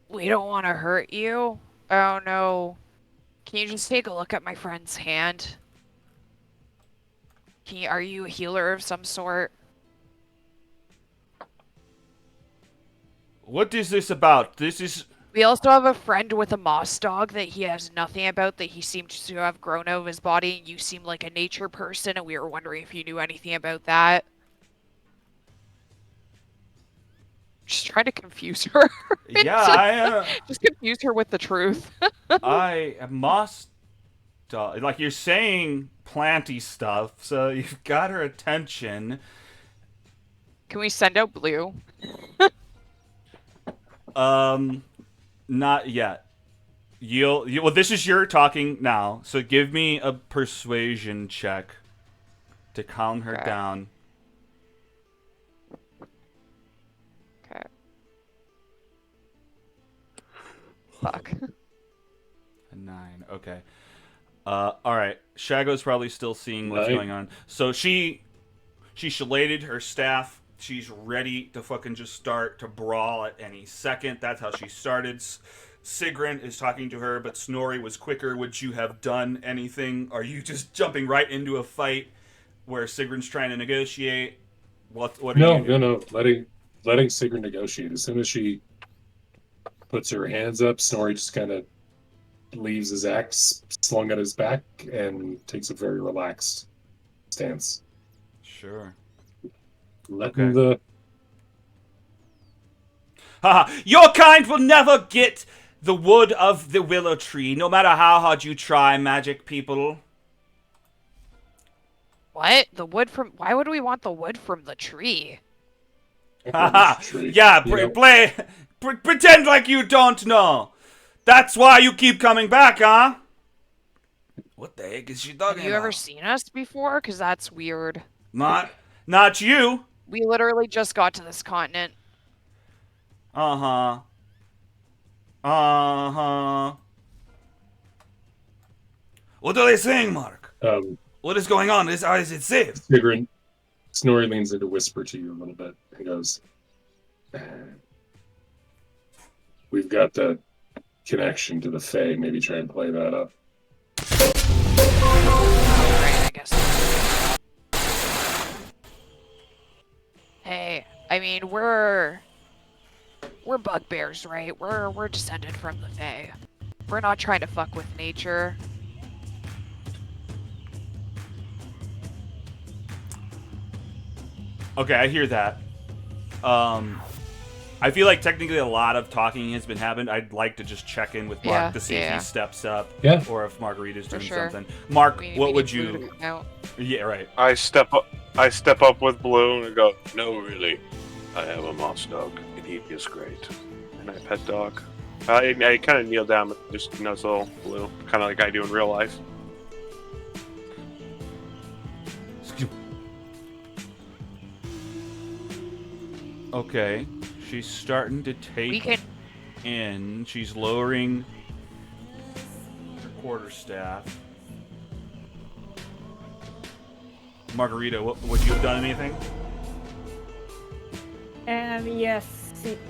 We don't want to hurt you. Oh no. Can you just take a look at my friend's hand? Are you a healer of some sort? What is this about? This is... We also have a friend with a moss dog that he has nothing about, that he seems to have grown out of his body, and you seem like a nature person, and we were wondering if you knew anything about that. Just trying to confuse her. Yeah, Just confuse her with the truth. I must... like, you're saying planty stuff, so you've got her attention. Can we send out Blue? Not yet. Well, this is your talking now, so give me a persuasion check to calm her down. Okay. Fuck. A 9. Okay. Alright. Shago's probably still seeing what's going on. So she shilladed her staff. She's ready to fucking just start to brawl at any second. That's how she started. Sigrun is talking to her, but Snorri was quicker. Would you have done anything? Are you just jumping right into a fight where Sigrun's trying to negotiate? What are you doing? No. Letting Sigrun negotiate. As soon as she puts her hands up, Snorri just kind of leaves his axe slung at his back and takes a very relaxed stance. Sure. Letting the... Haha, your kind will never get the wood of the willow tree, no matter how hard you try, magic people. What? The wood from... Why would we want the wood from the tree? Haha, yeah, pretend like you don't know. That's why you keep coming back, huh? What the heck is she talking about? Have you ever seen us before? Because that's weird. Not you. We literally just got to this continent. Uh-huh. What are they saying, Mark? What is going on? Is it safe? Sigrun, Snorri leans in to whisper to you a little bit. He goes, we've got the connection to the Fae. Maybe try and play that up. Right, I guess. Hey, I mean, we're bugbears, right? We're descended from the Fae. We're not trying to fuck with nature. Okay, I hear that. I feel like technically a lot of talking has been happened. I'd like to just check in with Mark to see if he steps up, or if Margarita's doing something. Mark, what would you? Yeah, right. I step up with Blue and go, no, really, I have a moss dog, and he is great. And I pet dog. I kind of kneel down, just nuzzle Blue, kind of like I do in real life. Okay, she's starting to take in. She's lowering her quarterstaff. Margarita, would you have done anything? Yes.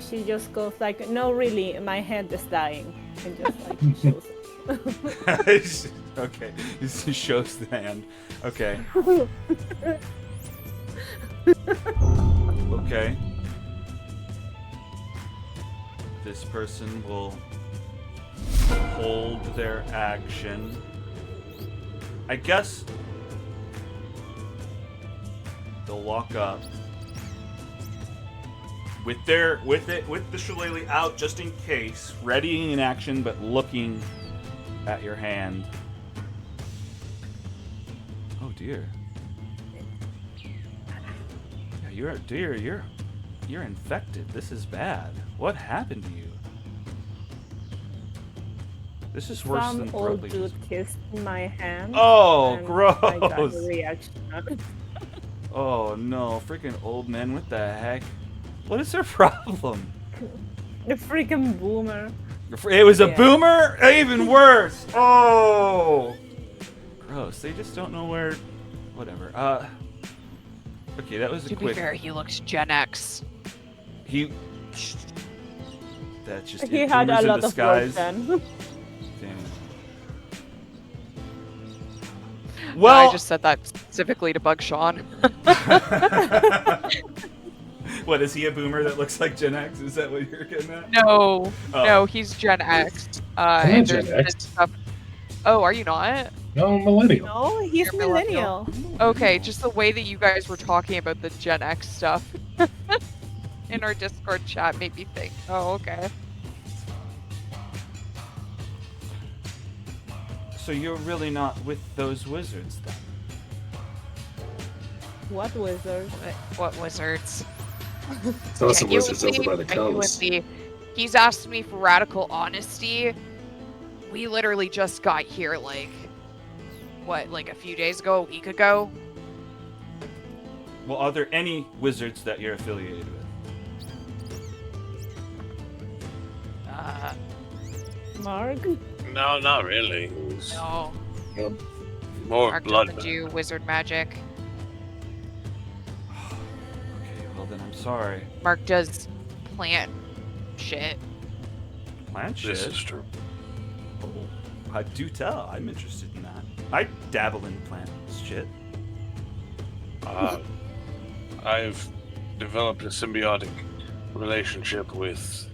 She just goes like, no, really, my head is dying, and just like shows. Okay, she shows the hand. Okay. Okay. This person will hold their action. I guess they'll walk up with the shillelagh out just in case, ready in action but looking at your hand. Oh dear. Yeah, you're infected. This is bad. What happened to you? This is worse than some old dude kissed my hand. Oh, gross! I got a reaction. Oh no, freaking old men! What the heck? What is their problem? The freaking boomer. It was a boomer? Even worse! Oh! gross. They just don't know where. Whatever. Okay, that was a To be quick. fair, he looks Gen X. He. That's just He it. had Boomers a in lot of rope disguise. then. Damn. I Well, just said that specifically to bug Sean. what is he a boomer that looks like Gen X? Is that what you're getting at? No, Oh. no, he's Gen X. I'm And not there's Gen been X. stuff. Oh, are you not? No, I'm millennial. No, he's You're millennial. millennial. Okay, just the way that you guys were talking about the Gen X stuff in our Discord chat made me think, oh, okay. So you're really not with those wizards then? What wizard? What wizards? So some wizards over by the coast. Genuinely, he's asked me for radical honesty. We literally just got here, like, what, like a few days ago, a week ago? Well, are there any wizards that you're affiliated with? Mark? No, not really. It's No. more Mark blood. doesn't do wizard magic. Okay, well then I'm sorry. Mark does plant shit. Plant This shit? is true. I do tell. I'm interested in that. I dabble in plant shit. I've developed a symbiotic relationship with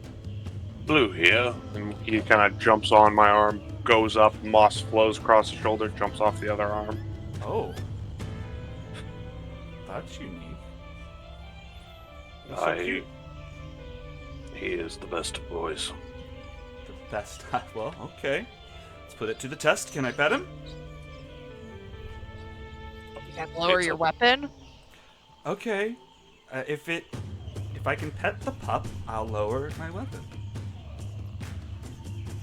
Blue here, and he kind of jumps on my arm, goes up, moss flows across the shoulder, jumps off the other arm. Oh. That's unique. That's so I- cute. He is the best of boys. The best. Well, okay. Let's put it to the test. Can I pet him? You can lower It's your a- weapon. Okay. If I can pet the pup, I'll lower my weapon.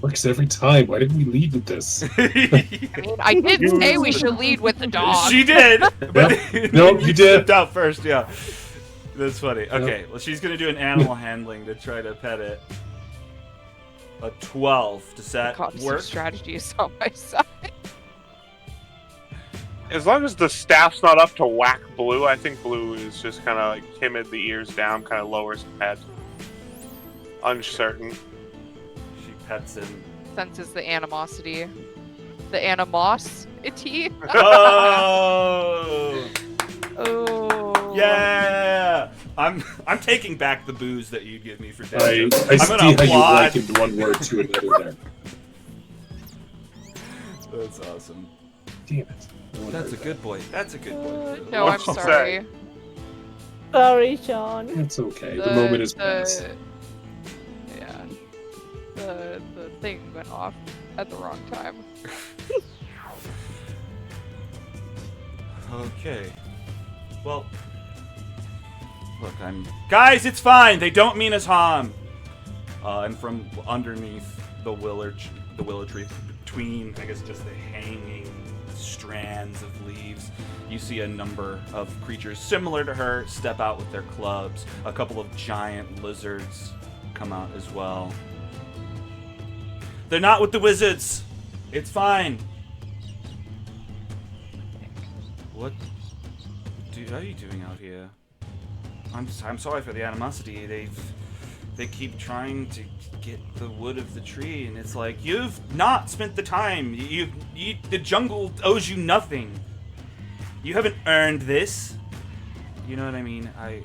Works every time. Why didn't we lead with this? I mean, I did say we should lead with the dog. She did. But No, you did. Stepped out first. Yeah. That's funny. Okay. Well, she's gonna do an animal handling to try to pet it. A 12. Does that Cognitive work? strategy is on my side. As long as the staff's not up to whack Blue, I think Blue is just kind of like timid, the ears down, kind of lowers the head. Uncertain. She pets him. Senses the animosity. The animosity? Oh. Oh. Yeah. I'm taking back the booze that you give me for I death. see I'm gonna how you applaud. likened one word to another there. That's awesome. Damn it. No one That's a heard good boy. That's a good boy. No, I'm Well sorry. Sorry, Sean. that. That's okay. The moment is past. Yeah. The thing went off at the wrong time. Okay. Well, look, guys, it's fine. They don't mean us harm. And from underneath the willow tree, between, I guess, just the hanging strands of leaves, you see a number of creatures similar to her step out with their clubs. A couple of giant lizards come out as well. They're not with the wizards. It's fine. What are you doing out here? I'm sorry for the animosity. They keep trying to get the wood of the tree, and it's like, you've not spent the time. The jungle owes you nothing. You haven't earned this. You know what I mean? I'm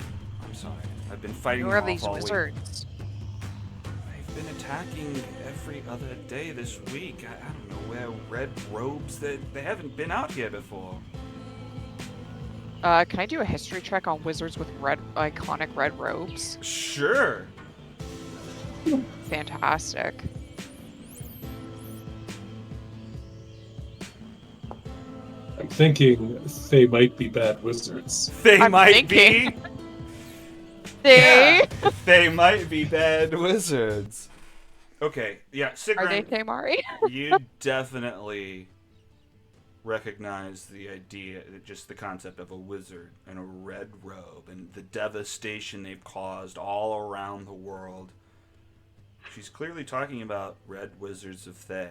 sorry. I've been fighting Who them are off these all week. wizards? They've been attacking every other day this week. I don't know where red robes. They haven't been out here before. Can I do a history check on wizards with iconic red robes? Sure. Fantastic. I'm thinking they might be bad wizards. They I'm might thinking. be. They They might be bad wizards. Okay, yeah, are they Sigrun, Tamari? you definitely recognize the idea, just the concept of a wizard in a red robe and the devastation they've caused all around the world. She's clearly talking about red wizards of Thay.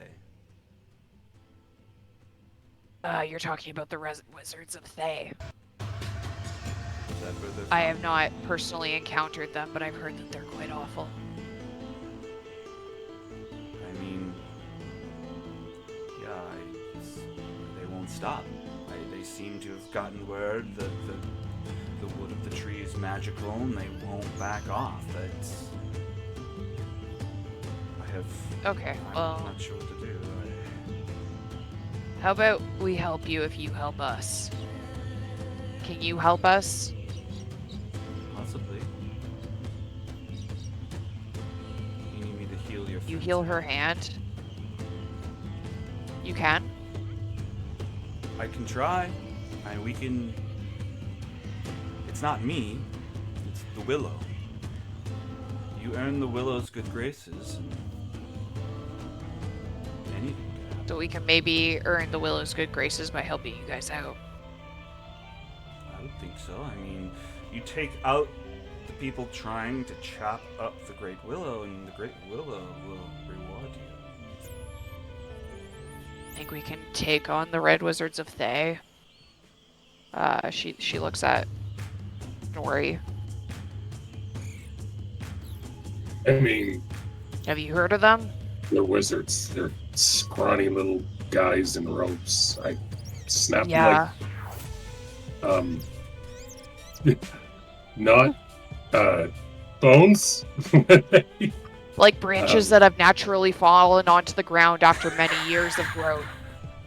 You're talking about the Wizards of Thay. Is that where they're I from? have not personally encountered them, but I've heard that they're quite awful. I mean, yeah, they won't stop. They seem to have gotten word that the wood of the tree is magical, and they won't back off. Okay, I'm well, not sure what to do. how about we help you if you help us? Can you help us? Possibly. You need me to heal your You friend. heal her hand? You can? I can try. We can. It's not me. It's the willow. You earn the willow's good graces. And anything could happen. So we can maybe earn the Willow's good graces by helping you guys out. I would think so. I mean, you take out the people trying to chop up the Great Willow, and the Great Willow will reward you. Think we can take on the Red Wizards of Thay? She looks at Nori. I mean, Have you heard of them? they're wizards. They're scrawny little guys in robes. I snap Yeah. like not bones. Like branches that have naturally fallen onto the ground after many years of growth.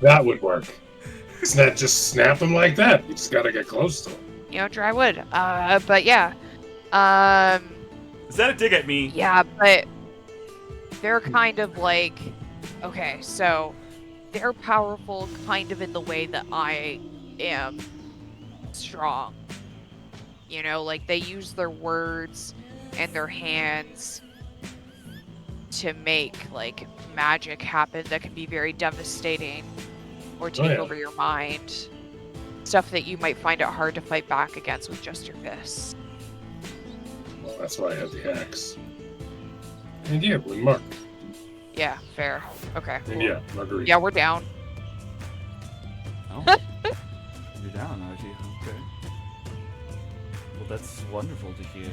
That would work. Just snap them like that. You just gotta get close to them. You know, dry wood. But yeah. Is that a dig at me? Yeah, but they're kind of like, okay, so they're powerful kind of in the way that I am strong. You know, like they use their words and their hands to make like magic happen that can be very devastating or take yeah. over your mind. Stuff that you might find it hard to fight back against with just your fists. Well, that's why I have the axe. And yeah, with Mark. Yeah, fair. Okay. And Cool. yeah, Marguerite. Yeah, we're down. Oh. You're down, are you? Okay. Well, that's wonderful to hear.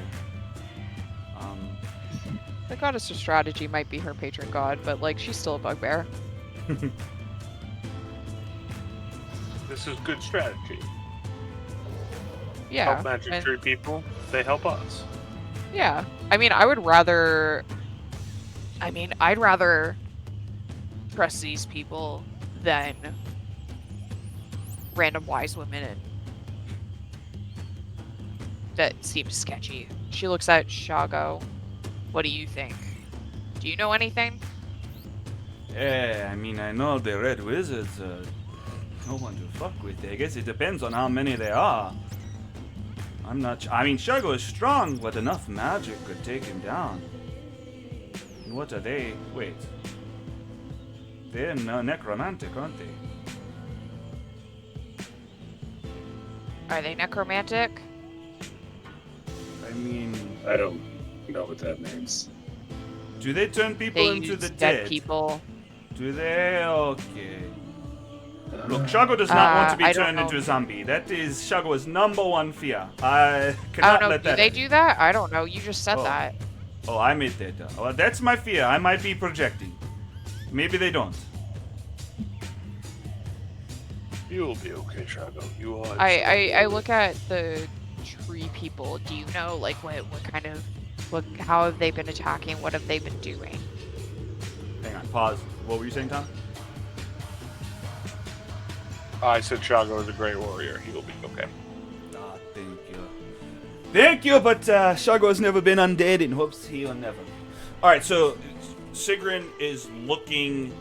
The goddess of strategy might be her patron god, but like she's still a bugbear. This is good strategy. Yeah. Help magic and- tree people. They help us. Yeah. I mean, I'd rather trust these people than random wise women and that seems sketchy. She looks at Shago. What do you think? Do you know anything? Yeah, I mean, I know the Red Wizards are no one to fuck with. I guess it depends on how many there are. I'm not. I mean, Shago is strong, but enough magic could take him down. And what are they? Wait. They're necromantic, aren't they? Are they necromantic? I mean, I don't know what that means. do they turn people They into use the dead dead? people. Do they? Okay. Look, Shago does not want to be I don't turned know. into a zombie. That is Shago's number one fear. I I cannot don't know. let Do that they happen. do that? I don't know. You just said Oh. that. Oh, I made that up. Well, that's my fear. I might be projecting. Maybe they don't. You will be okay, Shadow. You are. I look at the tree people. Do you know like what kind of how have they been attacking? What have they been doing? Hang on, pause. What were you saying, Tom? I said Shago is a great warrior. He will be okay. Ah, thank you. Thank you, but Shago has never been undead and hopes he'll never. Alright, so Sigrun is looking,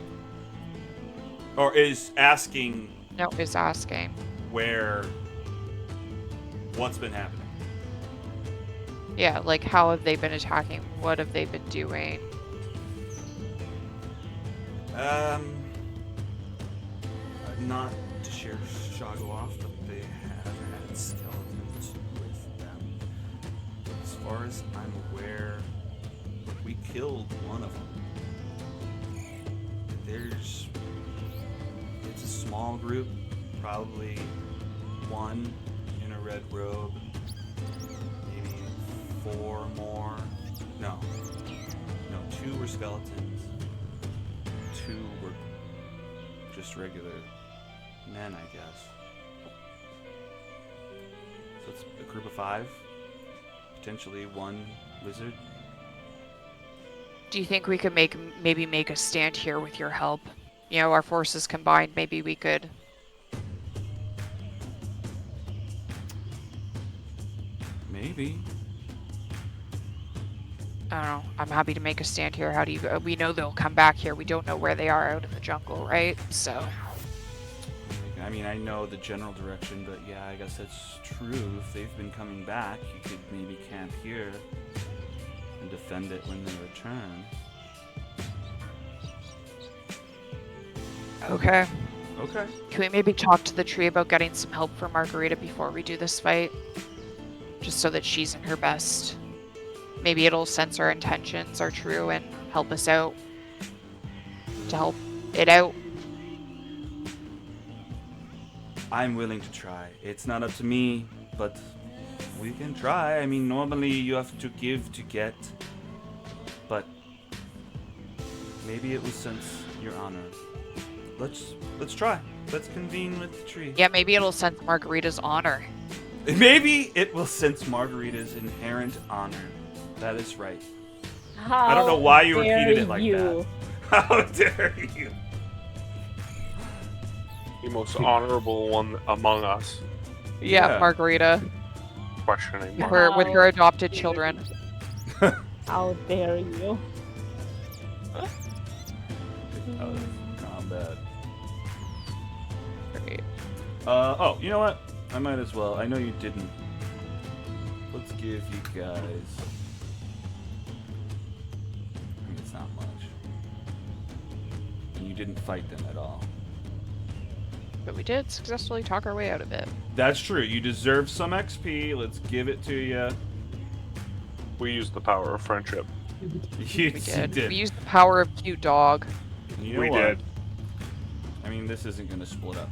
or is asking No, is asking. what's been happening. Yeah, like how have they been attacking? What have they been doing? Not to share Shago off, but they have had skeletons with them. As far as I'm aware, we killed one of them. It's a small group. probably one in a red robe, maybe 4 more. No, 2 were skeletons, 2 were just regular men, I guess. So it's a group of 5, potentially 1 lizard. Do you think we could maybe make a stand here with your help? You know, our forces combined, maybe we could. Maybe. I don't know. I'm happy to make a stand here. How do you? We know they'll come back here. We don't know where they are out in the jungle, right? So. I mean, I know the general direction, but yeah, I guess that's true. If they've been coming back, you could maybe camp here and defend it when they return. Okay. Okay. Can we maybe talk to the tree about getting some help for Margarita before we do this fight? Just so that she's in her best. Maybe it'll sense our intentions are true and help us out. To help it out. I'm willing to try. It's not up to me, but we can try. I mean, normally you have to give to get, but maybe it will sense your honor. Let's try. Let's convene with the tree. Yeah, maybe it'll sense Margarita's honor. Maybe it will sense Margarita's inherent honor. That is right. How I don't know why you dare repeated it like you. that. How dare you? The most honorable one among us. Yeah, Yeah. Margarita. Questioning With mark. her adopted children. How dare you? Out of combat. Great. Oh, you know what? I might as well. I know you didn't. Let's give you guys. I mean, it's not much. And you didn't fight them at all. But we did successfully talk our way out of it. That's true. You deserve some XP. Let's give it to you. We used the power of friendship. You We did. did. We used the power of cute dog. You know We what? did. I mean, this isn't going to split up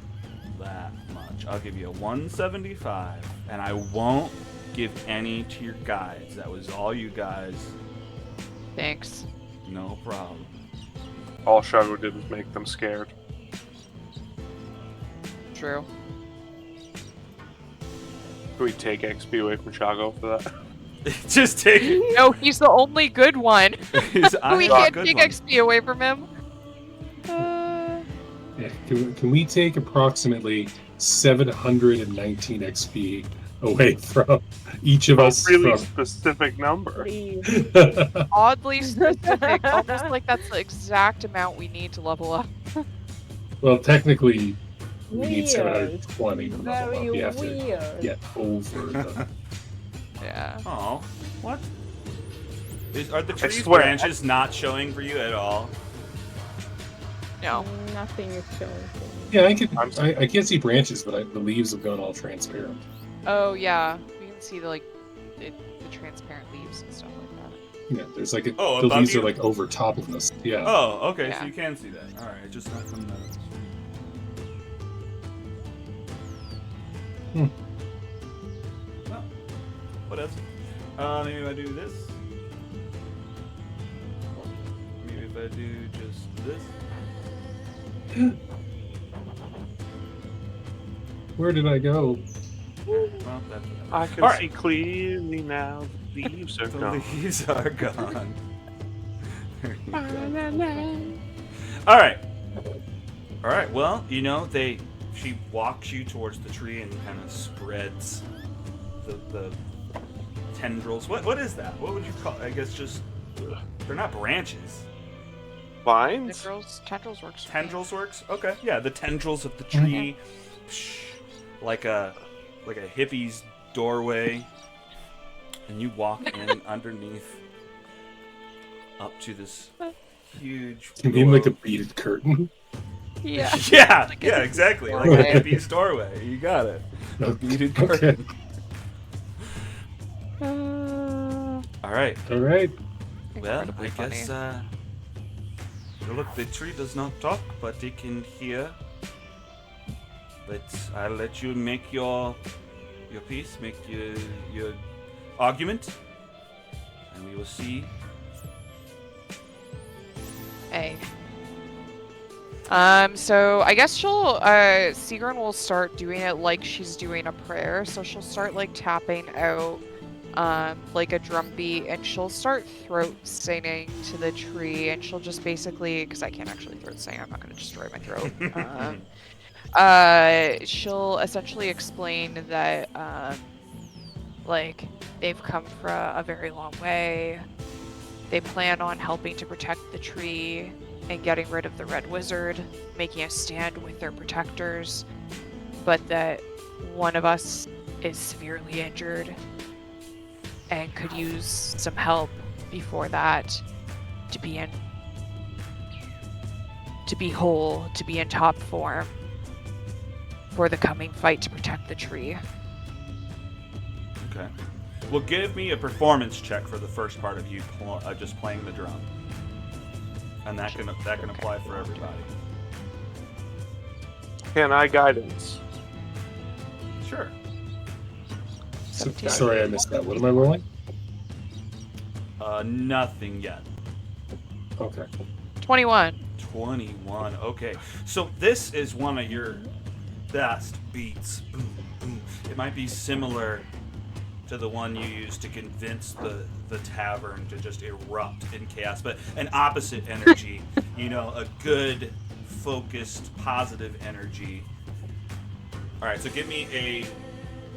that much. I'll give you a 175, and I won't give any to your guides. That was all you guys. Thanks. No problem. All Shadow did was make them scared. True. Can we take XP away from Shago for that? Just take it. No, he's the only good one. I We am a can't good take one. XP away from him. Yeah, can we take approximately 719 XP away from each of us? Really From... specific number. Please. Oddly specific. Almost like that's the exact amount we need to level up. Well, technically, we need Weird. 720 to level Very up. You have to weird. get over the... Yeah. Oh, what? Are the tree's swear. branches not showing for you at all? No. Nothing is showing. Yeah, I'm- I can't see branches, but the leaves have gone all transparent. Oh yeah. We can see the the transparent leaves and stuff like that. Yeah, there's like Oh, the above leaves you? are like over top of this. Yeah. Oh, okay, so Yeah. you can see that. All right, just not coming out of this. Hmm. Well, what else? Maybe if I do this. Maybe if I do just this. Where did I go? Well, that's I can All right. see clearly now. The leaves are the gone. leaves are gone. There you go. All right. All right. Well, you know, she walks you towards the tree and kind of spreads the tendrils. What is that? What would you call? I guess just they're not branches. Vines? Tendrils works. Tendrils works. Okay. Yeah, the tendrils of the tree, like a hippie's doorway, and you walk in underneath up to this huge. You mean like a globe. beaded curtain? Yeah. Yeah, Like a yeah, exactly. Like a doorway. hippie's doorway. You got it. A beaded Okay. curtain. All right. All right. Well, Incredibly I funny. guess. Look, the tree does not talk, but it can hear. But I'll let you make your piece, make your argument, and we will see. Hey. So I guess she'll, Sigrun will start doing it like she's doing a prayer. So she'll start like tapping out, like a drum beat, and she'll start throat singing to the tree, and she'll just basically, because I can't actually throat sing, I'm not going to destroy my throat. She'll essentially explain that, like, they've come for a very long way. They plan on helping to protect the tree and getting rid of the Red Wizard, making a stand with their protectors, but that one of us is severely injured and could use some help before that to be whole, to be in top form for the coming fight to protect the tree. Okay. Well, give me a performance check for the first part of you just playing the drum, and that can apply for everybody. Can I guidance? Sure. Sorry, I missed that. What am I rolling? Nothing yet. Okay. 21. 21. Okay. So this is one of your best beats. Boom, boom. It might be similar to the one you used to convince the tavern to just erupt in chaos, but an opposite energy. A good, focused, positive energy. All right. So give me a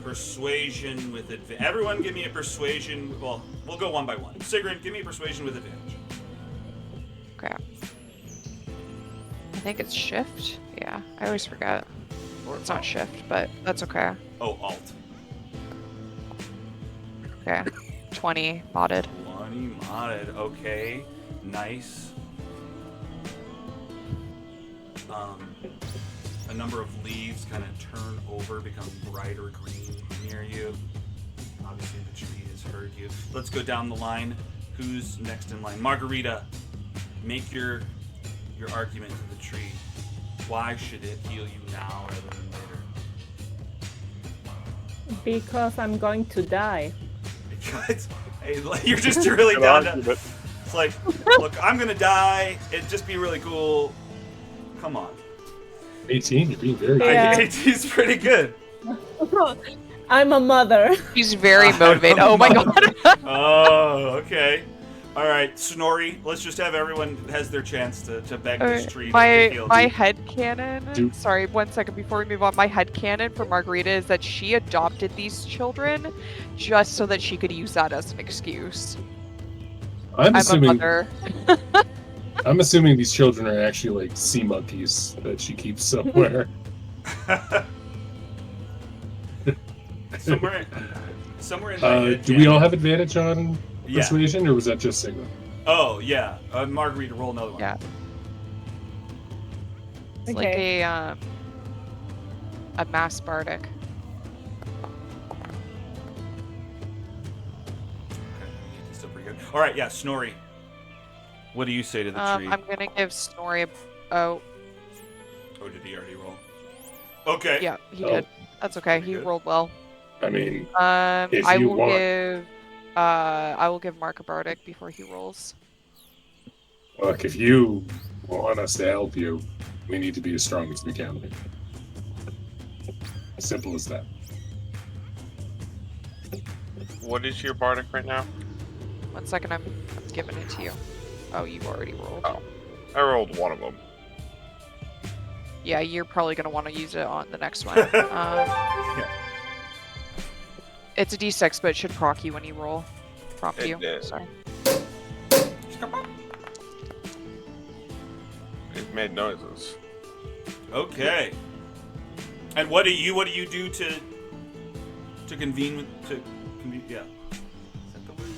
persuasion with advantage. Everyone, give me a persuasion. Well, we'll go one by one. Sigrun, give me a persuasion with advantage. Okay. I think it's shift. Yeah, I always forget. It's not shift, but that's okay. Oh, alt. Okay. 20 modded. 20 modded. Okay. Nice. A number of leaves kind of turn over, become brighter green near you. Obviously, the tree has heard you. Let's go down the line. Who's next in line? Margarita, make your argument to the tree. Why should it heal you now rather than later? Because I'm going to die. Because hey, you're just really down to. It's like, look, I'm gonna die. It'd just be really cool. Come on. 18, you're being very good. Yeah. 18's pretty good. I'm a mother. He's very motivated. Oh my god. Oh, okay. All right, Snorri. Let's just have everyone has their chance to beg this tree to heal. My headcanon. Sorry, 1 second before we move on. My headcanon for Margarita is that she adopted these children just so that she could use that as an excuse. I'm a mother. I'm assuming these children are actually like sea monkeys that she keeps somewhere. somewhere in my head, do we all have advantage on persuasion, or was that just Sigma? Oh yeah, Margarita, roll another one. Yeah. It's Okay. like a mass bardic. Okay, still pretty good. All right, yeah, Snorri. What do you say to the tree? I'm gonna give Snorri Oh, did he already roll? Okay. yeah, he did. That's okay. He good. rolled well. I mean, I you will want. I will give Mark a bardic before he rolls. Look, if you want us to help you, we need to be as strong as we can be. As simple as that. What is your bardic right now? 1 second, I'm giving it to you. Oh, you've already rolled. Oh, I rolled one of them. Yeah, you're probably gonna want to use it on the next one. It's a d6, but it should proc you when you roll. Prompt It you. did. Sorry. It made noises. Okay. And what do you do to convene with yeah. Is that the word?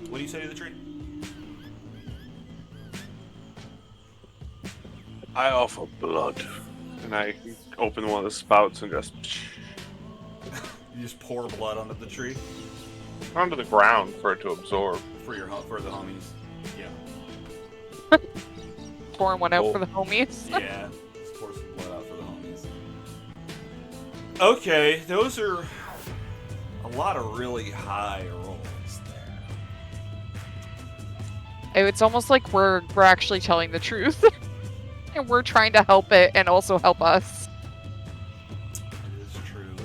What do you say to the tree? I offer blood. And I open one of the spouts and just You just pour blood onto the tree onto the ground for it to absorb. for the homies. Yeah. Pouring one out Oh. for the homies. Yeah. Just pour some blood out for the homies. Okay, those are a lot of really high rolls there. It's almost like we're actually telling the truth. And we're trying to help it and also help us. It is true.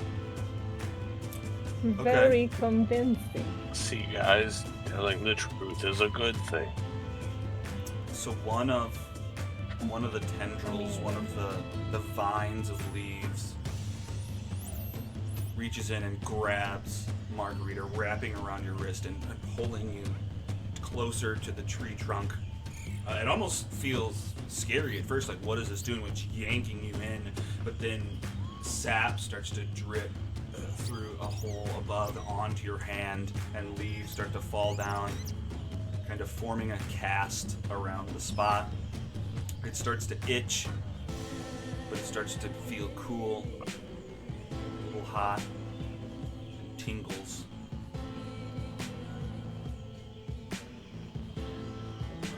Very convincing. See, guys, telling the truth is a good thing. So one of the tendrils, one of the vines of leaves, reaches in and grabs Margarita, wrapping around your wrist and pulling you closer to the tree trunk. It almost feels scary at first, like what is this doing? It's yanking you in, but then sap starts to drip through a hole above onto your hand, and leaves start to fall down, kind of forming a cast around the spot. It starts to itch, but it starts to feel cool, a little hot, and tingles.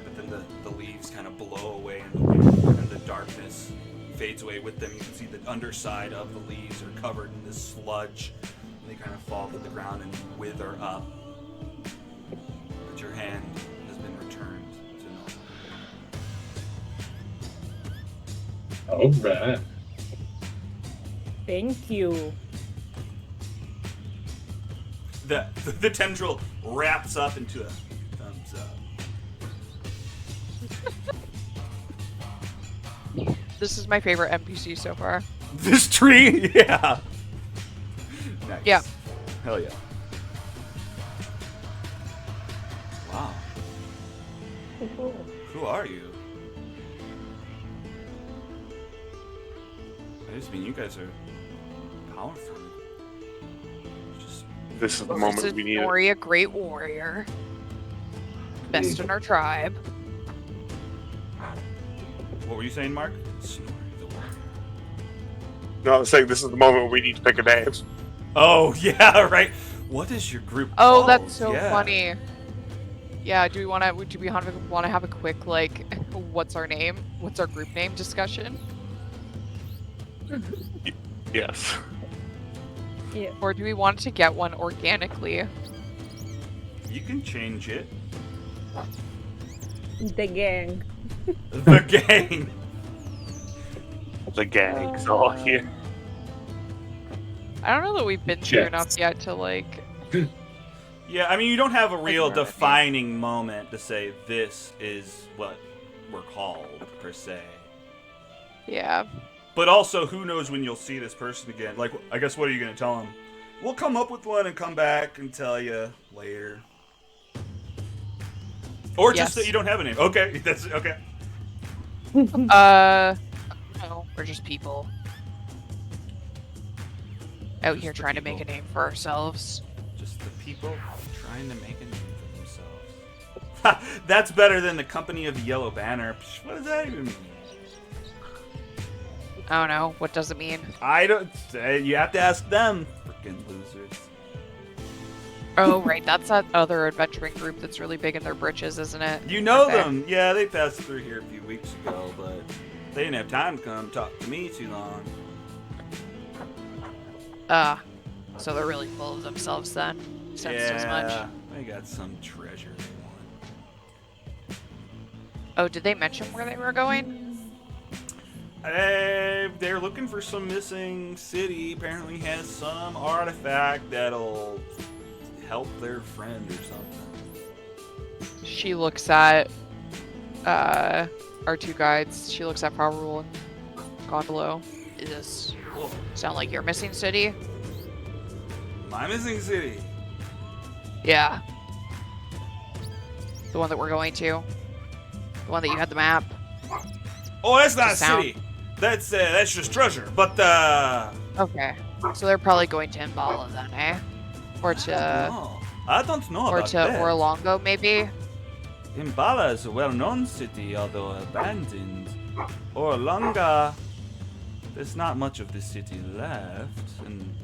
But then the leaves kind of blow away in the wind, and the darkness fades away with them. You can see the underside of the leaves are covered in this sludge, and they kind of fall to the ground and wither up. But your hand has been returned to normal. All right. Thank you. The tendril wraps up into a thumbs up. This is my favorite NPC so far. This tree? Yeah. Nice. Yeah. Hell yeah. Wow. Who are you? I just mean you guys are powerful. Just This is the This moment is we need it. Nori, a great warrior. Best in our tribe. what were you saying, Mark? Snorri the warrior. No, I was saying this is the moment we need to pick a name. Oh yeah, right. What is your group Oh, called? that's so Yeah. funny. Yeah, do we want to have a quick like what's our name? What's our group name discussion? Yes. Yeah. Or do we want to get one organically? You can change it. The gang. The gang. The gang's all here. I don't know that we've been through Yes. enough yet to like. Yeah, I mean, you don't have a real Like, defining moment to say this is what we're called, per se. Yeah. But also, who knows when you'll see this person again? Like, I guess, what are you going to tell them? We'll come up with one and come back and tell you later. Or just Yes. that you don't have a name. Okay, that's okay. No, we're just people out Just here the trying to make a people. name for ourselves. Just the people trying to make a name for themselves. Ha! That's better than the Company of the Yellow Banner. Psh, what does that even mean? I don't know. What does it mean? I don't. You have to ask them. Freaking losers. Oh, right. That's that other adventuring group that's really big in their britches, isn't it? You know Okay. them. Yeah, they passed through here a few weeks ago, but they didn't have time to come talk to me too long. So they're really full of themselves then. Sensed as much. Yeah, they got some treasure they want. Oh, did they mention where they were going? They're looking for some missing city. Apparently has some artifact that'll help their friend or something. She looks at our two guides. She looks at Powerrule and Gondolo. Is this sound like your missing city? My missing city. Yeah. The one that we're going to. The one that you had the map. Oh, that's not a Just sound- city. That's just treasure. But Okay. So they're probably going to Imbala then, eh? Or to I don't know or about to that. Orlongo maybe? Imbala is a well-known city, although abandoned. Orlanga, there's not much of the city left, and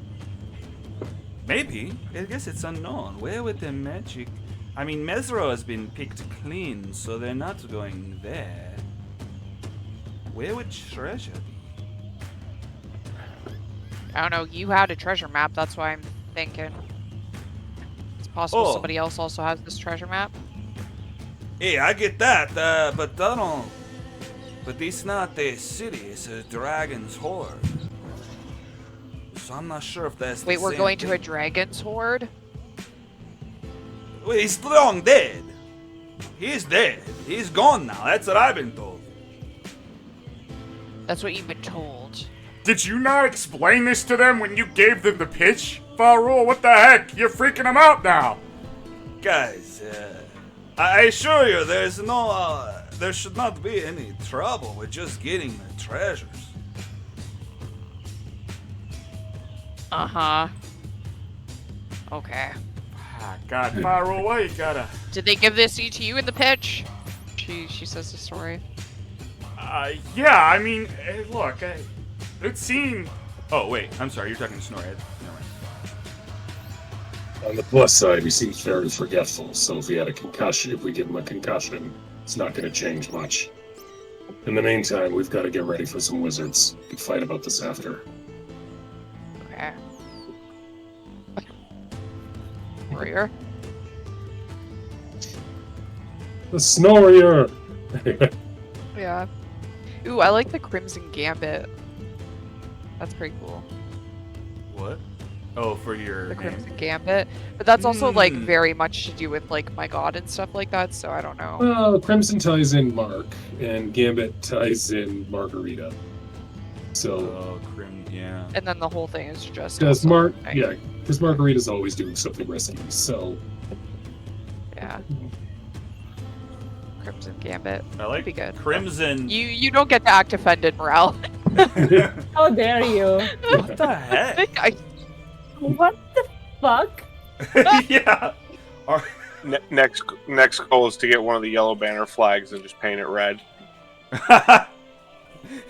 maybe, I guess it's unknown. Where would the magic... I mean, Mesro has been picked clean, so they're not going there. Where would treasure be? I don't know. You had a treasure map. That's why I'm thinking. It's possible Oh. somebody else also has this treasure map. Hey, I get that, but I don't. But it's not a city. It's a dragon's horde. So I'm not sure if that's. Wait, the we're same going to a thing. dragon's horde? Wait, he's long dead. He's dead. He's gone now. That's what I've been told. That's what you've been told. Did you not explain this to them when you gave them the pitch? Farul, what the heck? You're freaking them out now. Guys, I assure you, there's no, there should not be any trouble with just getting the treasures. Uh-huh. Okay. Ah, God, Farul, why you gotta... Did they give this to you in the pitch? She says the story. Yeah, I mean, look, it seemed... Oh, wait, I'm sorry, you're talking to Snorri. Never mind. On the plus side, he seems very forgetful, so if he had a concussion, if we give him a concussion, it's not going to change much. In the meantime, we've got to get ready for some wizards. We can fight about this after. Okay. Warrior. The Snorier! Yeah. Ooh, I like the Crimson Gambit. That's pretty cool. What? Oh, for your The name. Crimson Gambit. But that's also like Hmm. very much to do with like my god and stuff like that, so I don't know. Well, Crimson ties in Mark, and Gambit ties in Margarita. So, Oh, yeah. And then the whole thing is just does also, Mark, like, yeah, because Margarita's always doing something risky, so. Yeah. Crimson Gambit. I like Be good. Crimson. You don't get to act offended, Morale. How dare you? What the heck? What the fuck? Yeah. Next goal is to get one of the yellow banner flags and just paint it red.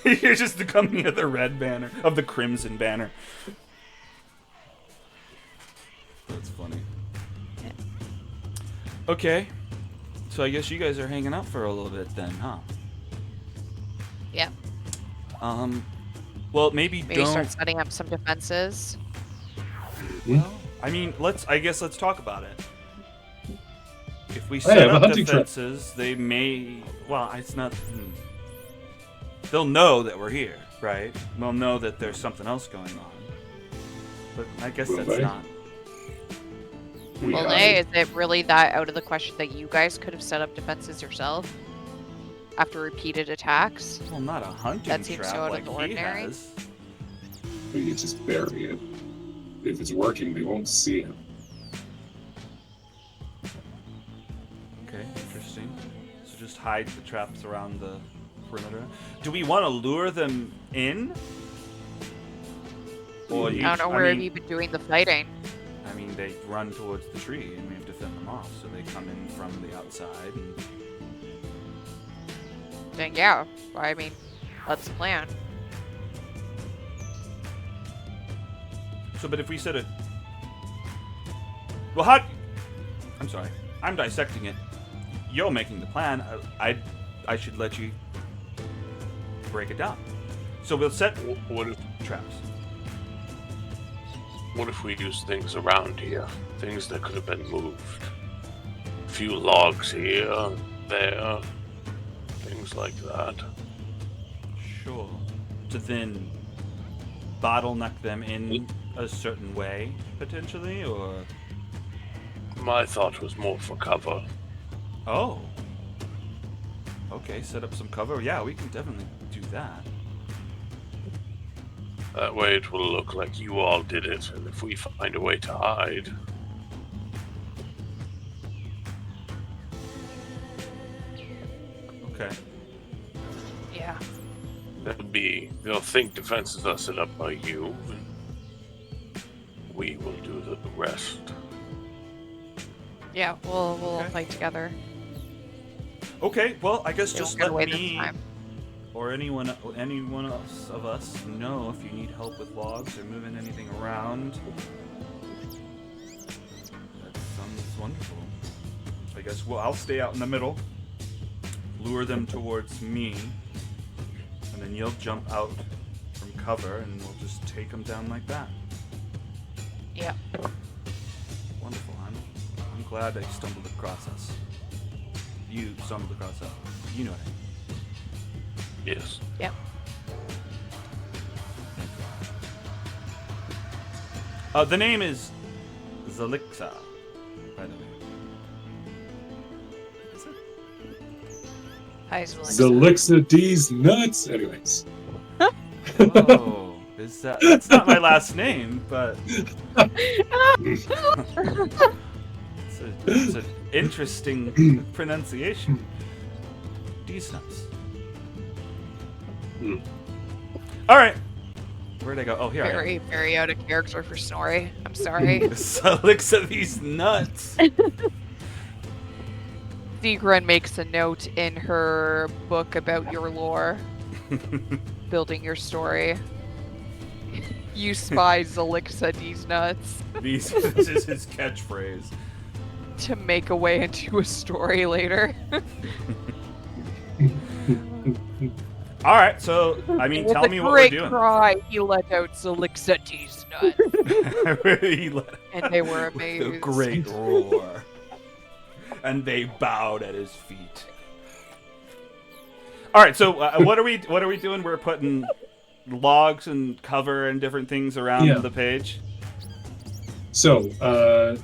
You're just becoming of the red banner, of the crimson banner. That's funny. Okay. So I guess you guys are hanging out for a little bit then, huh? Yeah. Well, maybe Maybe don't. start setting up some defenses. Well, I mean, let's talk about it. If we I set have a up hunting trip. defenses, they may. Well, it's not. They'll know that we're here, right? They'll know that there's something else going on. But I guess Will that's they? not. We Well, hide. A, is it really that out of the question that you guys could have set up defenses yourself after repeated attacks? Well, not a hunting That seems trap so out of like the he ordinary. has. We just bury it. If it's working, they won't see it. Okay, interesting. So just hide the traps around the perimeter. Do we want to lure them in? Or I don't know, where have you been doing the fighting? I mean, they run towards the tree, and we have to fend them off. So they come in from the outside. And... Then yeah, I mean, that's the plan. So, but if we said it, well, how? I'm sorry, I'm dissecting it. You're making the plan. I should let you break it down. So we'll set What if traps. we use things around here? Things that could have been moved. A few logs here, there, things like that. Sure. To then bottleneck them in a certain way, potentially, or... My thought was more for cover. Oh. Okay, set up some cover. Yeah, we can definitely do that. That way it will look like you all did it, and if we find a way to hide... Okay. Yeah. They'll think defenses are set up by you, and we will do the rest. Yeah, we'll Okay. fight together. Okay, well, I guess They just won't get let away this me time. or anyone else of us know if you need help with logs or moving anything around. That sounds wonderful. I guess I'll stay out in the middle, lure them towards me, and then you'll jump out from cover, and we'll just take them down like that. Yeah. Wonderful. I'm glad I stumbled across us. You stumbled across us. You know what I mean. Yes. Yep. Thank you. The name is Zalixa, by the way. Is it? Hi, Zalixa. Zalixa D's nuts. Anyways. Oh, is that? That's not my last name, but it's an interesting pronunciation. D's nuts. All right. Where'd I go? Oh, here I am. Very, very out of character for Snorri. I'm sorry. Zalixa these nuts. Sigrun makes a note in her book about your lore, building your story. You spy Zalixa these nuts This is his catchphrase. to make a way into a story later. All right, so I mean, With tell a me what we're great doing. cry, he let out Zalixa these nuts, He let and they were out amazed. a great roar, and they bowed at his feet. All right, so what are we doing? We're putting logs and cover and different things around the page. So,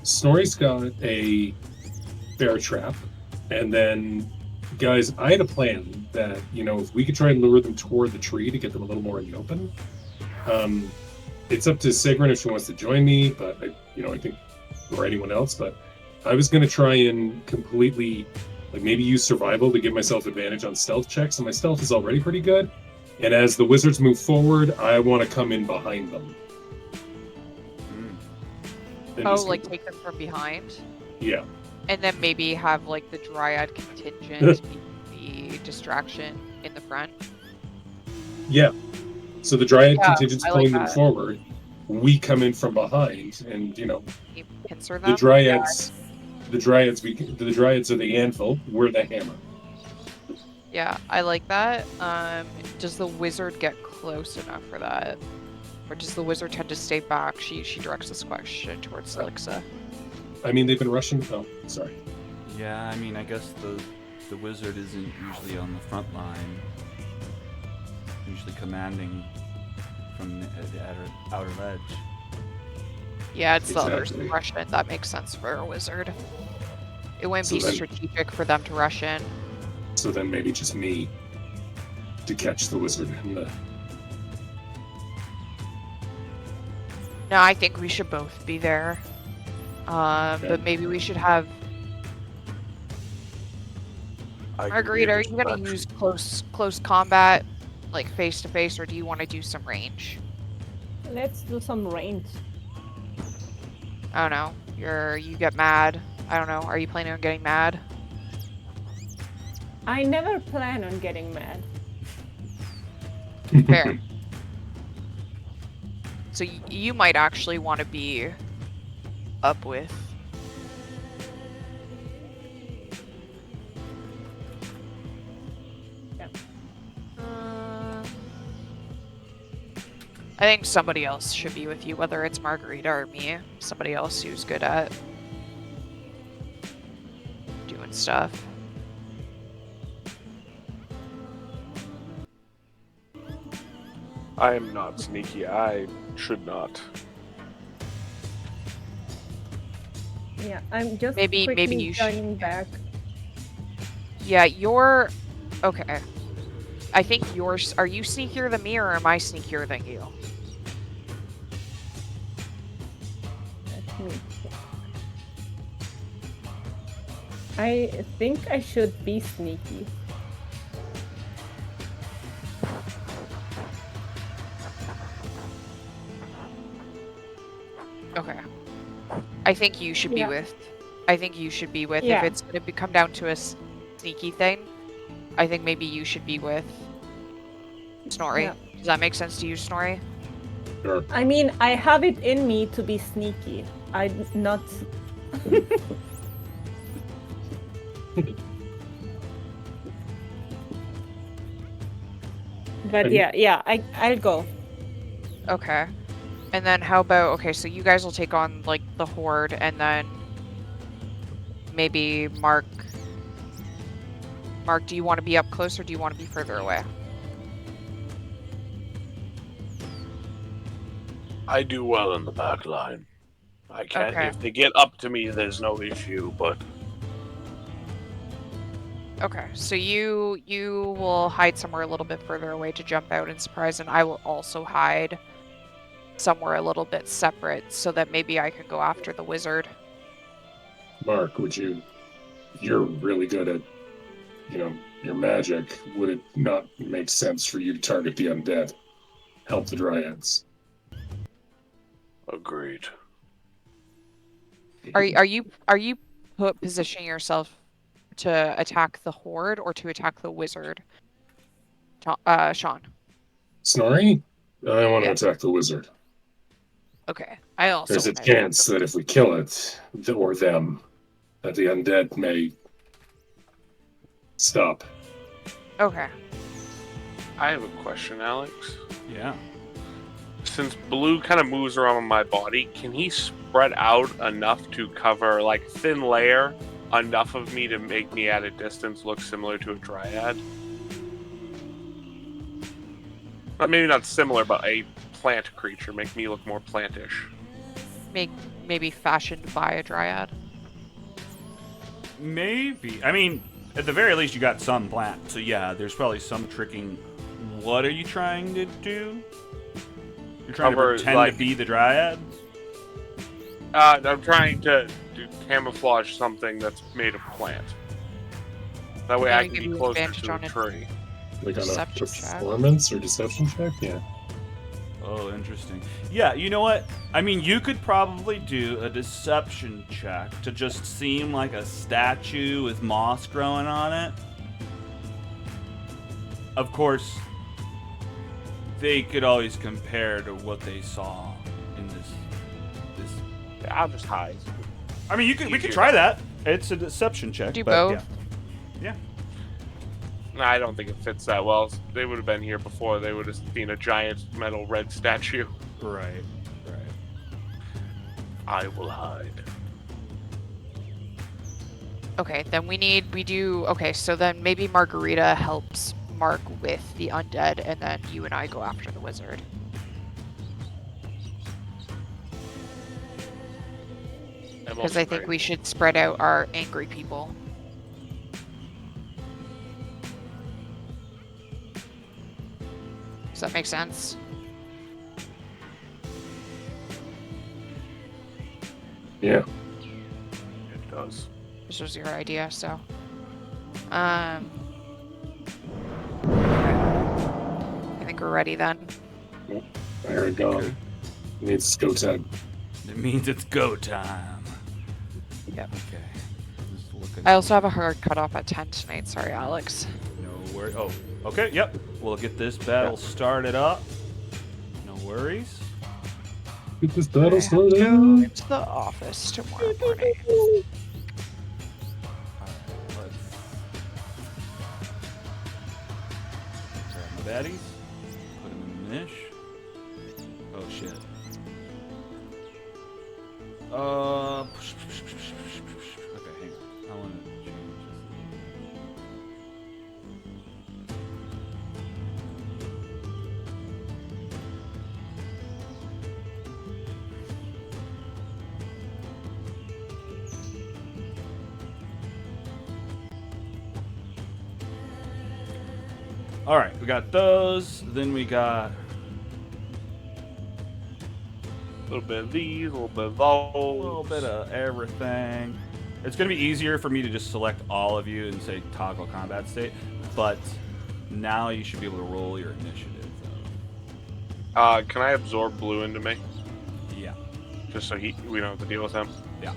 Snorri's got a bear trap, and then, guys, I had a plan that, if we could try and lure them toward the tree to get them a little more in the open. It's up to Sigrun if she wants to join me, but I think, or anyone else, but I was going to try and completely, maybe use survival to give myself advantage on stealth checks, and my stealth is already pretty good. And as the wizards move forward, I want to come in behind them. And Oh, just- take them from behind? Yeah. And then maybe have, the Dryad contingent be the distraction in the front? Yeah. So the Dryad Yeah, contingent's I like pulling them that. forward. We come in from behind, and You pincer them? the Dryads are the anvil. We're the hammer. Yeah, I like that. Does the wizard get close enough for that? Or does the wizard tend to stay back? She directs this question towards Zalixa. I mean, they've been rushing. Oh, sorry. Yeah, I mean, I guess the wizard isn't usually on the front line. Usually commanding from the outer ledge. Yeah, it's the other Exactly. Russian. That makes sense for a wizard. It wouldn't So be then- strategic for them to rush in. So then maybe just me to catch the wizard in the. No, I think we should both be there. But maybe we should have Margarita. Are you gonna use close combat, face to face, or do you want to do some range? Let's do some range. I don't know. You get mad. I don't know. Are you planning on getting mad? I never plan on getting mad. Fair. So you might actually want to be up with. Yeah. I think somebody else should be with you, whether it's Margarita or me. Somebody else who's good at doing stuff. I am not sneaky. I should not. Yeah, I'm just Maybe quickly you should- joining back. Yeah, you're okay. I think yours. Are you sneakier than me, or am I sneakier than you? Let me check. I think I should be sneaky. Okay. I think you should be Yeah. with. I think you should be with. If Yeah. it's gonna come down to a sneaky thing, I think maybe you should be with Snorri. Yeah. Does that make sense to you, Snorri? Sure. I mean, I have it in me to be sneaky. I'm not. But And- yeah, I'll go. Okay. And then how about, okay, so you guys will take on, like, the horde, and then maybe Mark, do you want to be up close, or do you want to be further away? I do well in the back line. I can't. Okay. If they get up to me, there's no issue. But Okay, so you will hide somewhere a little bit further away to jump out and surprise, and I will also hide somewhere a little bit separate so that maybe I can go after the wizard. Mark, you're really good at, your magic. Would it not make sense for you to target the undead? Help the dryads. agreed. Are you positioning yourself to attack the horde or to attack the wizard? Sean. Snorri? I want to Yeah. attack the wizard. Okay. I also There's a wanna- chance that if we kill it, or them, that the undead may stop. Okay. I have a question, Alex. Yeah. Since blue kind of moves around my body, can he spread out enough to cover, like, thin layer enough of me to make me at a distance look similar to a dryad? Maybe not similar, but a plant creature. Make me look more plantish. Maybe fashioned by a dryad. Maybe. I mean, at the very least, you got some plant. So yeah, there's probably some tricking. What are you trying to do? You're trying Cover, to pretend like- to be the dryad? I'm trying to camouflage something that's made of plant. That way Yeah, I you can give be you closer advantage to a on it. tree. Like on a Deception check. performance or deception check? Yeah. Oh, interesting. Yeah, you know what? I mean, you could probably do a deception check to just seem like a statue with moss growing on it. Of course, they could always compare to what they saw in this. Yeah, I'll just hide. I mean, we could Easier. try that. It's a deception check. Do but both. Yeah. Nah, I don't think it fits that well. They would have been here before. They would have seen a giant metal red statue. Right. Right. I will hide. Okay, then okay, so then maybe Margarita helps Mark with the undead, and then you and I go after the wizard. Because I think we should spread out our angry people. Does that make sense? Yeah. It does. This was your idea, so. Okay. I think we're ready then. I heard gone. It's go time. It means it's go time. Yep. Okay. Just looking. I also have a hard cutoff at 10 tonight. Sorry, Alex. No worries. Oh, okay. Yep. We'll get this battle started up. No worries. Get this I battle have to go started. into the office tomorrow morning. Alright, let's grab my baddies. Put them in the niche. Oh shit. Okay, hang on. I want to change this. All right, we got those. Then we got A little bit of these, a little bit of a those. little bit of everything. It's going to be easier for me to just select all of you and say toggle combat state, but now you should be able to roll your initiative. Can I absorb blue into me? Yeah. Just so we don't have to deal with him? Yeah.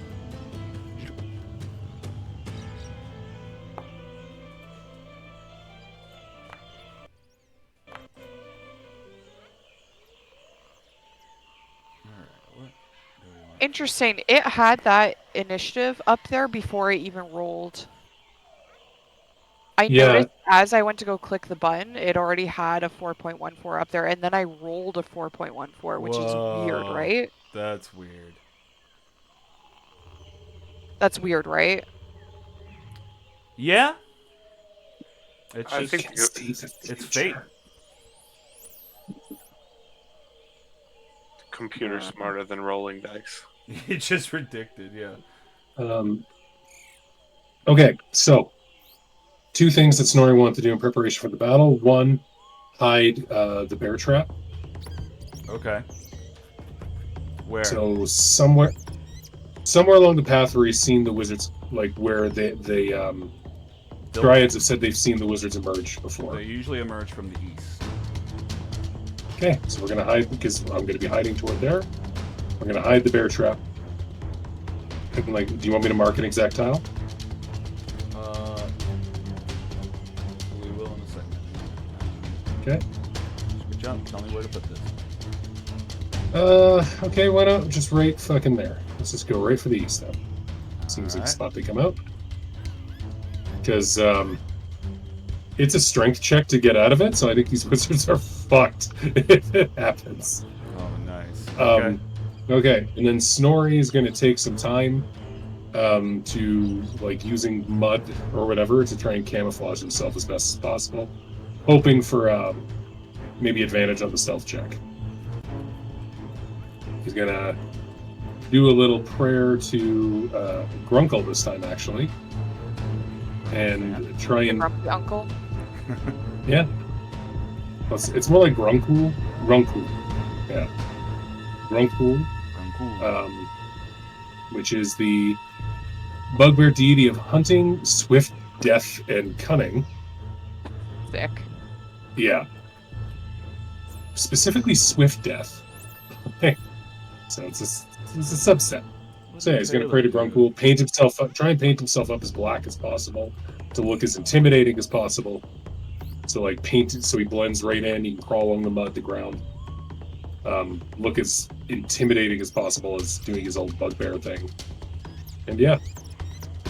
Interesting. It had that initiative up there before it even rolled I Yeah. noticed as I went to go click the button, it already had a 4.14 up there, and then I rolled a 4.14, which is weird, Whoa. right? That's weird. That's weird, right? Yeah. It's I just think Can't see the it's future. fate. computer's smarter than rolling dice. It just predicted, yeah. Okay, so 2 things that Snorri wanted to do in preparation for the battle. 1, hide the bear trap. Okay. Where? So somewhere along the path where he's seen the wizards, like where the They'll- Dryads have said they've seen the wizards emerge before. They usually emerge from the east. Okay, so we're gonna hide because I'm gonna be hiding toward there. We're gonna hide the bear trap. And, like, do you want me to mark an exact tile? We will in a second. Okay. Good job. Tell me where to put this. Okay, why not just right fucking there? Let's just go right for the east then. Seems like the Alright. spot they come out. Because it's a strength check to get out of it, so I think these wizards are fucked if it happens. Oh, nice. Okay. Okay, and then Snorri is going to take some time to, like, using mud or whatever to try and camouflage himself as best as possible, hoping for maybe advantage on the stealth check. He's going to do a little prayer to Grunkle this time, actually, and try and... Grumpy uncle. Yeah. It's more like Grunkul. Yeah. Grunkul. Cool. Which is the bugbear deity of hunting, swift death, and cunning. Sick. Yeah. Specifically swift death. So it's a subset. So yeah, he's going to pray to Grunkul, try and paint himself up as black as possible, to look as intimidating as possible. So like paint it so he blends right in, he can crawl along the mud, the ground. Look as intimidating as possible as doing his old bugbear thing. And yeah,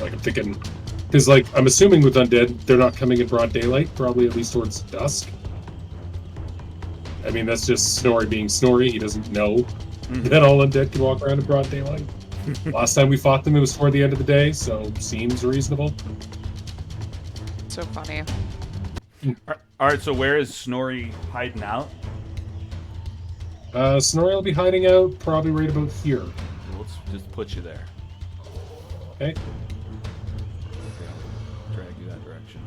like I'm thinking, because like I'm assuming with undead, they're not coming in broad daylight, probably at least towards dusk. I mean, that's just Snorri being Snorri. He doesn't know that all undead can walk around in broad daylight. Last time we fought them, it was toward the end of the day, so seems reasonable. So funny. All right, so where is Snorri hiding out? Snorri will be hiding out probably right about here. Let's just put you there. Okay. Drag you that direction.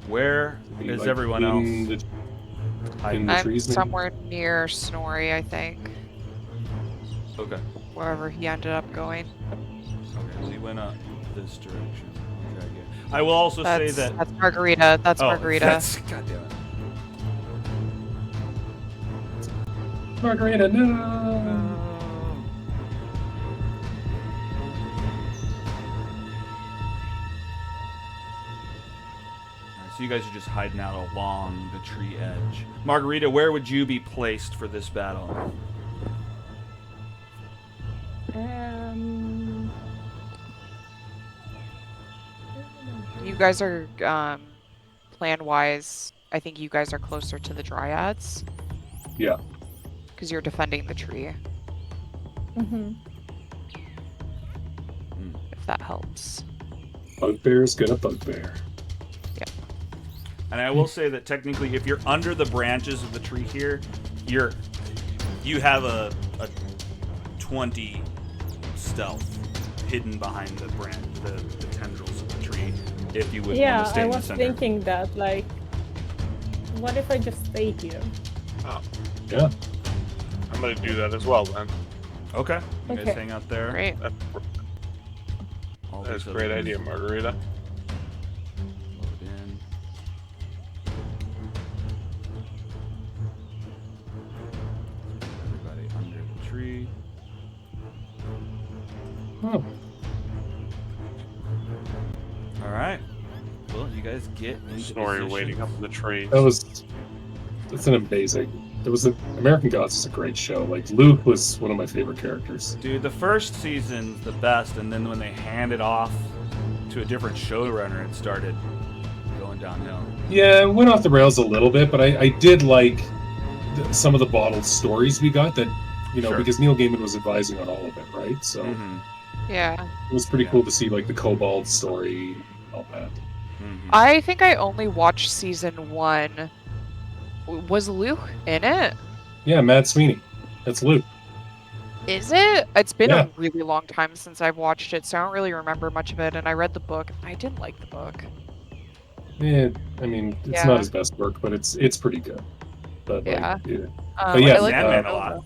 Where is Like everyone in else? the Hiding. the I'm trees, maybe? somewhere near Snorri, I think. Okay. Wherever he ended up going. Okay, so you went up this direction. Okay, yeah. I will also say that. That's Margarita. That's Margarita. That's, God damn it. Margarita, no! Alright, so you guys are just hiding out along the tree edge. Margarita, where would you be placed for this battle? You guys are, plan-wise, I think you guys are closer to the Dryads. Yeah. Because you're defending the tree, Mm-hmm. if that helps. Bugbear's gonna bugbear. And I will say that technically, if you're under the branches of the tree here, you have a 20 stealth hidden behind the the tendrils of the tree. If you would want Yeah, to stay I in the was center. thinking that, like, what if I just stay here? Oh, Yeah. I'm gonna do that as well then. Okay, you guys Okay. hang out there. Great. All That's these a great other idea, guys Margarita. load in. Everybody under the tree. Oh. All right. Well, you guys get into Snorri position. waiting up in the tree. That's an amazing. American Gods is a great show. Like Luke was one of my favorite characters. Dude, the first season's the best, and then when they handed off to a different showrunner, it started going downhill. Yeah, it went off the rails a little bit, but I did like some of the bottled stories we got that, Sure. because Neil Gaiman was advising on all of it, right? So Yeah. it was pretty cool to see like the Kobold story, all that. I think I only watched season 1. Was Luke in it? Yeah, Mad Sweeney. That's Luke. Is it? It's been Yeah. a really long time since I've watched it, so I don't really remember much of it. And I read the book. I didn't like the book. Yeah, I mean, it's Yeah. not his best work, but it's pretty good. But Yeah. like, yeah. But yeah, I like Sandman the a lot.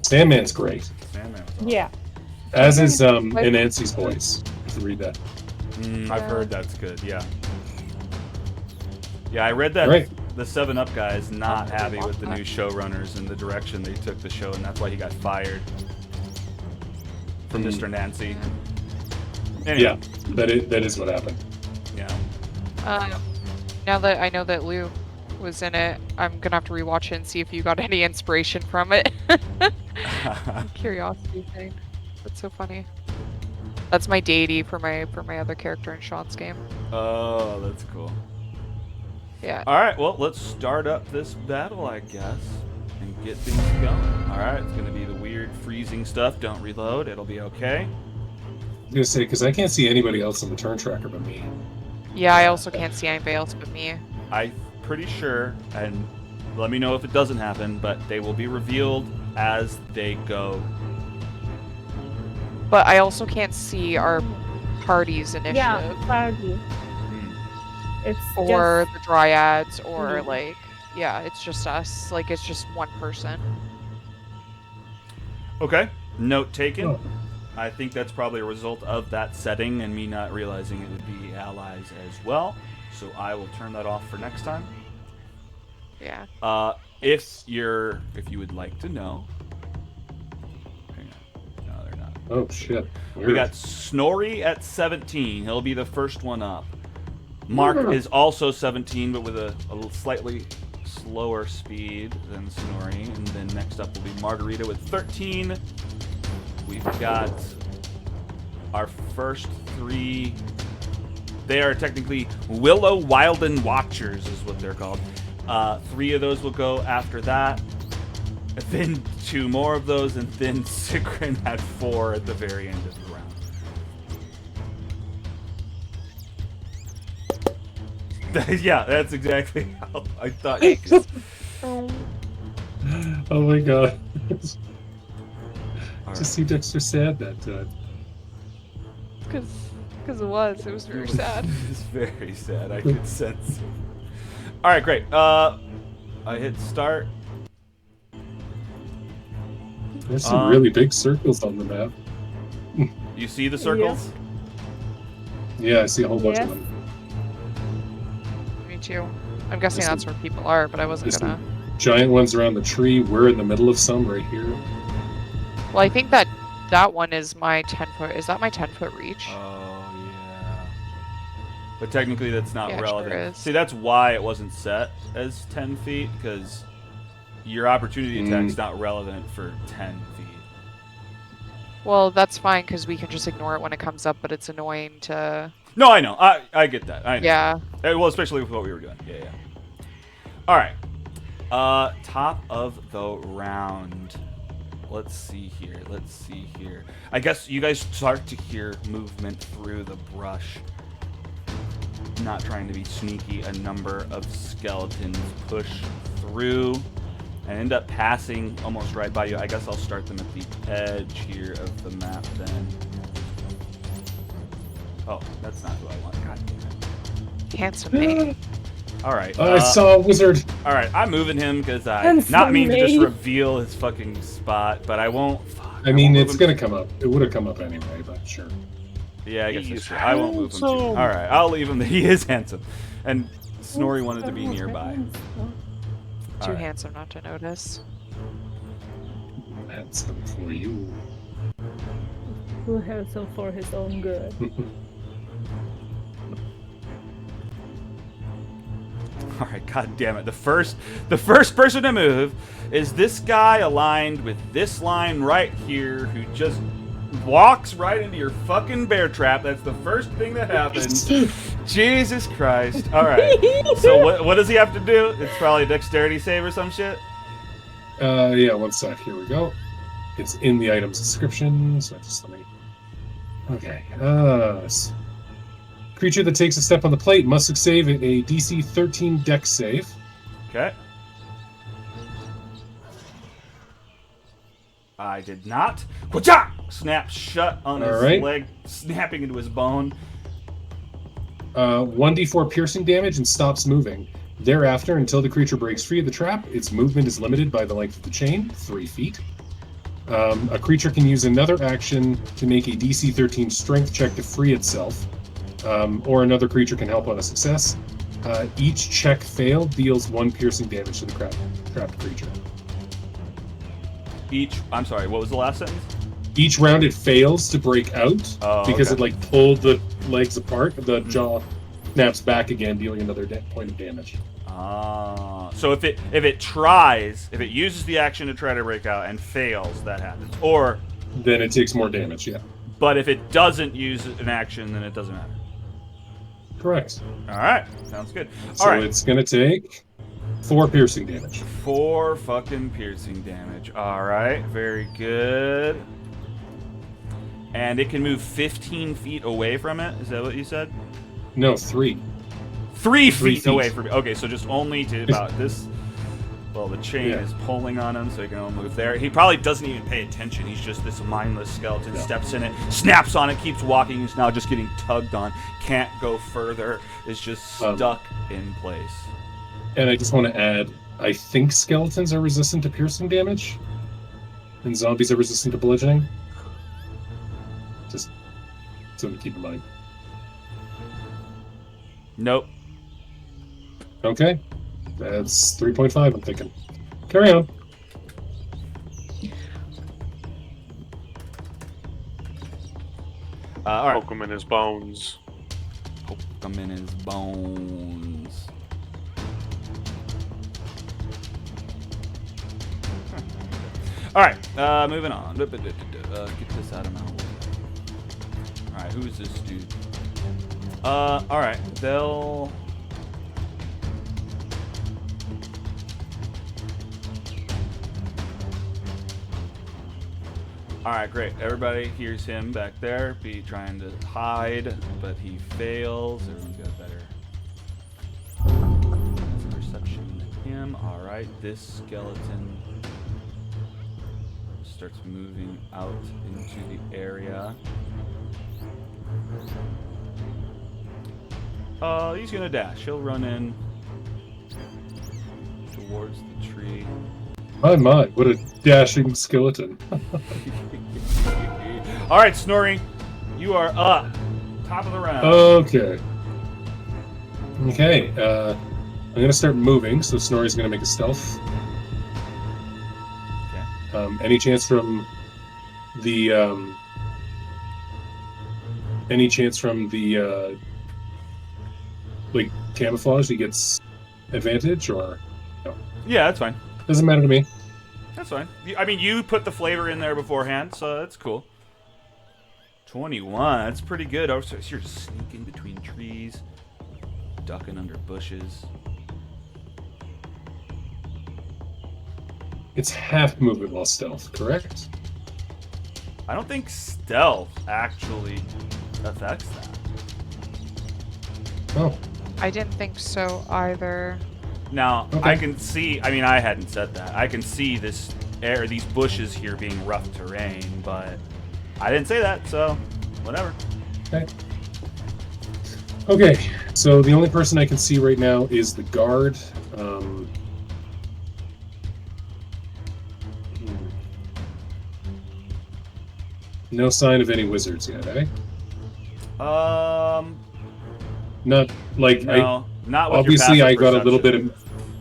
Sandman's great. Sandman was awesome. Yeah. As is Anansi's voice. You should read that. I've heard that's good, yeah. Yeah, I read that Right. the 7-Up guy is not happy with the that. new showrunners and the direction they took the show, and that's why he got fired from Mr. Nancy. Anyway, Yeah, that is what happened. yeah. Now that I know that Lou was in it, I'm gonna have to rewatch it and see if you got any inspiration from it. Curiosity thing. That's so funny. That's my deity for my other character in Sean's game. Oh, that's cool. Yeah. All right, well, let's start up this battle, I guess, and get things going. All right, it's going to be the weird freezing stuff. Don't reload. It'll be okay. I was gonna say because I can't see anybody else on the turn tracker but me. Yeah, I also can't see anybody else but me. I'm pretty sure, and let me know if it doesn't happen, but they will be revealed as they go. But I also can't see our party's initiative. Yeah, party. It's Or just, the dryads, or Mhm. like, yeah, it's just us. Like, it's just one person. Okay, note taken. Oh. I think that's probably a result of that setting and me not realizing it would be allies as well. So I will turn that off for next time. Yeah. If you would like to know, hang on. No, they're not. Oh shit! We Weird. got Snorri at 17. He'll be the first one up. Mark is also 17, but with a slightly slower speed than Snorri. And then next up will be Margarita with 13. We've got our first 3. They are technically Willow Wilden Watchers is what they're called. 3 of those will go after that. And then 2 more of those, and then Sigrin at 4 at the very end of the round. Yeah, that's exactly how I thought. Oh my god! All To right. see Dexter sad that time. Because it was very sad. It's very sad. I could sense it. All right, great. I hit start. There's some really big circles on the map. You see the circles? Yeah, I see a whole bunch of Yes. them. Me too. I'm guessing There's that's where people are, but I wasn't There's gonna. some giant ones around the tree. We're in the middle of some right here. Well, I think that one is my 10-foot. Is that my 10-foot reach? Oh yeah. But technically, that's not Yeah, it sure relevant. is. See, that's why it wasn't set as 10 feet because your opportunity attack's not relevant for 10 feet. Well, that's fine because we can just ignore it when it comes up, but it's annoying to. No, I know. I get that. I know. Yeah. Well, especially with what we were doing. Yeah, yeah. All right. Top of the round. Let's see here. I guess you guys start to hear movement through the brush. Not trying to be sneaky. A number of skeletons push through and end up passing almost right by you. I guess I'll start them at the edge here of the map then. Oh, that's not who I want. God damn it. Handsome mate. All right. I saw a wizard. All right, I'm moving him because I Handsome not mean to just mate. reveal his fucking spot, but I won't. Fuck, I mean, won't it's move him. gonna come up. It would have come up anyway, but sure. Yeah, I guess that's He's true. I won't move him. Too. handsome. All right, I'll leave him. He is handsome, and Snorri wanted to be nearby. Too All right. handsome not to notice. Handsome for you. Who handsome for his own good. All right, god damn it. The first person to move is this guy aligned with this line right here who just walks right into your fucking bear trap. That's the first thing that happens. Jesus Christ. All right. So what does he have to do? It's probably a dexterity save or some shit. Yeah, one sec. Here we go. It's in the item's description, so just let me... Okay. Creature that takes a step on the plate must succeed a DC 13 Dex save. Okay. I did not. Whatcha! Snaps shut on his leg, snapping into his bone. 1d4 piercing damage and stops moving. Thereafter, until the creature breaks free of the trap, its movement is limited by the length of the chain, 3 feet. A creature can use another action to make a DC 13 strength check to free itself, or another creature can help on a success. Each check failed deals 1 piercing damage to the trapped creature. I'm sorry, what was the last sentence? Each round it fails to break out because it like pulled the legs apart. The jaw snaps back again, dealing another point of damage. So if it uses the action to try to break out and fails, that happens. Or then it takes more damage, yeah. But if it doesn't use an action, then it doesn't matter. Correct. Alright, sounds good. So it's gonna take 4 piercing damage. 4 fucking piercing damage. Alright, very good. And it can move 15 feet away from it? Is that what you said? No, 3. 3 feet away from it. Okay, so just only to about this. Well, the chain is pulling on him, so he can only move there. He probably doesn't even pay attention. He's just this mindless skeleton. Steps in it, snaps on it, keeps walking. He's now just getting tugged on. Can't go further. Is just stuck in place. And I just want to add, I think skeletons are resistant to piercing damage, and zombies are resistant to bludgeoning. Just something to keep in mind. Nope. Okay. That's 3.5, I'm thinking. Carry on. All right. Poke him in his bones. Poke him in his bones. All right, moving on. Get this out of my way. All right, who is this dude? All right, they'll. All right, great. Everybody hears him back there, be trying to hide, but he fails. Everyone's got better perception than him. All right, this skeleton starts moving out into the area. He's gonna dash. He'll run in towards the tree. My, what a dashing skeleton. All right, Snorri, you are up. Top of the round. Okay. Okay, I'm going to start moving, so Snorri's going to make a stealth. Okay. Any chance from the... like, camouflage, he gets advantage, or... No? Yeah, that's fine. Doesn't matter to me. That's fine. I mean, you put the flavor in there beforehand, so that's cool. 21. That's pretty good. Oh, so you're just sneaking between trees, ducking under bushes. It's half movement while stealth, correct? I don't think stealth actually affects that. Oh. I didn't think so either. Now, Okay. I can see, I mean, I hadn't said that. I can see this these bushes here being rough terrain, but I didn't say that, so whatever. Okay. Okay, so the only person I can see right now is the guard. No sign of any wizards yet, eh? Not like No, not with obviously your I passive got a little bit perception.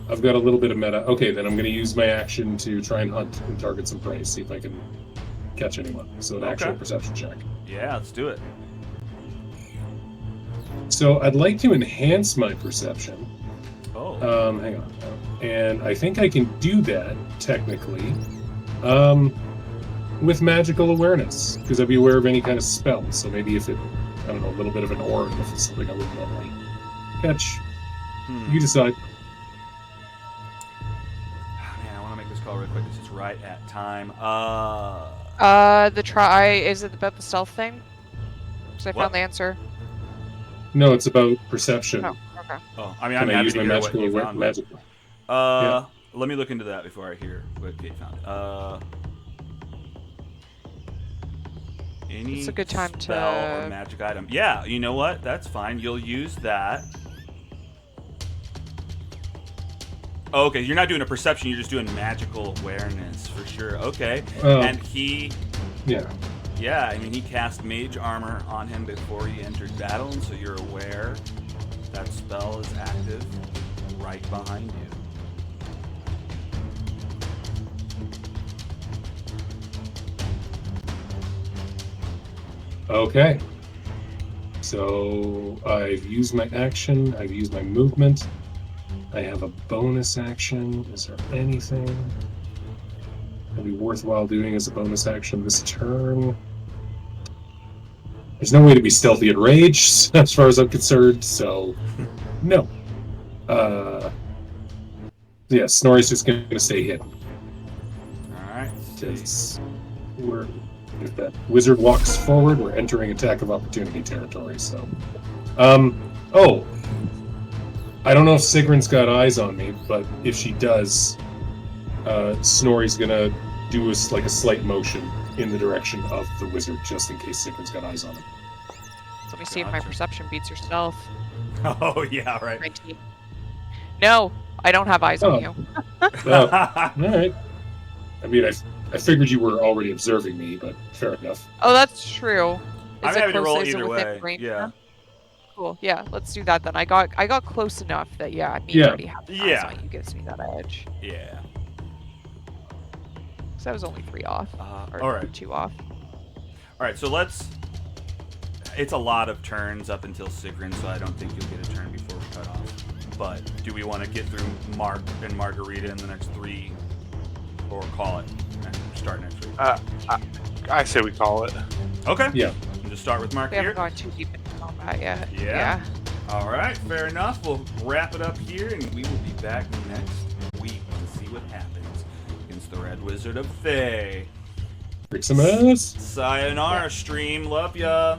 of I've got a little bit of meta. Okay, then I'm going to use my action to try and hunt and target some prey, see if I can catch anyone. So an actual perception check. Yeah, let's do it. So I'd like to enhance my perception. Oh. Hang on. And I think I can do that, technically, with magical awareness, because I'd be aware of any kind of spell. So maybe if it, I don't know, a little bit of an aura, if it's something I wouldn't normally catch. You decide. Man, I want to make this call real quick because it's right at time. Is it about the stealth thing? Because I What? found the answer. No, it's about perception. Oh, okay. Oh, I mean, Can I'm I happy use to my hear what magical you awareness? found. Magical. Yeah. Let me look into that before I hear what Kate found. Any It's a good time spell to- or magic item. Yeah, you know what? That's fine. You'll use that. Oh, okay, you're not doing a perception. You're just doing magical awareness for sure. Okay. And he... Yeah. Yeah, I mean, he cast mage armor on him before he entered battle, and so you're aware that spell is active right behind you. Okay. So I've used my action. I've used my movement. I have a bonus action. Is there anything that'd be worthwhile doing as a bonus action this turn? There's no way to be stealthy and rage, as far as I'm concerned, so no. Yeah, Snorri's just going to stay hidden. Alright. Because if that wizard walks forward, we're entering attack of opportunity territory, so. Oh! I don't know if Sigrun's got eyes on me, but if she does, Snorri's gonna do a slight motion in the direction of the wizard, just in case Sigrun's got eyes on him. So let me see if my Gotcha. perception beats your stealth. Oh, yeah, right. 19. No, I don't have eyes on you. Alright. I mean, I figured you were already observing me, but fair enough. Oh, that's true. I'm happy to roll is it either within way. range Yeah. now? Cool. Yeah, let's do that then. I got close enough that me already having eyes Yeah. on you gives me that edge. Yeah. Because I was only 3 off. Or Alright. 2 off. Alright, so let's... It's a lot of turns up until Sigrun, so I don't think you'll get a turn before we cut off. But do we want to get through Mark and Margarita in the next 3, or call it and start next week? I say we call it. Okay. Yeah. We'll just start with Mark We here. haven't gone too deep into combat yet. Yeah. All right, fair enough. We'll wrap it up here, and we will be back next week to see what happens against the Red Wizard of Thay. Rick some ass. Sayonara, stream. Love ya.